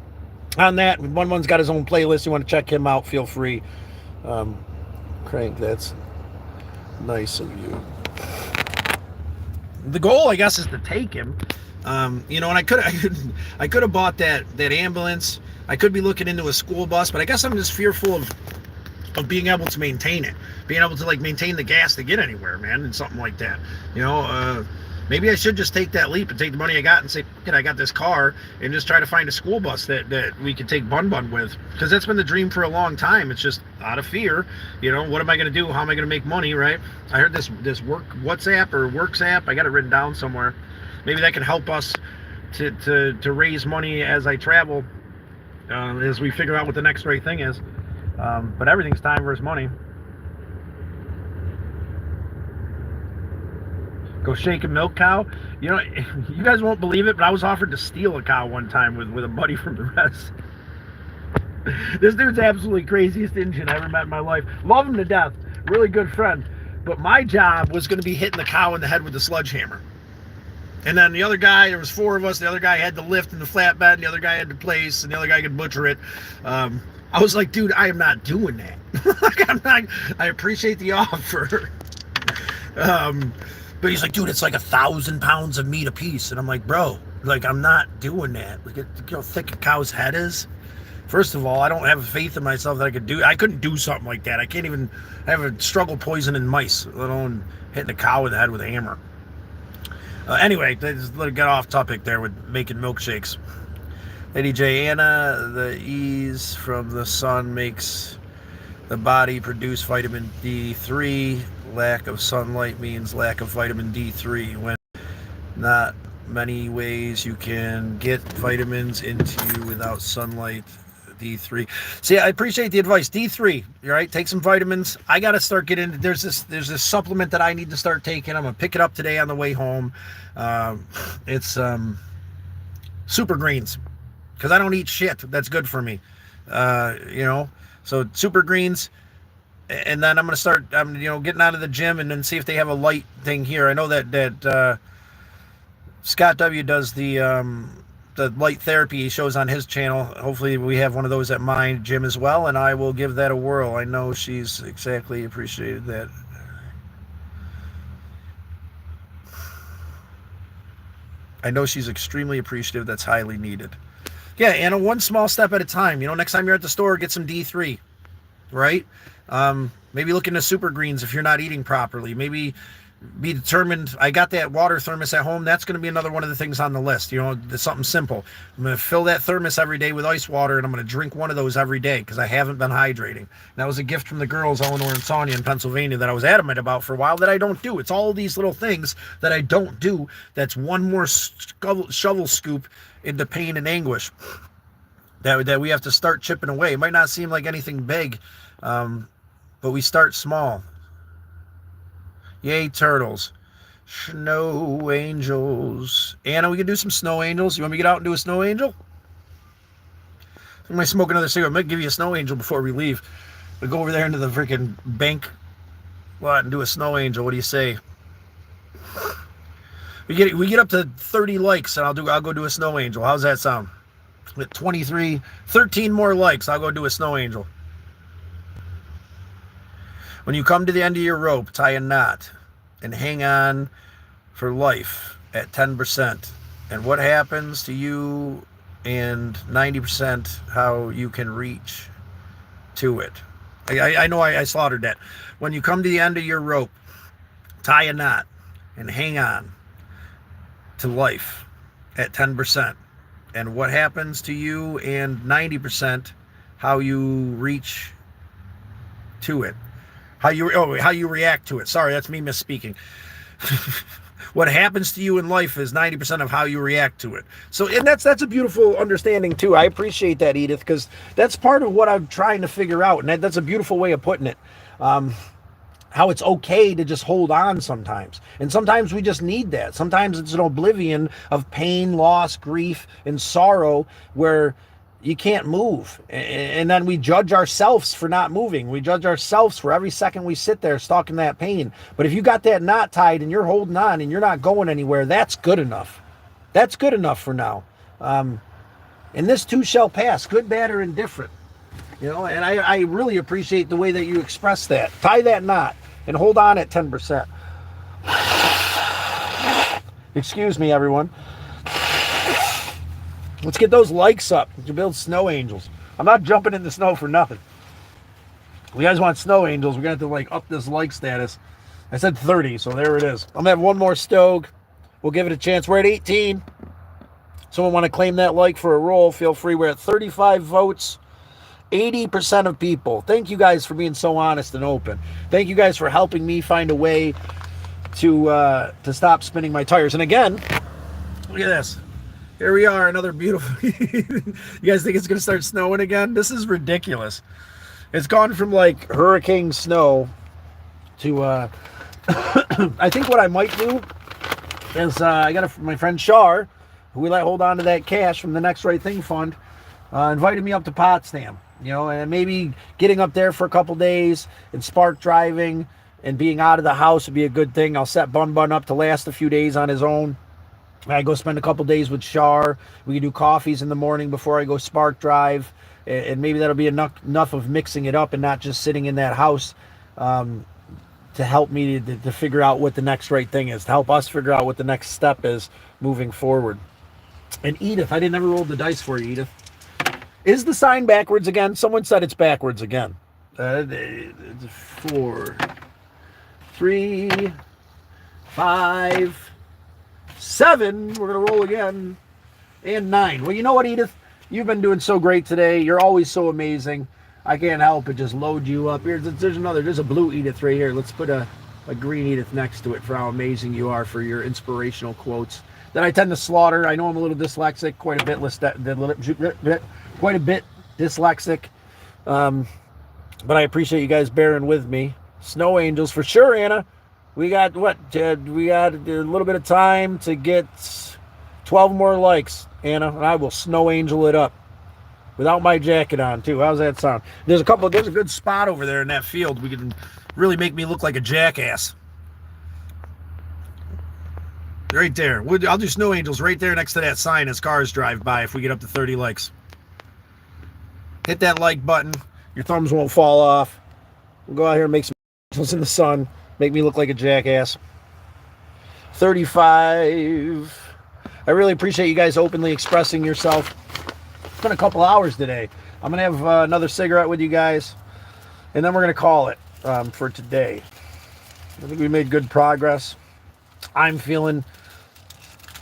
On that, One's got his own playlist. You want to check him out, feel free. Crank, that's nice of you. The goal, I guess, is to take him. And I could have bought that ambulance. I could be looking into a school bus, but I guess I'm just fearful of being able to maintain it, being able to like maintain the gas to get anywhere, man, and something like that. Maybe I should just take that leap and take the money I got and say, I got this car, and just try to find a school bus that we could take Bun with, because that's been the dream for a long time. It's just out of fear. What am I going to do? How am I going to make money, right? I heard this work WhatsApp or Works app. I got it written down somewhere. Maybe that can help us to raise money as I travel, as we figure out what the next right thing is. But everything's time versus money. Go shake a milk cow. You guys won't believe it, but I was offered to steal a cow one time with a buddy from the rest. This dude's absolutely craziest Indian I ever met in my life. Love him to death. Really good friend. But my job was going to be hitting the cow in the head with a sledgehammer. And then the other guy, there was 4 of us. The other guy had the lift and the flatbed, and the other guy had the place, and the other guy could butcher it. I was like, dude, I am not doing that. I appreciate the offer. But he's like, dude, it's like 1,000 pounds of meat a piece. And I'm like, bro, like, I'm not doing that. Look at how thick a cow's head is. First of all, I don't have faith in myself that I couldn't do something like that. I can't even have a struggle poisoning mice, let alone hitting a cow in the head with a hammer. Anyway, just let it get off topic there with making milkshakes. Lady J. Anna, the ease from the sun makes the body produce vitamin D3. Lack of sunlight means lack of vitamin D3. When not many ways you can get vitamins into you without sunlight. D3. See, I appreciate the advice. D3, right? Take some vitamins. I got to start getting. There's this supplement that I need to start taking. I'm gonna pick it up today on the way home. It's Super Greens, because I don't eat shit that's good for me. So Super Greens. And then I'm gonna start. I'm getting out of the gym and then see if they have a light thing here. I know that Scott W does the light therapy he shows on his channel. Hopefully we have one of those at my gym as well, and I will give that a whirl. I know she's exactly appreciated that. I know she's extremely appreciative. That's highly needed. Yeah, and one small step at a time. Next time you're at the store, get some D3, right? Maybe look into Super Greens if you're not eating properly. Maybe be determined. I got that water thermos at home. That's going to be another one of the things on the list. It's something simple. I'm going to fill that thermos every day with ice water, and I'm going to drink one of those every day because I haven't been hydrating. And that was a gift from the girls, Eleanor and Sonia in Pennsylvania, that I was adamant about for a while that I don't do. It's all these little things that I don't do. That's one more shovel scoop into pain and anguish that we have to start chipping away. It might not seem like anything big, but we start small. Yay, turtles. Snow angels. Anna, we can do some snow angels. You want me to get out and do a snow angel? I'm going to smoke another cigarette. I might give you a snow angel before we leave. We'll go over there into the freaking bank lot and do a snow angel. What do you say? We get up to 30 likes, and I'll go do a snow angel. How's that sound? With 13 more likes, I'll go do a snow angel. When you come to the end of your rope, tie a knot and hang on for life at 10%. And what happens to you and 90% how you can reach to it. I know I slaughtered that. When you come to the end of your rope, tie a knot and hang on to life at 10%. And what happens to you and 90% how you reach to it. How you react to it. Sorry, that's me misspeaking. What happens to you in life is 90% of how you react to it. So, and that's a beautiful understanding too. I appreciate that, Edith, because that's part of what I'm trying to figure out, and that's a beautiful way of putting it. How it's okay to just hold on sometimes. And sometimes we just need that. Sometimes it's an oblivion of pain, loss, grief, and sorrow where you can't move. And then we judge ourselves for not moving. We judge ourselves for every second we sit there stuck in that pain. But if you got that knot tied and you're holding on and you're not going anywhere, that's good enough. That's good enough for now. And this too shall pass, good, bad, or indifferent. You know, and I really appreciate the way that you express that. Tie that knot and hold on at 10%. Excuse me, everyone. Let's get those likes up to build snow angels. I'm not jumping in the snow for nothing. If you guys want snow angels, we're going to have to like up this like status. I said 30, so there it is. I'm going to have one more stoke. We'll give it a chance. We're at 18. Someone want to claim that like for a roll, feel free. We're at 35 votes. 80% of people. Thank you guys for being so honest and open. Thank you guys for helping me find a way to stop spinning my tires. And again, look at this. Here we are, another beautiful... You guys think it's going to start snowing again? This is ridiculous. It's gone from like hurricane snow to... I think what I might do is I got my friend Shar, who we let hold on to that cash from the Next Right Thing Fund, invited me up to Potsdam. You know, and maybe getting up there for a couple days and spark driving and being out of the house would be a good thing. I'll set Bun up to last a few days on his own. I go spend a couple days with Shar. We can do coffees in the morning before I go spark drive. And maybe that'll be enough of mixing it up and not just sitting in that house to help me to figure out what the next right thing is, to help us figure out what the next step is moving forward. And Edith, I didn't ever roll the dice for you, Edith. Is the sign backwards again? Someone said it's backwards again. 4, 3, 5, 7. We're going to roll again. And 9. Well, you know what, Edith? You've been doing so great today. You're always so amazing. I can't help but just load you up. There's a blue Edith right here. Let's put a green Edith next to it for how amazing you are for your inspirational quotes that I tend to slaughter. I know I'm a little dyslexic, quite a bit dyslexic. But I appreciate you guys bearing with me. Snow angels for sure, Anna. We got what? We got a little bit of time to get 12 more likes, Anna, and I will snow angel it up without my jacket on too. How's that sound? There's a good spot over there in that field. We can really make me look like a jackass. Right there. I'll do snow angels right there next to that sign as cars drive by if we get up to 30 likes. Hit that like button. Your thumbs won't fall off. We'll go out here and make some angels in the sun. Make me look like a jackass. 35. I really appreciate you guys openly expressing yourself. It's been a couple hours today. I'm going to have another cigarette with you guys. And then we're going to call it for today. I think we made good progress. I'm feeling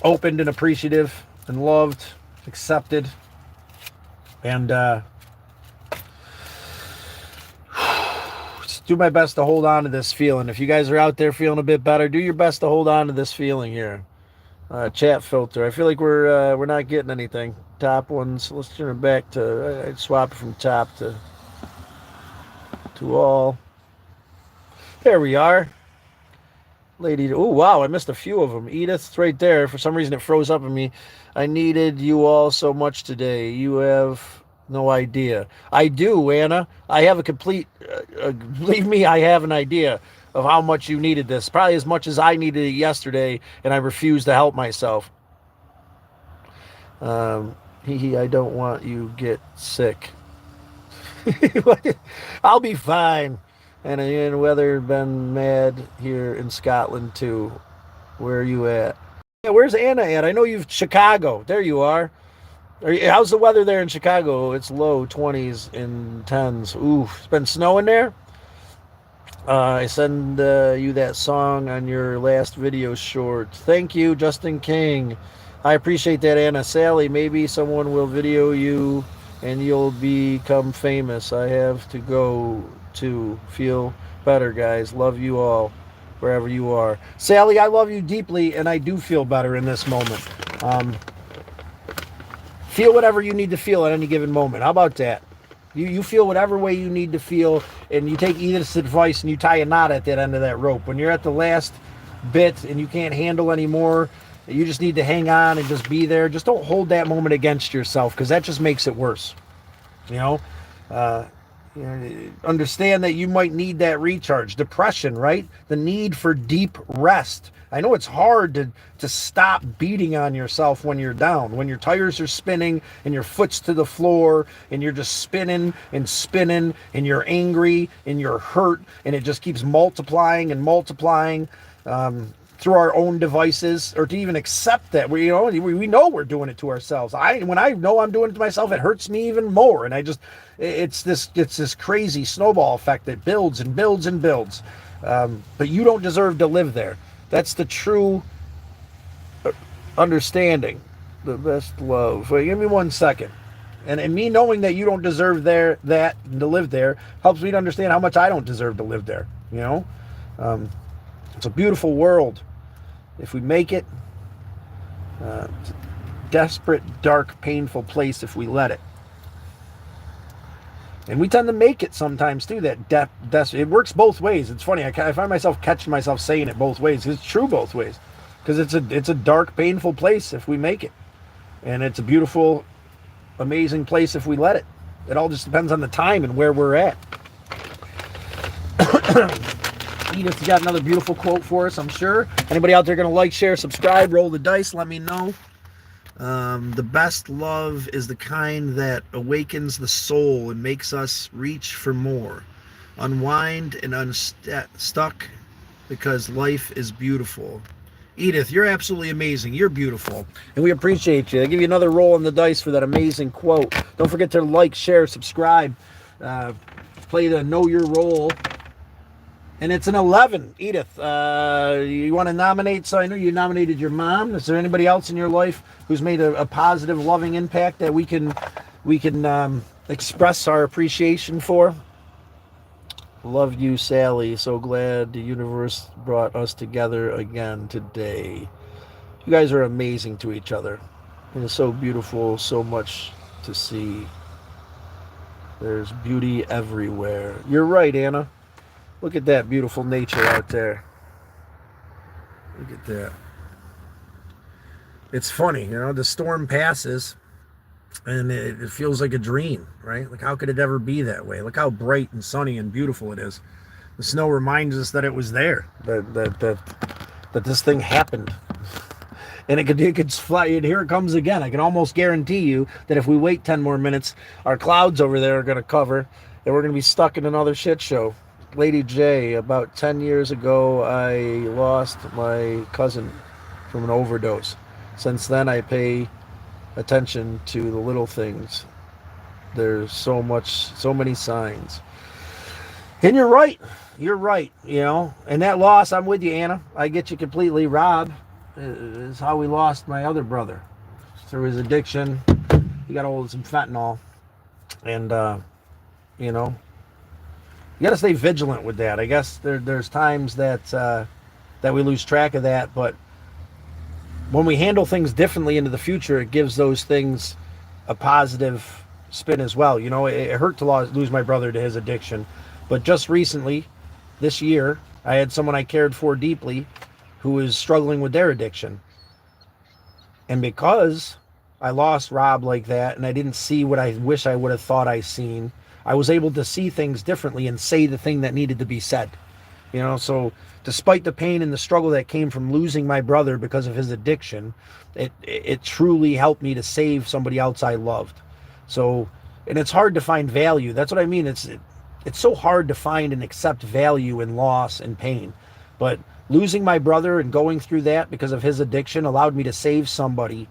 opened and appreciative and loved, accepted. And do my best to hold on to this feeling. If you guys are out there feeling a bit better, do your best to hold on to this feeling here. Chat filter. I feel like we're not getting anything. Top ones. Let's turn it back to. I'd swap it from top to all. There we are. Lady. Oh wow, I missed a few of them. Edith's right there. For some reason, it froze up on me. I needed you all so much today. You have no idea. I do, Anna. I have a complete. Believe me, I have an idea of how much you needed this. Probably as much as I needed it yesterday, and I refused to help myself. I don't want you to get sick. I'll be fine. And weather been mad here in Scotland too. Where are you at? Yeah, where's Anna at? I know you've Chicago. There you are. How's the weather there in Chicago? It's low 20s and 10s. Ooh, it's been snowing there. I send you that song on your last video short. Thank you, Justin King. I appreciate that, Anna. Sally, maybe someone will video you and you'll become famous. I have to go to feel better, guys. Love you all, wherever you are. Sally, I love you deeply, and I do feel better in this moment. Feel whatever you need to feel at any given moment. How about that? You feel whatever way you need to feel, and you take Edith's advice and you tie a knot at that end of that rope. When you're at the last bit and you can't handle anymore, you just need to hang on and just be there. Just don't hold that moment against yourself, because that just makes it worse. You know, understand that you might need that recharge. Depression, right? The need for deep rest. I know it's hard to stop beating on yourself when you're down, when your tires are spinning and your foot's to the floor and you're just spinning and spinning and you're angry and you're hurt, and it just keeps multiplying and multiplying through our own devices, or to even accept that we know we're doing it to ourselves. When I know I'm doing it to myself, it hurts me even more, and it's this crazy snowball effect that builds and builds and builds. But you don't deserve to live there. That's the true understanding. The best love. Wait, give me 1 second. And me knowing that you don't deserve that to live there helps me to understand how much I don't deserve to live there. It's a beautiful world. If we make it, it's a desperate, dark, painful place if we let it. And we tend to make it sometimes too. It works both ways. It's funny. I find myself catching myself saying it both ways. It's true both ways, because it's a dark, painful place if we make it, and it's a beautiful, amazing place if we let it. It all just depends on the time and where we're at. Edith, you got another beautiful quote for us, I'm sure. Anybody out there going to like, share, subscribe, roll the dice? Let me know. The best love is the kind that awakens the soul and makes us reach for more. Unwind and unstuck, because life is beautiful. Edith, you're absolutely amazing. You're beautiful. And we appreciate you. I give you another roll on the dice for that amazing quote. Don't forget to like, share, subscribe. Play the Know Your Role. And it's an 11. Edith, you want to nominate? So I know you nominated your mom. Is there anybody else in your life who's made a positive, loving impact that we can express our appreciation for? Love you, Sally. So glad the universe brought us together again today. You guys are amazing to each other. And it's so beautiful, so much to see. There's beauty everywhere. You're right, Anna. Look at that beautiful nature out there. Look at that. It's funny, the storm passes and it feels like a dream, right? Like, how could it ever be that way? Look how bright and sunny and beautiful it is. The snow reminds us that it was there, that this thing happened. And it could fly, and here it comes again. I can almost guarantee you that if we wait 10 more minutes, our clouds over there are going to cover, and we're going to be stuck in another shit show. Lady J, about 10 years ago, I lost my cousin from an overdose. Since then, I pay attention to the little things. There's so many signs. And you're right. And that loss, I'm with you, Anna. I get you completely. Rob is how we lost my other brother. Through his addiction, he got hold of some fentanyl. And, you got to stay vigilant with that. I guess there's times that we lose track of that, but when we handle things differently into the future, it gives those things a positive spin as well. It hurt to lose my brother to his addiction, but just recently, this year, I had someone I cared for deeply who was struggling with their addiction. And because I lost Rob like that, and I didn't see what I wish I would have thought I seen, I was able to see things differently and say the thing that needed to be said. So despite the pain and the struggle that came from losing my brother because of his addiction, it truly helped me to save somebody else I loved. So, and it's hard to find value. That's what I mean. It's so hard to find and accept value in loss and pain. But losing my brother and going through that because of his addiction allowed me to save somebody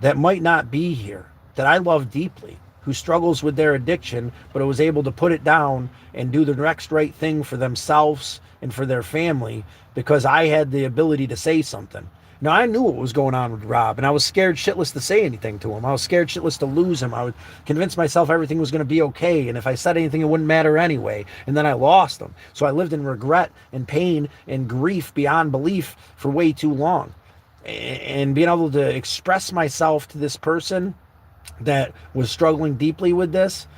that might not be here, that I love deeply, who struggles with their addiction, but was able to put it down and do the next right thing for themselves and for their family because I had the ability to say something. Now, I knew what was going on with Rob, and I was scared shitless to say anything to him. I was scared shitless to lose him. I would convince myself everything was going to be okay, and if I said anything, it wouldn't matter anyway. And then I lost him. So I lived in regret and pain and grief beyond belief for way too long. And being able to express myself to this person that was struggling deeply with this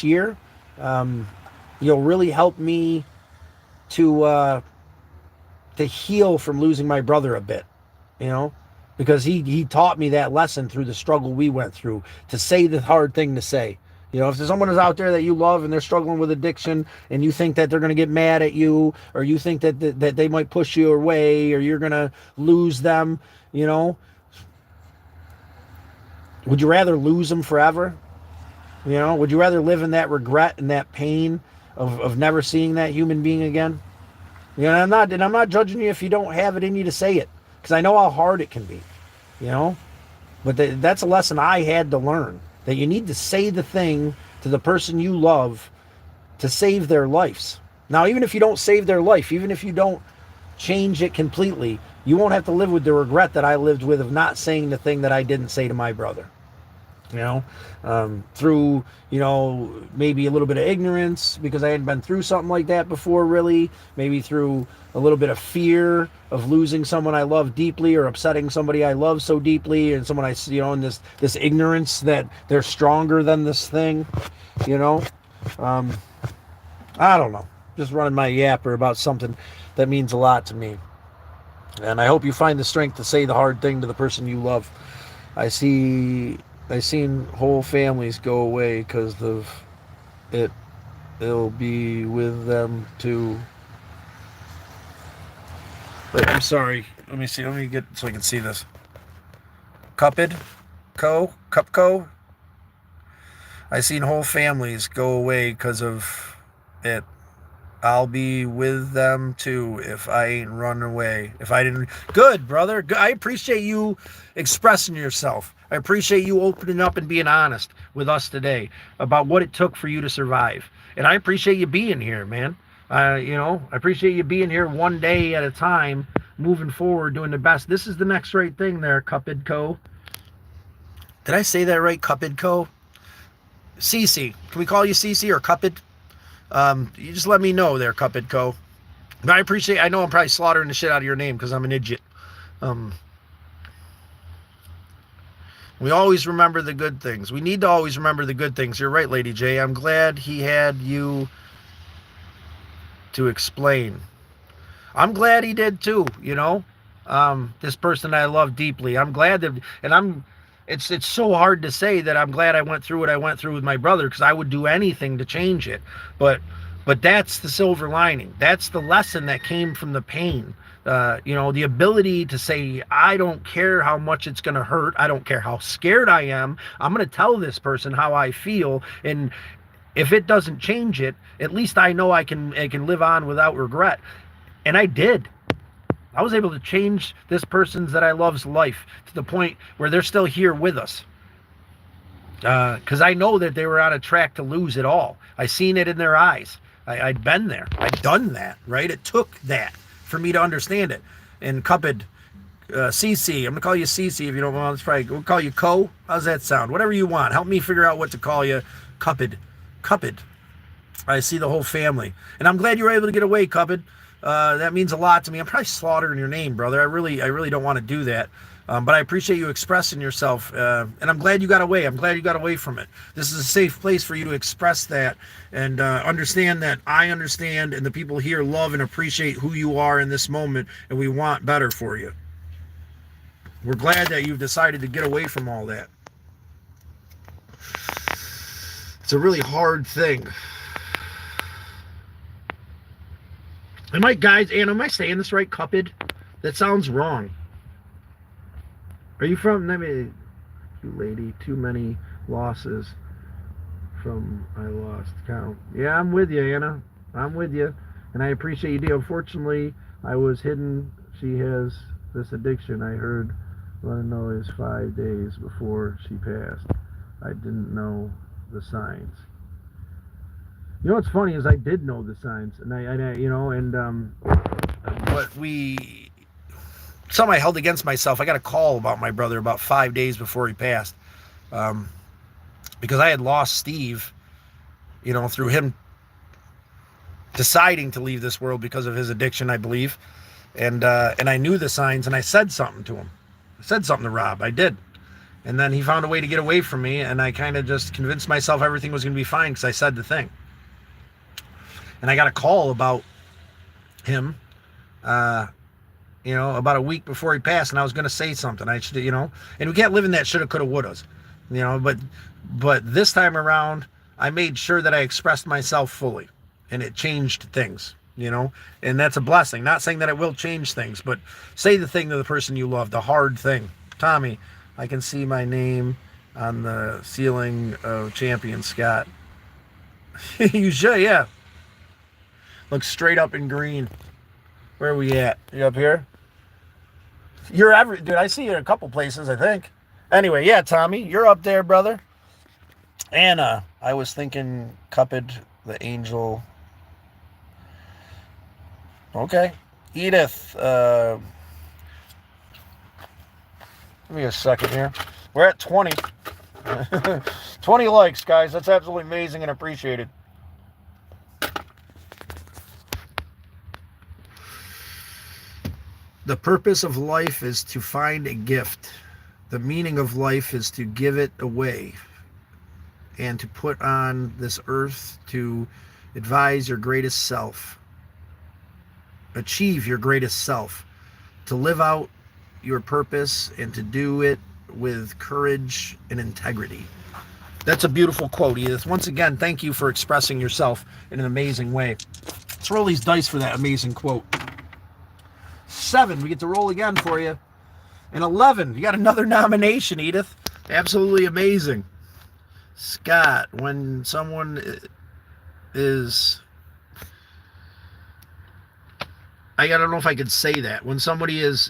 year, um, really help me to heal from losing my brother a bit, you know, because he taught me that lesson through the struggle we went through, to say the hard thing to say. If there's someone is out there that you love and they're struggling with addiction, and you think that they're going to get mad at you, or you think that they might push you away, or you're going to lose them, would you rather lose them forever? Would you rather live in that regret and that pain of never seeing that human being again? I'm not judging you if you don't have it in you to say it, because I know how hard it can be, you know. But that's a lesson I had to learn, that you need to say the thing to the person you love to save their lives. Now, even if you don't save their life, even if you don't change it completely, you won't have to live with the regret that I lived with of not saying the thing that I didn't say to my brother. Through, maybe a little bit of ignorance because I hadn't been through something like that before, really. Maybe through a little bit of fear of losing someone I love deeply, or upsetting somebody I love so deeply, and someone and this ignorance that they're stronger than this thing, I don't know. Just running my yapper about something that means a lot to me. And I hope you find the strength to say the hard thing to the person you love. I seen whole families go away because of it. It'll be with them too. Wait, I'm sorry. Let me see. Let me get so I can see this. Cupco. I seen whole families go away because of it. I'll be with them too if I ain't run away. If I didn't. Good, brother. Good. I appreciate you expressing yourself. I appreciate you opening up and being honest with us today about what it took for you to survive. And I appreciate you being here, man. I appreciate you being here one day at a time, moving forward, doing the best. This is the next right thing there, Cupid Co. Did I say that right, Cupid Co? Cece. Can we call you Cece or Cupid? You just let me know there, Cupid Co. But I know I'm probably slaughtering the shit out of your name because I'm an idiot. We always remember the good things. We need to always remember the good things. You're right, Lady J. I'm glad he had you to explain. I'm glad he did too, this person I love deeply. I'm glad that, and it's so hard to say that I'm glad I went through what I went through with my brother, because I would do anything to change it. But that's the silver lining. That's the lesson that came from the pain. The ability to say, I don't care how much it's going to hurt. I don't care how scared I am. I'm going to tell this person how I feel. And if it doesn't change it, at least I know I can live on without regret. And I did. I was able to change this person's that I love's life to the point where they're still here with us. Because I know that they were on a track to lose it all. I seen it in their eyes. I'd been there. I'd done that, right? It took that for me to understand it. And Cupid, CC, I'm going to call you CC if you don't want. Let's probably, we'll call you Co. How's that sound? Whatever you want. Help me figure out what to call you. Cupid. I see the whole family. And I'm glad you were able to get away, Cupid. That means a lot to me. I'm probably slaughtering your name, brother. I really don't want to do that. But I appreciate you expressing yourself. And I'm glad you got away. I'm glad you got away from it. This is a safe place for you to express that and understand that I understand, and the people here love and appreciate who you are in this moment, and we want better for you. We're glad that you've decided to get away from all that. It's a really hard thing. Am I saying this right, Cupid? That sounds wrong. Are you from, you lady, too many losses from I lost count. Yeah, I'm with you, Anna. I'm with you. And I appreciate you, dear. Unfortunately, I was hidden. She has this addiction. I heard let her know is 5 days before she passed. I didn't know the signs. You know what's funny is I did know the signs, and but something I held against myself. I got a call about my brother about 5 days before he passed, because I had lost Steve, through him deciding to leave this world because of his addiction, I believe. And I knew the signs, and I said something to him. I said something to Rob. I did. And then he found a way to get away from me, and I kind of just convinced myself everything was going to be fine because I said the thing. And I got a call about him, about a week before he passed, and I was going to say something. I should, and we can't live in that shoulda, coulda, wouldas, but this time around, I made sure that I expressed myself fully, and it changed things, and that's a blessing. Not saying that it will change things, but say the thing to the person you love, the hard thing. Tommy, I can see my name on the ceiling of Champion Scott. You should, yeah. Looks straight up in green. Where are we at? You up here? Dude, I see you in a couple places, I think. Anyway, yeah, Tommy, you're up there, brother. Anna, I was thinking Cupid, the angel. Okay. Edith, give me a second here. We're at 20. 20 likes, guys. That's absolutely amazing and appreciated. The purpose of life is to find a gift. The meaning of life is to give it away and to put on this earth to advise your greatest self, achieve your greatest self, to live out your purpose and to do it with courage and integrity. That's a beautiful quote, Edith. Once again, thank you for expressing yourself in an amazing way. Let's roll these dice for that amazing quote. 7, we get to roll again for you. And 11, you got another nomination, Edith. Absolutely amazing. Scott, when someone is... I don't know if I could say that. When somebody is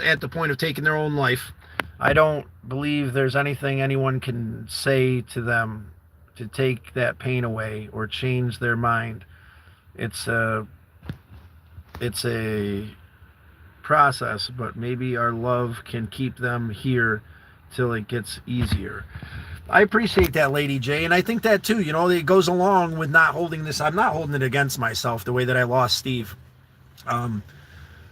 at the point of taking their own life, I don't believe there's anything anyone can say to them to take that pain away or change their mind. It's a process, but maybe our love can keep them here till it gets easier. I appreciate that, Lady J, and I think that too, it goes along with not holding this. I'm not holding it against myself the way that I lost Steve.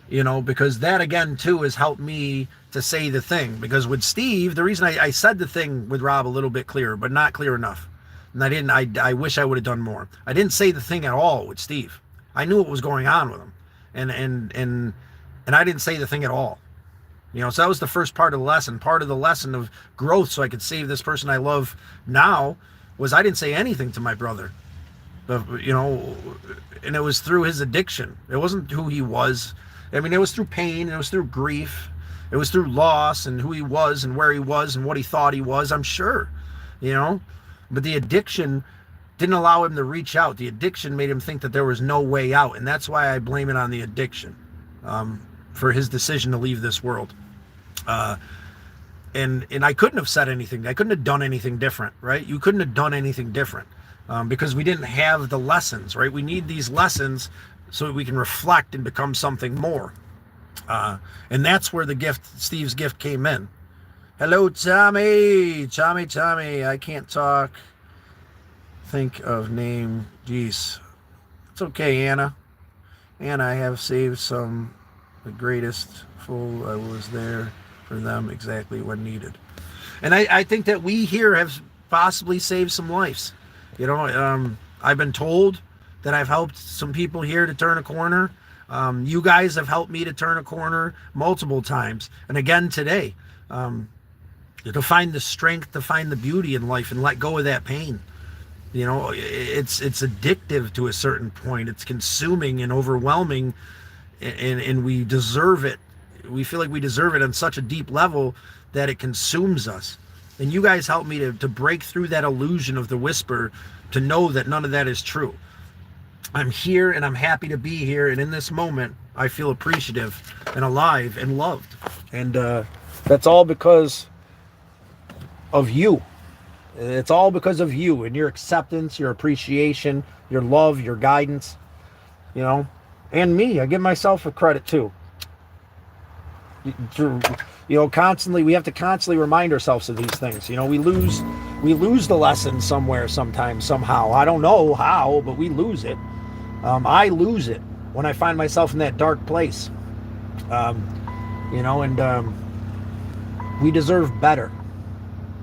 Because that again too has helped me to say the thing. Because with Steve, the reason I said the thing with Rob a little bit clearer, but not clear enough. And I wish I would have done more. I didn't say the thing at all with Steve. I knew what was going on with him. And I didn't say the thing at all. So that was the first part of the lesson. Part of the lesson of growth so I could save this person I love now was I didn't say anything to my brother. But, and it was through his addiction. It wasn't who he was. I mean, it was through pain. It was through grief. It was through loss and who he was and where he was and what he thought he was, I'm sure. But the addiction didn't allow him to reach out. The addiction made him think that there was no way out. And that's why I blame it on the addiction. For his decision to leave this world. And I couldn't have said anything. I couldn't have done anything different, right? You couldn't have done anything different because we didn't have the lessons, right? We need these lessons so that we can reflect and become something more. And that's where Steve's gift came in. Hello, Tommy. Tommy. I can't talk. Think of name. Jeez. It's okay, Anna. And I have saved some, the greatest fool. I was there for them exactly when needed. And I think that we here have possibly saved some lives. I've been told that I've helped some people here to turn a corner. You guys have helped me to turn a corner multiple times. And again today, to find the strength, to find the beauty in life and let go of that pain. It's addictive to a certain point. It's consuming and overwhelming, and we deserve it. We feel like we deserve it on such a deep level that it consumes us. And you guys help me to break through that illusion of the whisper, to know that none of that is true. I'm here and I'm happy to be here, and in this moment, I feel appreciative and alive and loved. And that's all because of you. It's all because of you and your acceptance, your appreciation, your love, your guidance, and me. I give myself a credit too. Constantly, we have to constantly remind ourselves of these things. We lose the lesson somewhere, sometimes, somehow. I don't know how, but we lose it. I lose it when I find myself in that dark place. And we deserve better.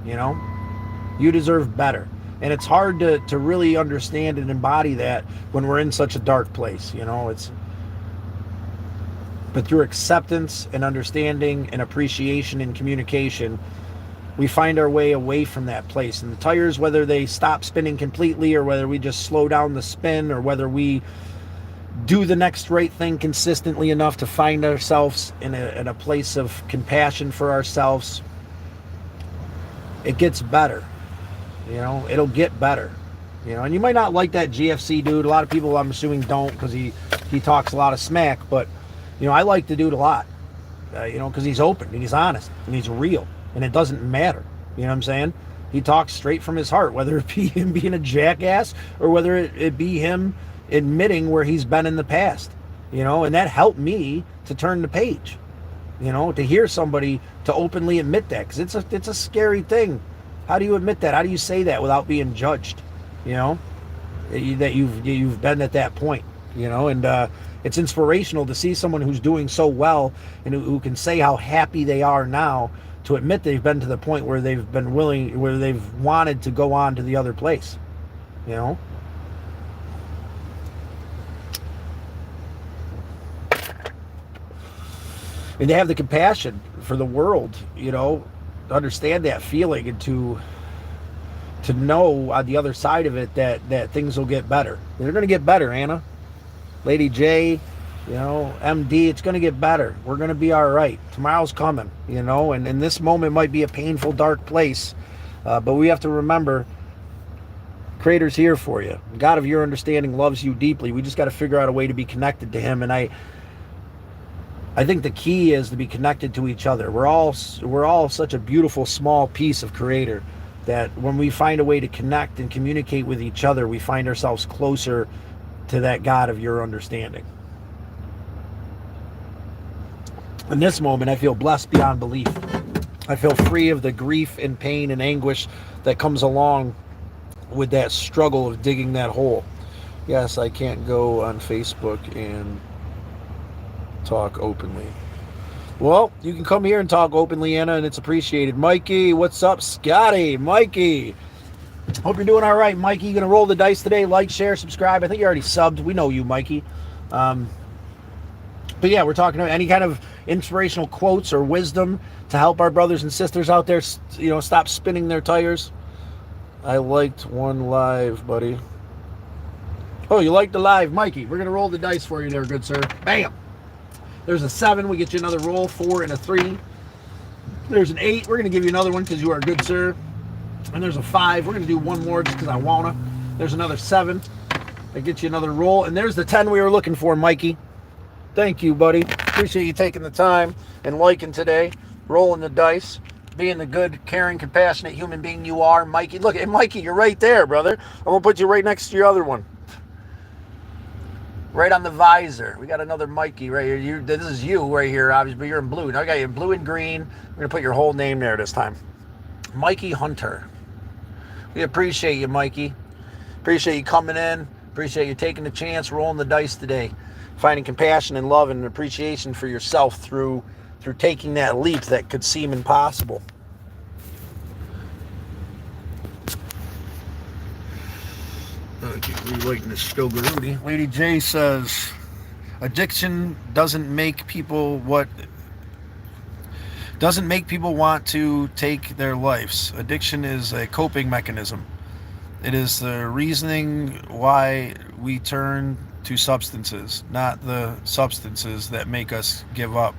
You deserve better. And it's hard to really understand and embody that when we're in such a dark place. But through acceptance and understanding and appreciation and communication, we find our way away from that place. And the tires, whether they stop spinning completely or whether we just slow down the spin or whether we do the next right thing consistently enough to find ourselves in a place of compassion for ourselves, it gets better. It'll get better. And you might not like that GFC dude. A lot of people, I'm assuming, don't, because he talks a lot of smack. But I like the dude a lot. Because he's open and he's honest and he's real, and it doesn't matter. You know what I'm saying? He talks straight from his heart, whether it be him being a jackass or whether it be him admitting where he's been in the past. And that helped me to turn the page. To hear somebody to openly admit that, because it's a scary thing. How do you admit that? How do you say that without being judged? That you've been at that point. And it's inspirational to see someone who's doing so well and who can say how happy they are now, to admit they've been to the point where they've been willing, where they've wanted to go on to the other place. And to have the compassion for the world, to understand that feeling and to know on the other side of it that things will get better. They're going to get better, Anna. Lady J, MD, it's going to get better. We're going to be all right. Tomorrow's coming, and this moment might be a painful, dark place, but we have to remember, Creator's here for you. God of your understanding loves you deeply. We just got to figure out a way to be connected to Him, and I think the key is to be connected to each other. We're all such a beautiful, small piece of Creator that when we find a way to connect and communicate with each other, we find ourselves closer to that God of your understanding. In this moment, I feel blessed beyond belief. I feel free of the grief and pain and anguish that comes along with that struggle of digging that hole. Yes, I can't go on Facebook and talk openly. Well, you can come here and talk openly, Anna, and it's appreciated. Mikey, what's up? Scotty, Mikey. Hope you're doing all right, Mikey. You going to roll the dice today? Like, share, subscribe. I think you already subbed. We know you, Mikey. But yeah, we're talking about any kind of inspirational quotes or wisdom to help our brothers and sisters out there, stop spinning their tires. I liked one live, buddy. Oh, you liked the live, Mikey. We're going to roll the dice for you there, good sir. Bam. There's a 7. We get you another roll. 4 and a 3. There's an 8. We're going to give you another one because you are good, sir. And there's a 5. We're going to do one more just because I want to. There's another 7. That gets you another roll. And there's the 10 we were looking for, Mikey. Thank you, buddy. Appreciate you taking the time and liking today. Rolling the dice. Being the good, caring, compassionate human being you are, Mikey. Look, hey, Mikey, you're right there, brother. I'm going to put you right next to your other one. Right on the visor. We got another Mikey right here. This is you right here, obviously, but you're in blue. Now I got you in blue and green. We're going to put your whole name there this time. Mikey Hunter. We appreciate you, Mikey. Appreciate you coming in. Appreciate you taking the chance, rolling the dice today. Finding compassion and love and appreciation for yourself through taking that leap that could seem impossible. Okay, rewriting this Stogarudi. Lady J says, addiction doesn't make people want to take their lives. Addiction is a coping mechanism. It is the reasoning why we turn to substances, not the substances that make us give up.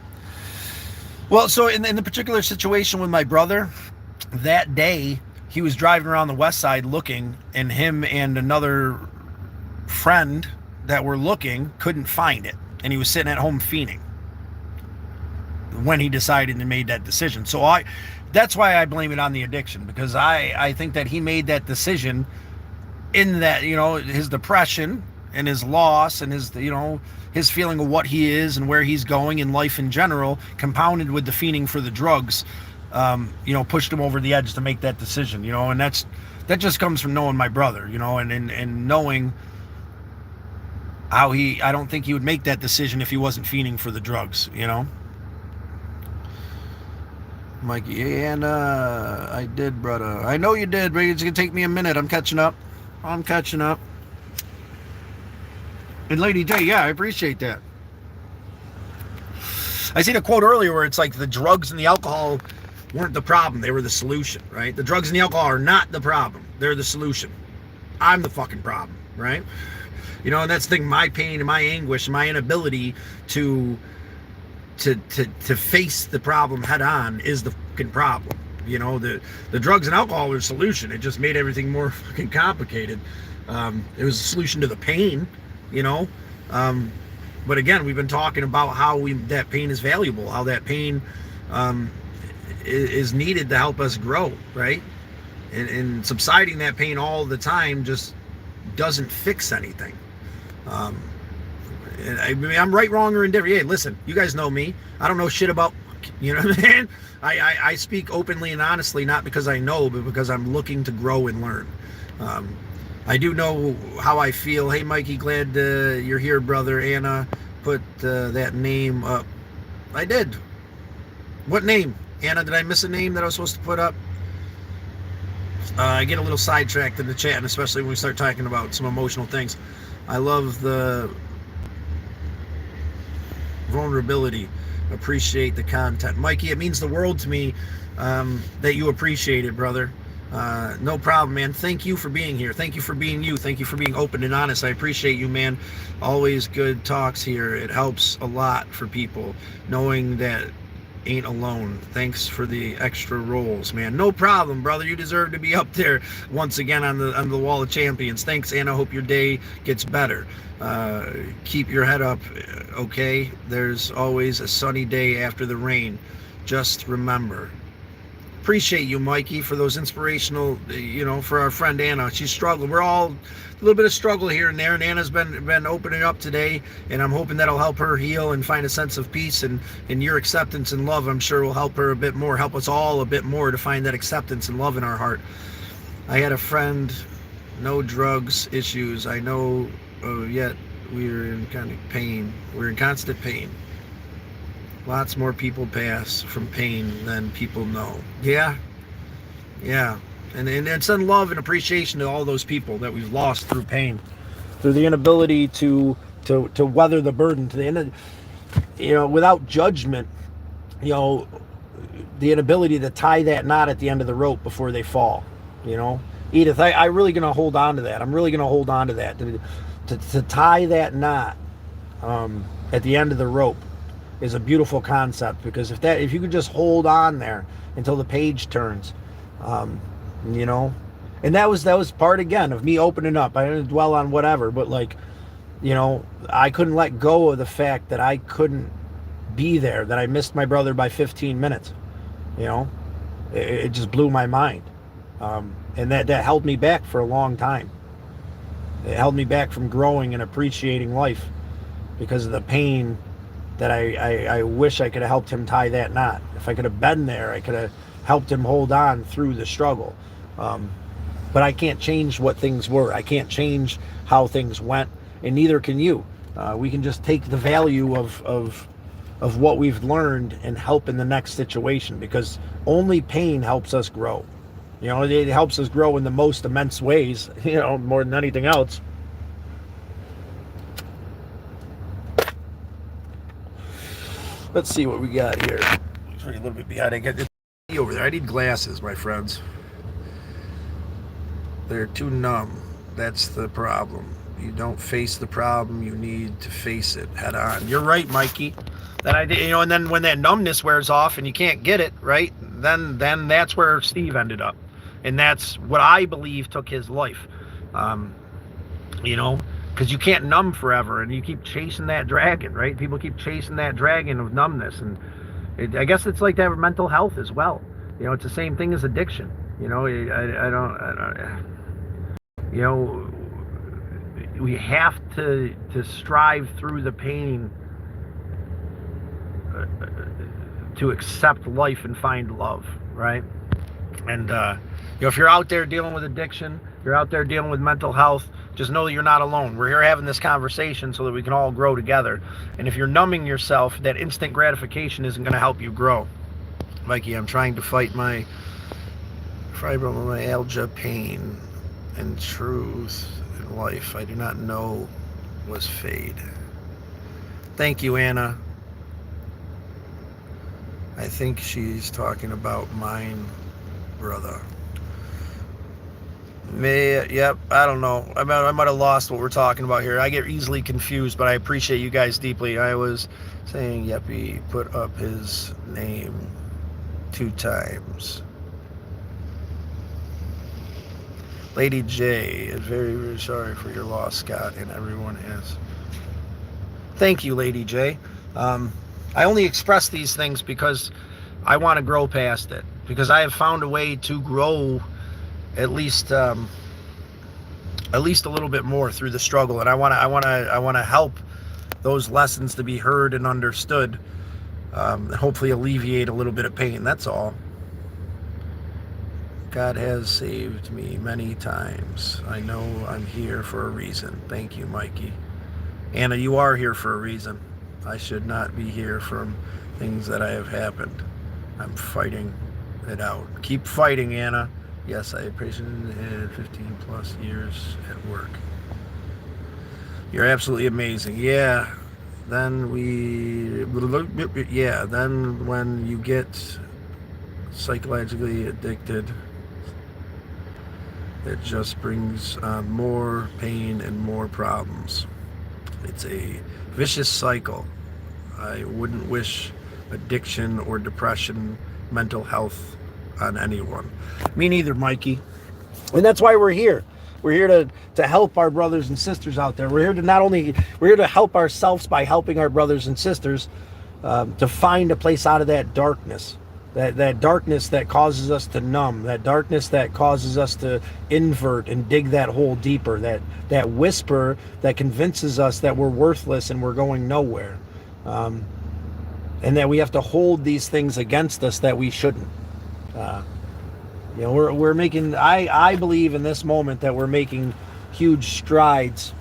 Well, so in the particular situation with my brother, that day, he was driving around the west side looking, and him and another friend that were looking couldn't find it. And he was sitting at home fiending when he decided and made that decision. So that's why I blame it on the addiction, because I think that he made that decision in that, his depression and his loss and his, his feeling of what he is and where he's going in life in general, compounded with the fiending for the drugs, pushed him over the edge to make that decision, and that just comes from knowing my brother, and knowing how I don't think he would make that decision if he wasn't fiending for the drugs, Mikey, and I did, brother. I know you did, but it's going to take me a minute. I'm catching up. And Lady J, yeah, I appreciate that. I seen a quote earlier where it's like the drugs and the alcohol weren't the problem. They were the solution, right? The drugs and the alcohol are not the problem. They're the solution. I'm the fucking problem, right? And that's the thing, my pain and my anguish, my inability to face the problem head on is the fucking problem. The drugs and alcohol were the solution. It just made everything more fucking complicated. It was a solution to the pain, but again, we've been talking about how that pain is valuable, how that pain is needed to help us grow, right? And subsiding that pain all the time just doesn't fix anything. I mean, I'm right, wrong, or indifferent. Hey, listen, you guys know me. I don't know shit about, you know what I mean? I speak openly and honestly, not because I know, but because I'm looking to grow and learn. I do know how I feel. Hey, Mikey, glad you're here, brother. Anna put that name up. I did. What name? Anna, did I miss a name that I was supposed to put up? I get a little sidetracked in the chat, and especially when we start talking about some emotional things. I love the vulnerability. Appreciate the content. Mikey, it means the world to me that you appreciate it, brother. No problem, man. Thank you for being here. Thank you for being you. Thank you for being open and honest. I appreciate you, man. Always good talks here. It helps a lot for people knowing that ain't alone. Thanks for the extra rolls, man. No problem, brother. You deserve to be up there once again on the wall of champions. Thanks, Anna. Hope your day gets better. Keep your head up, okay? There's always a sunny day after the rain. Just remember. Appreciate you, Mikey, for those inspirational, for our friend Anna. She's struggling. We're all a little bit of struggle here and there, and Anna's been opening up today, and I'm hoping that'll help her heal and find a sense of peace, and your acceptance and love, I'm sure, will help her a bit more, help us all a bit more to find that acceptance and love in our heart. I had a friend, no drugs issues. I know, yet we're in kind of pain. We're in constant pain. Lots more people pass from pain than people know. Yeah. And send love and appreciation to all those people that we've lost through pain, through the inability to weather the burden, to the end of, without judgment, the inability to tie that knot at the end of the rope before they fall. Edith, I'm really going to hold on to that. I'm really going to hold on to that, to tie that knot at the end of the rope is a beautiful concept, because if you could just hold on there until the page turns, and that was part again of me opening up. I didn't dwell on whatever, but I couldn't let go of the fact that I couldn't be there, that I missed my brother by 15 minutes. It just blew my mind, and that held me back for a long time. It held me back from growing and appreciating life because of the pain that I wish I could have helped him tie that knot. If I could have been there, I could have helped him hold on through the struggle. But I can't change what things were. I can't change how things went, and neither can you. We can just take the value of what we've learned and help in the next situation, because only pain helps us grow. It helps us grow in the most immense ways, more than anything else. Let's see what we got here. A little bit behind. I get this over there. I need glasses, my friends. They're too numb. That's the problem. You don't face the problem. You need to face it head on. You're right, Mikey. That I did, and then when that numbness wears off and you can't get it right, then that's where Steve ended up, and that's what I believe took his life. Because you can't numb forever, and you keep chasing that dragon, right? People keep chasing that dragon of numbness, and I guess it's like that with mental health as well. It's the same thing as addiction. we have to strive through the pain to accept life and find love, right? And if you're out there dealing with addiction, you're out there dealing with mental health, just know that you're not alone. We're here having this conversation so that we can all grow together. And if you're numbing yourself, that instant gratification isn't going to help you grow. Mikey, I'm trying to fight my fibromyalgia pain and truth in life I do not know was fade. Thank you, Anna. I think she's talking about mine, brother. Yep, I don't know. I might have lost what we're talking about here. I get easily confused, but I appreciate you guys deeply. I was saying, yep, he put up his name 2 times. Lady J is very, very sorry for your loss, Scott, and everyone is. Thank you, Lady J. I only express these things because I want to grow past it, because I have found a way to grow at least a little bit more through the struggle, and I want to help those lessons to be heard and understood, and hopefully alleviate a little bit of pain. That's all. God has saved me many times. I know I'm here for a reason. Thank you, Mikey. Anna, you are here for a reason. I should not be here from things that have happened. I'm fighting it out. Keep fighting, Anna. Yes, I appreciate it. 15 plus years at work. You're absolutely amazing. Yeah. Then when you get psychologically addicted, it just brings on more pain and more problems. It's a vicious cycle. I wouldn't wish addiction or depression, mental health on anyone. Me neither, Mikey. And that's why we're here. We're here to help our brothers and sisters out there. We're here to help ourselves by helping our brothers and sisters to find a place out of that darkness. That darkness that causes us to numb, that darkness that causes us to invert and dig that hole deeper, that whisper that convinces us that we're worthless and we're going nowhere, and that we have to hold these things against us that we shouldn't. We're making, I believe in this moment that we're making huge strides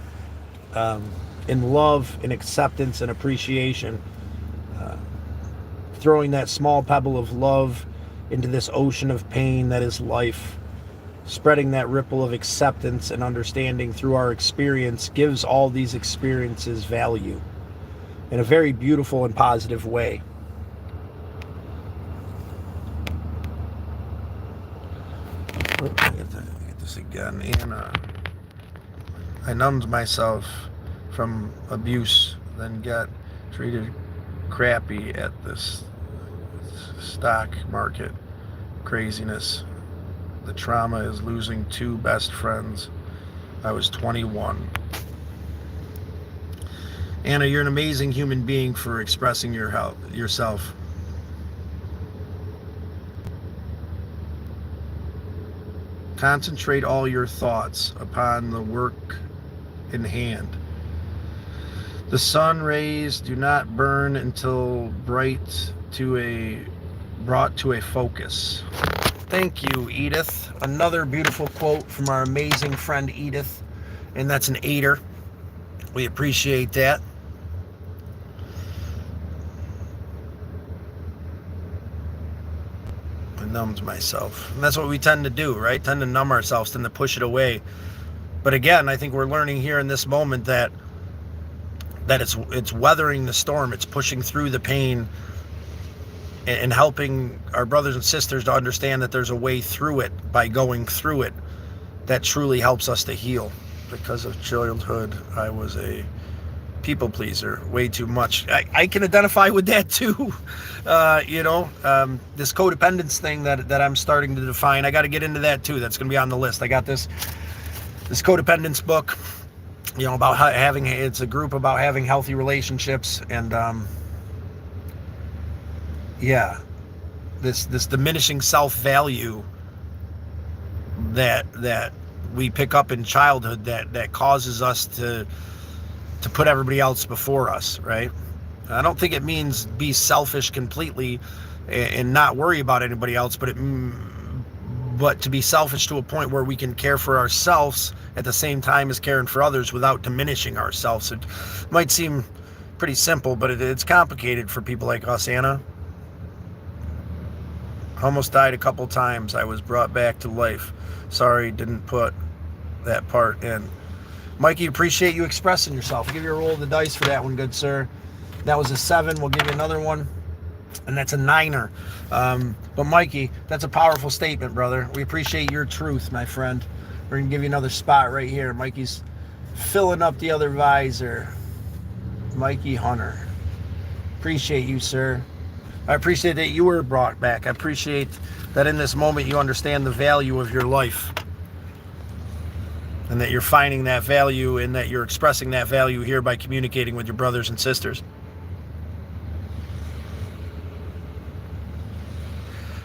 in love and acceptance and appreciation, throwing that small pebble of love into this ocean of pain that is life, spreading that ripple of acceptance and understanding through our experience gives all these experiences value in a very beautiful and positive way. Let me get this again. And I numbed myself from abuse, then got treated crappy at this stock market craziness. The trauma is losing 2 best friends. I was 21. Anna, you're an amazing human being for expressing yourself. Concentrate all your thoughts upon the work in hand. The sun rays do not burn until brought to a focus. Thank you, Edith. Another beautiful quote from our amazing friend Edith, and that's an 8er. We appreciate that. I numbed myself. And that's what we tend to do, right? Tend to numb ourselves, tend to push it away. But again, I think we're learning here in this moment that it's weathering the storm. It's pushing through the pain and helping our brothers and sisters to understand that there's a way through it by going through it that truly helps us to heal. Because of childhood, I was a people pleaser way too much. I can identify with that too. This codependence thing that I'm starting to define, I got to get into that too. That's going to be on the list. I got this codependence book, about it's a group about having healthy relationships, and this diminishing self-value that we pick up in childhood that causes us to put everybody else before us, right? I don't think it means be selfish completely and not worry about anybody else, but to be selfish to a point where we can care for ourselves at the same time as caring for others without diminishing ourselves. It might seem pretty simple, but it's complicated for people like us, Anna. Almost died a couple times. I was brought back to life. Sorry, didn't put that part in. Mikey, appreciate you expressing yourself. I'll give you a roll of the dice for that one, good sir. That was a 7. We'll give you another one. And that's a 9er. But Mikey, that's a powerful statement, brother. We appreciate your truth, my friend. We're going to give you another spot right here. Mikey's filling up the other visor. Mikey Hunter. Appreciate you, sir. I appreciate that you were brought back. I appreciate that in this moment you understand the value of your life. And that you're finding that value and that you're expressing that value here by communicating with your brothers and sisters.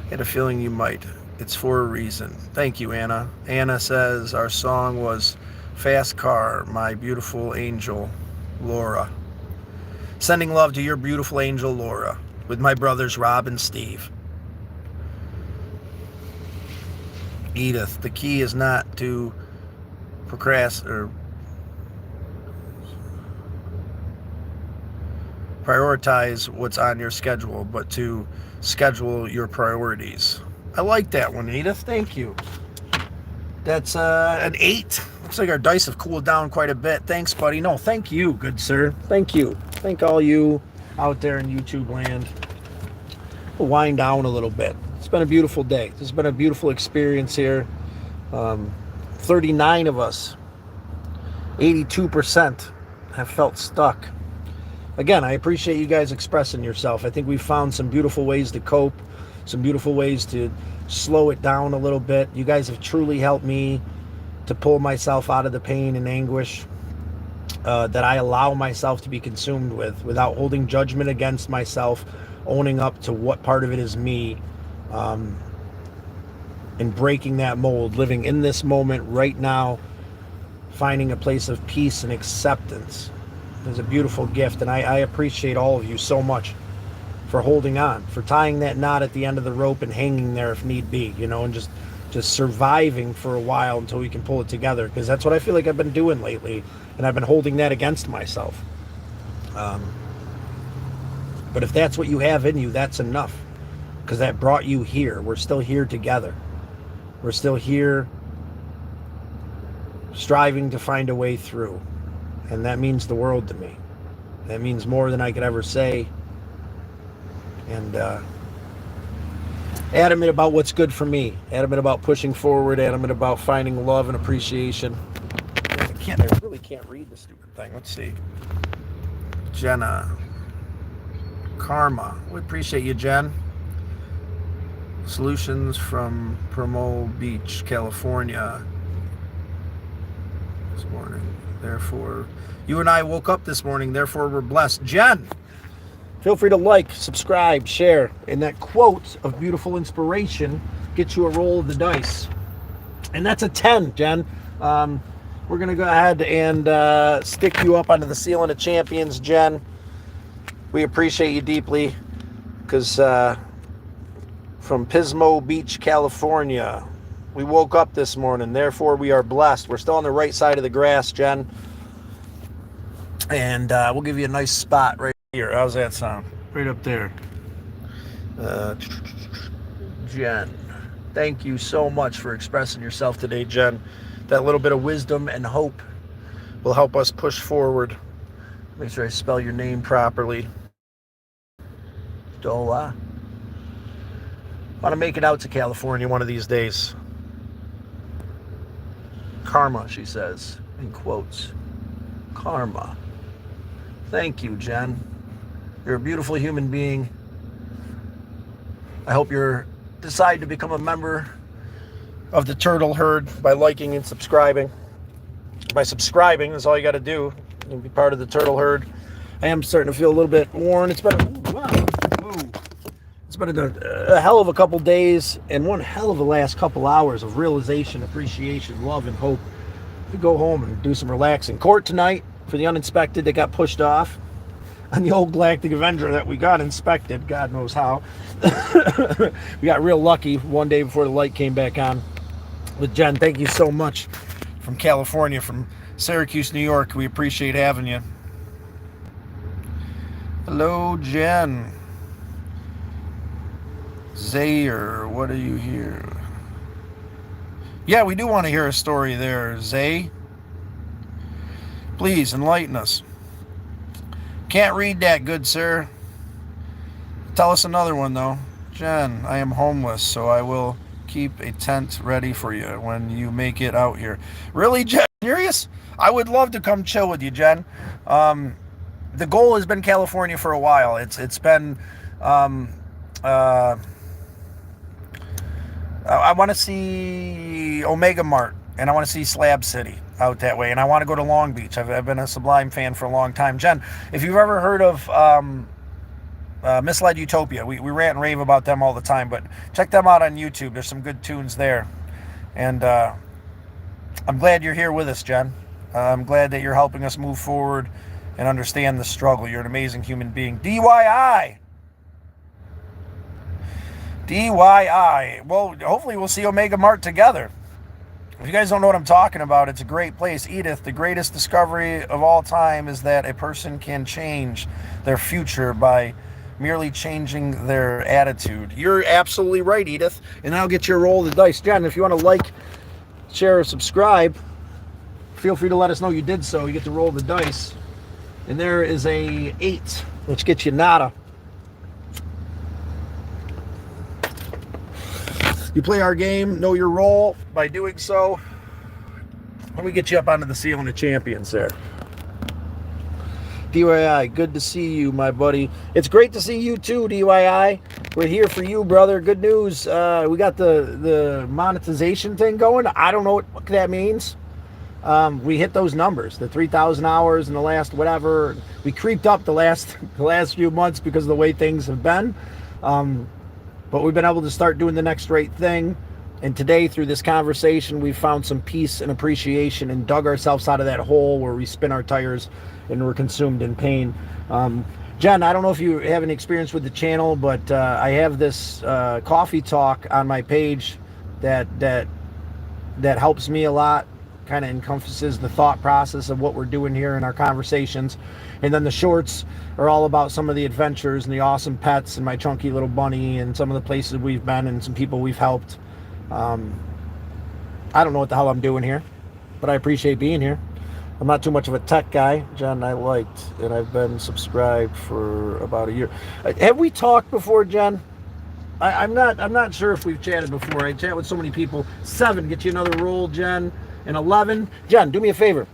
I had a feeling you might. It's for a reason. Thank you, Anna. Anna says our song was Fast Car, My Beautiful Angel, Laura. Sending love to your beautiful angel, Laura, with my brothers, Rob and Steve. Edith, the key is not to prioritize what's on your schedule, but to schedule your priorities. I like that one, Edith. Thank you. That's an 8. Looks like our dice have cooled down quite a bit. Thanks, buddy. No, thank you, good sir. Thank you. Thank all you out there in YouTube land. We'll wind down a little bit. It's been a beautiful day. This has been a beautiful experience here. 39 of us, 82% have felt stuck. Again, I appreciate you guys expressing yourself. I think we've found some beautiful ways to cope, some beautiful ways to slow it down a little bit. You guys have truly helped me to pull myself out of the pain and anguish that I allow myself to be consumed with, without holding judgment against myself, owning up to what part of it is me, and breaking that mold, living in this moment right now, finding a place of peace and acceptance. Is a beautiful gift, and I appreciate all of you so much for holding on, for tying that knot at the end of the rope and hanging there if need be, and just surviving for a while until we can pull it together, because that's what I feel like I've been doing lately, and I've been holding that against myself. But if that's what you have in you, that's enough, because that brought you here. We're still here together. We're still here striving to find a way through. And that means the world to me. That means more than I could ever say. And adamant about what's good for me. Adamant about pushing forward. Adamant about finding love and appreciation. I really can't read the stupid thing. Let's see. Jenna. Karma. We appreciate you, Jen. Solutions from Promo Beach, California. This morning. Therefore, you and I woke up this morning, therefore we're blessed. Jen, feel free to like, subscribe, share. And that quote of beautiful inspiration gets you a roll of the dice. And that's a 10, Jen. We're going to go ahead and stick you up onto the ceiling of champions, Jen. We appreciate you deeply, because from Pismo Beach, California, we woke up this morning, therefore we are blessed. We're still on the right side of the grass, Jen. And we'll give you a nice spot right here. How's that sound? Right up there. Jen, thank you so much for expressing yourself today, Jen. That little bit of wisdom and hope will help us push forward. Make sure I spell your name properly. Dola. Want to make it out to California one of these days. Karma, she says, in quotes. Karma. Thank you, Jen. You're a beautiful human being. I hope you decide to become a member of the turtle herd by liking and subscribing. By subscribing is all you got to do. You'll be part of the turtle herd. I am starting to feel a little bit worn. It's been been a hell of a couple days and one hell of a last couple hours of realization, appreciation, love, and hope. We go home and do some relaxing. Court tonight for the uninspected that got pushed off on the old Galactic Avenger that we got inspected, God knows how. We got real lucky one day before the light came back on. With Jen, thank you so much from California, from Syracuse, New York. We appreciate having you. Hello, Jen. Zayer, what are you here? Yeah, we do want to hear a story there, Zay. Please enlighten us. Can't read that, good sir. Tell us another one, though. Jen, I am homeless, so I will keep a tent ready for you when you make it out here. Really, Jen? Serious? I would love to come chill with you, Jen. The goal has been California for a while. It's been... I want to see Omega Mart, and I want to see Slab City out that way, and I want to go to Long Beach. I've been a Sublime fan for a long time. Jen, if you've ever heard of Misled Utopia, we rant and rave about them all the time, but check them out on YouTube. There's some good tunes there, and I'm glad you're here with us, Jen. I'm glad that you're helping us move forward and understand the struggle. You're an amazing human being. DYI! Well, hopefully we'll see Omega Mart together. If you guys don't know what I'm talking about, it's a great place. Edith, the greatest discovery of all time is that a person can change their future by merely changing their attitude. You're absolutely right, Edith. And I'll get you a roll of the dice. Jen, if you want to like, share, or subscribe, feel free to let us know you did so. You get to roll the dice. And there is a 8, which gets you nada. You play our game, know your role. By doing so, and we get you up onto the ceiling of champions there. DYI, good to see you, my buddy. It's great to see you too, DYI. We're here for you, brother. Good news. We got the monetization thing going. I don't know what that means. We hit those numbers, the 3,000 hours in the last whatever. We creeped up the last few months because of the way things have been. But we've been able to start doing the next right thing. And today, through this conversation, we've found some peace and appreciation and dug ourselves out of that hole where we spin our tires and we're consumed in pain. Jen, I don't know if you have any experience with the channel, but I have this coffee talk on my page that helps me a lot, kind of encompasses the thought process of what we're doing here in our conversations. And then the shorts are all about some of the adventures and the awesome pets and my chunky little bunny and some of the places we've been and some people we've helped. I don't know what the hell I'm doing here, but I appreciate being here. I'm not too much of a tech guy. Jen, I liked, and I've been subscribed for about a year. Have we talked before, Jen? I'm not sure if we've chatted before. I chat with so many people. 7, get you another roll, Jen. And 11, Jen, do me a favor.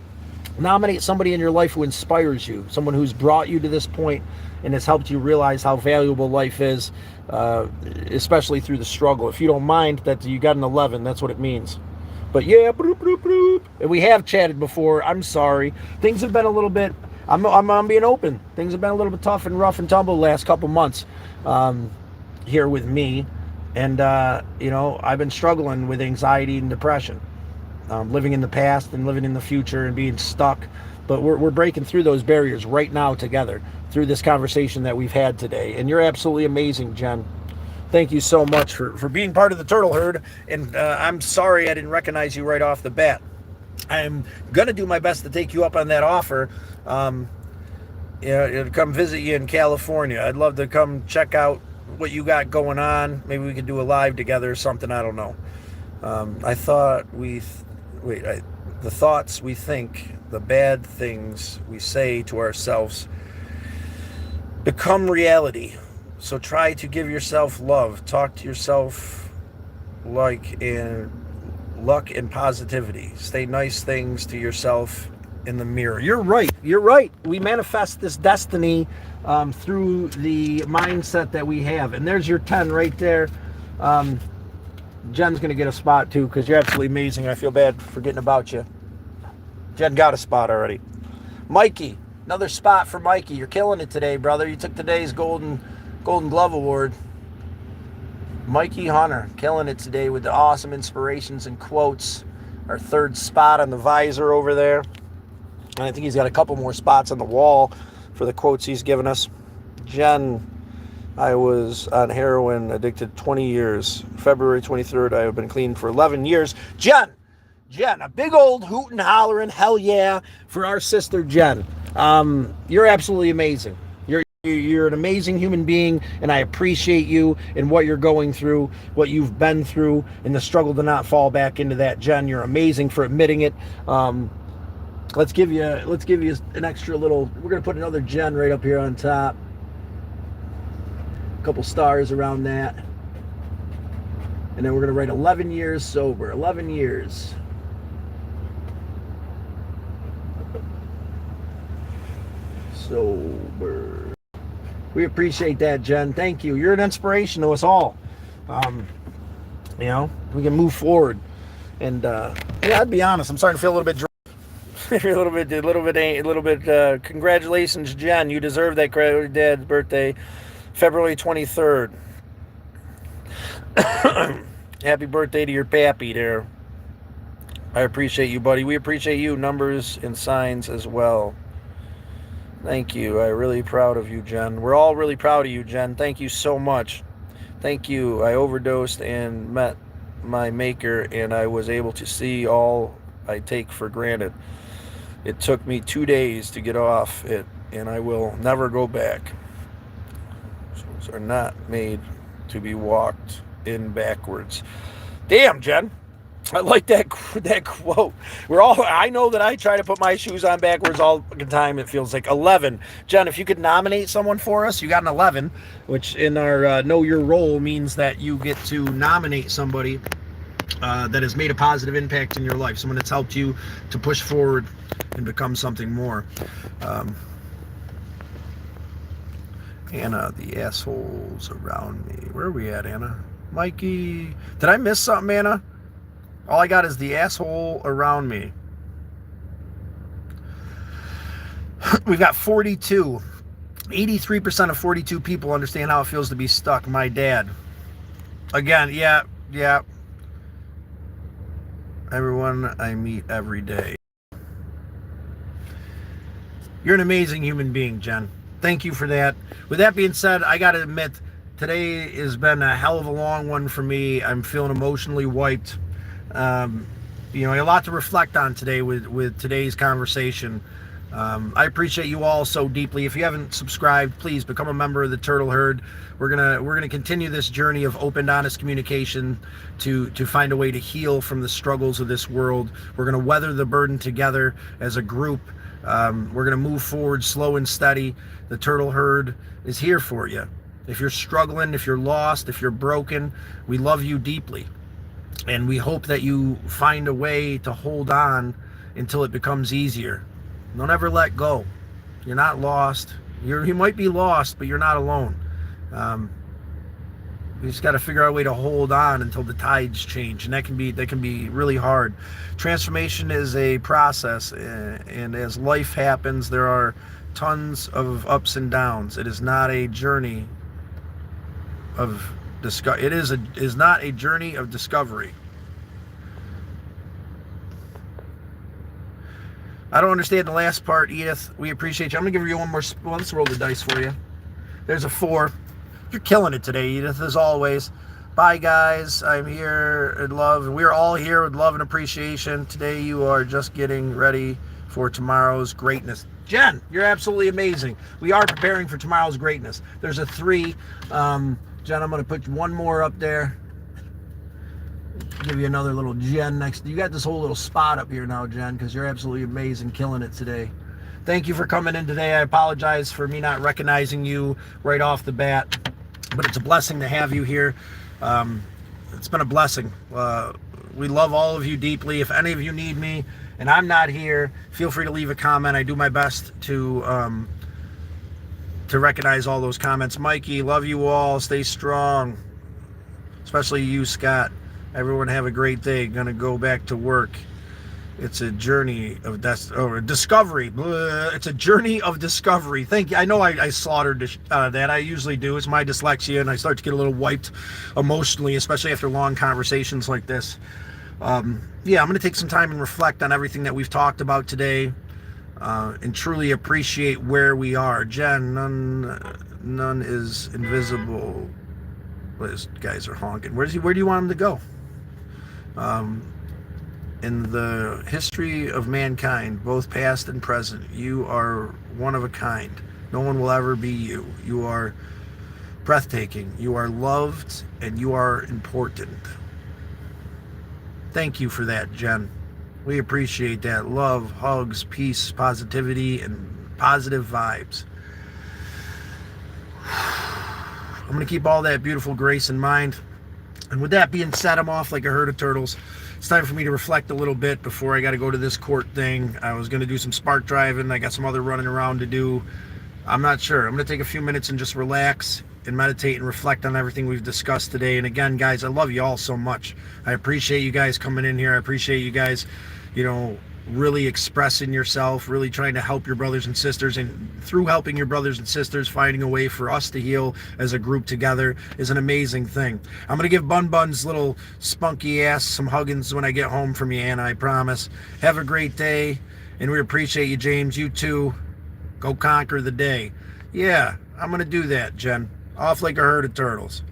Nominate somebody in your life who inspires you, someone who's brought you to this point and has helped you realize how valuable life is, especially through the struggle. If you don't mind that you got an 11, that's what it means. But yeah, bloop, bloop, bloop. And we have chatted before. I'm sorry. Things have been a little bit, I'm being open. Things have been a little bit tough and rough and tumble the last couple months here with me. And, I've been struggling with anxiety and depression. Living in the past and living in the future and being stuck. But we're breaking through those barriers right now together through this conversation that we've had today. And you're absolutely amazing, Jen. Thank you so much for being part of the turtle herd. And I'm sorry I didn't recognize you right off the bat. I'm going to do my best to take you up on that offer. To come visit you in California. I'd love to come check out what you got going on. Maybe we could do a live together or something. I don't know. The thoughts we think, the bad things we say to ourselves become reality. So try to give yourself love. Talk to yourself like in luck and positivity. Say nice things to yourself in the mirror. You're right. We manifest this destiny through the mindset that we have. And there's your 10 right there. Jen's going to get a spot too because you're absolutely amazing. I feel bad forgetting about you. Jen got a spot already. Mikey, another spot for Mikey. You're killing it today, brother. You took today's Golden Glove Award. Mikey Hunter, killing it today with the awesome inspirations and quotes. Our third spot on the visor over there. And I think he's got a couple more spots on the wall for the quotes he's given us. Jen, I was on heroin addicted 20 years. February 23rd, I have been clean for 11 years. Jen, a big old hoot and hollering hell yeah for our sister Jen. You're absolutely amazing. You're an amazing human being, and I appreciate you and what you're going through, what you've been through, and the struggle to not fall back into that. Jen, you're amazing for admitting it. Let's give you an extra little. We're gonna put another Jen right up here on top. A couple stars around that, and then we're gonna write 11 years sober. 11 years. Sober. We appreciate that, Jen. Thank you. You're an inspiration to us all. We can move forward. And I'd be honest. I'm starting to feel a little bit a little bit. Congratulations, Jen. You deserve that credit. Dad's birthday, February 23rd. Happy birthday to your pappy there. I appreciate you, buddy. We appreciate you. Numbers and signs as well. Thank you. I'm really proud of you, Jen. We're all really proud of you, Jen. Thank you so much. Thank you. I overdosed and met my maker, and I was able to see all I take for granted. It took me 2 days to get off it, and I will never go back. Souls are not made to be walked in backwards. Damn, Jen. I like that quote. I know that I try to put my shoes on backwards all the time. It feels like 11. Jen, if you could nominate someone for us, you got an 11, which in our Know Your Role means that you get to nominate somebody that has made a positive impact in your life, someone that's helped you to push forward and become something more. Anna, the assholes around me. Where are we at, Anna? Mikey. Did I miss something, Anna? All I got is the asshole around me. We've got 42. 83% of 42 people understand how it feels to be stuck. My dad. Again, yeah. Everyone I meet every day. You're an amazing human being, Jen. Thank you for that. With that being said, I got to admit, today has been a hell of a long one for me. I'm feeling emotionally wiped. A lot to reflect on today with today's conversation. I appreciate you all so deeply. If you haven't subscribed, please become a member of the Turtle Herd. We're gonna continue this journey of open, honest communication to find a way to heal from the struggles of this world. We're gonna weather the burden together as a group. We're gonna move forward slow and steady. The Turtle Herd is here for you. If you're struggling, if you're lost, if you're broken, we love you deeply. And we hope that you find a way to hold on until it becomes easier. Don't ever let go. You're not lost. You might be lost, but you're not alone. We just got to figure out a way to hold on until the tides change, and that can be really hard. Transformation is a process, and as life happens, there are tons of ups and downs. It is not a journey of it is not a journey of discovery. I don't understand the last part, Edith. We appreciate you. I'm going to give you one more. Well, let's roll the dice for you. There's a 4. You're killing it today, Edith, as always. Bye, guys. I'm here in love. And we're all here with love and appreciation. Today you are just getting ready for tomorrow's greatness. Jen, you're absolutely amazing. We are preparing for tomorrow's greatness. There's a 3. Jen, I'm going to put one more up there. Give you another little Jen next. You got this whole little spot up here now, Jen, because you're absolutely amazing, killing it today. Thank you for coming in today. I apologize for me not recognizing you right off the bat, but it's a blessing to have you here. It's been a blessing. We love all of you deeply. If any of you need me and I'm not here, feel free to leave a comment. I do my best to recognize all those comments. Mikey, love you all. Stay strong. Especially you, Scott. Everyone have a great day. Gonna go back to work. It's a journey of discovery. It's a journey of discovery. Thank you. I know I slaughtered that. I usually do. It's my dyslexia, and I start to get a little wiped emotionally, especially after long conversations like this. Yeah, I'm going to take some time and reflect on everything that we've talked about today, and truly appreciate where we are. Jen, none is invisible. These guys are honking. Where do you want him to go? In the history of mankind, both past and present, you are one of a kind. No one will ever be you. You are breathtaking. You are loved, and you are important. Thank you for that, Jen. We appreciate that. Love, hugs, peace, positivity, and positive vibes. I'm going to keep all that beautiful grace in mind. And with that being said, I'm off like a herd of turtles. It's time for me to reflect a little bit before I got to go to this court thing. I was going to do some spark driving. I got some other running around to do. I'm not sure. I'm going to take a few minutes and just relax and meditate and reflect on everything we've discussed today. And again, guys, I love you all so much. I appreciate you guys coming in here. I appreciate you guys, really expressing yourself, really trying to help your brothers and sisters, and through helping your brothers and sisters, finding a way for us to heal as a group together is an amazing thing. I'm going to give Bun Bun's little spunky ass some huggins when I get home from you, Anna, I promise. Have a great day, and we appreciate you, James. You too. Go conquer the day. Yeah, I'm going to do that, Jen. Off like a herd of turtles.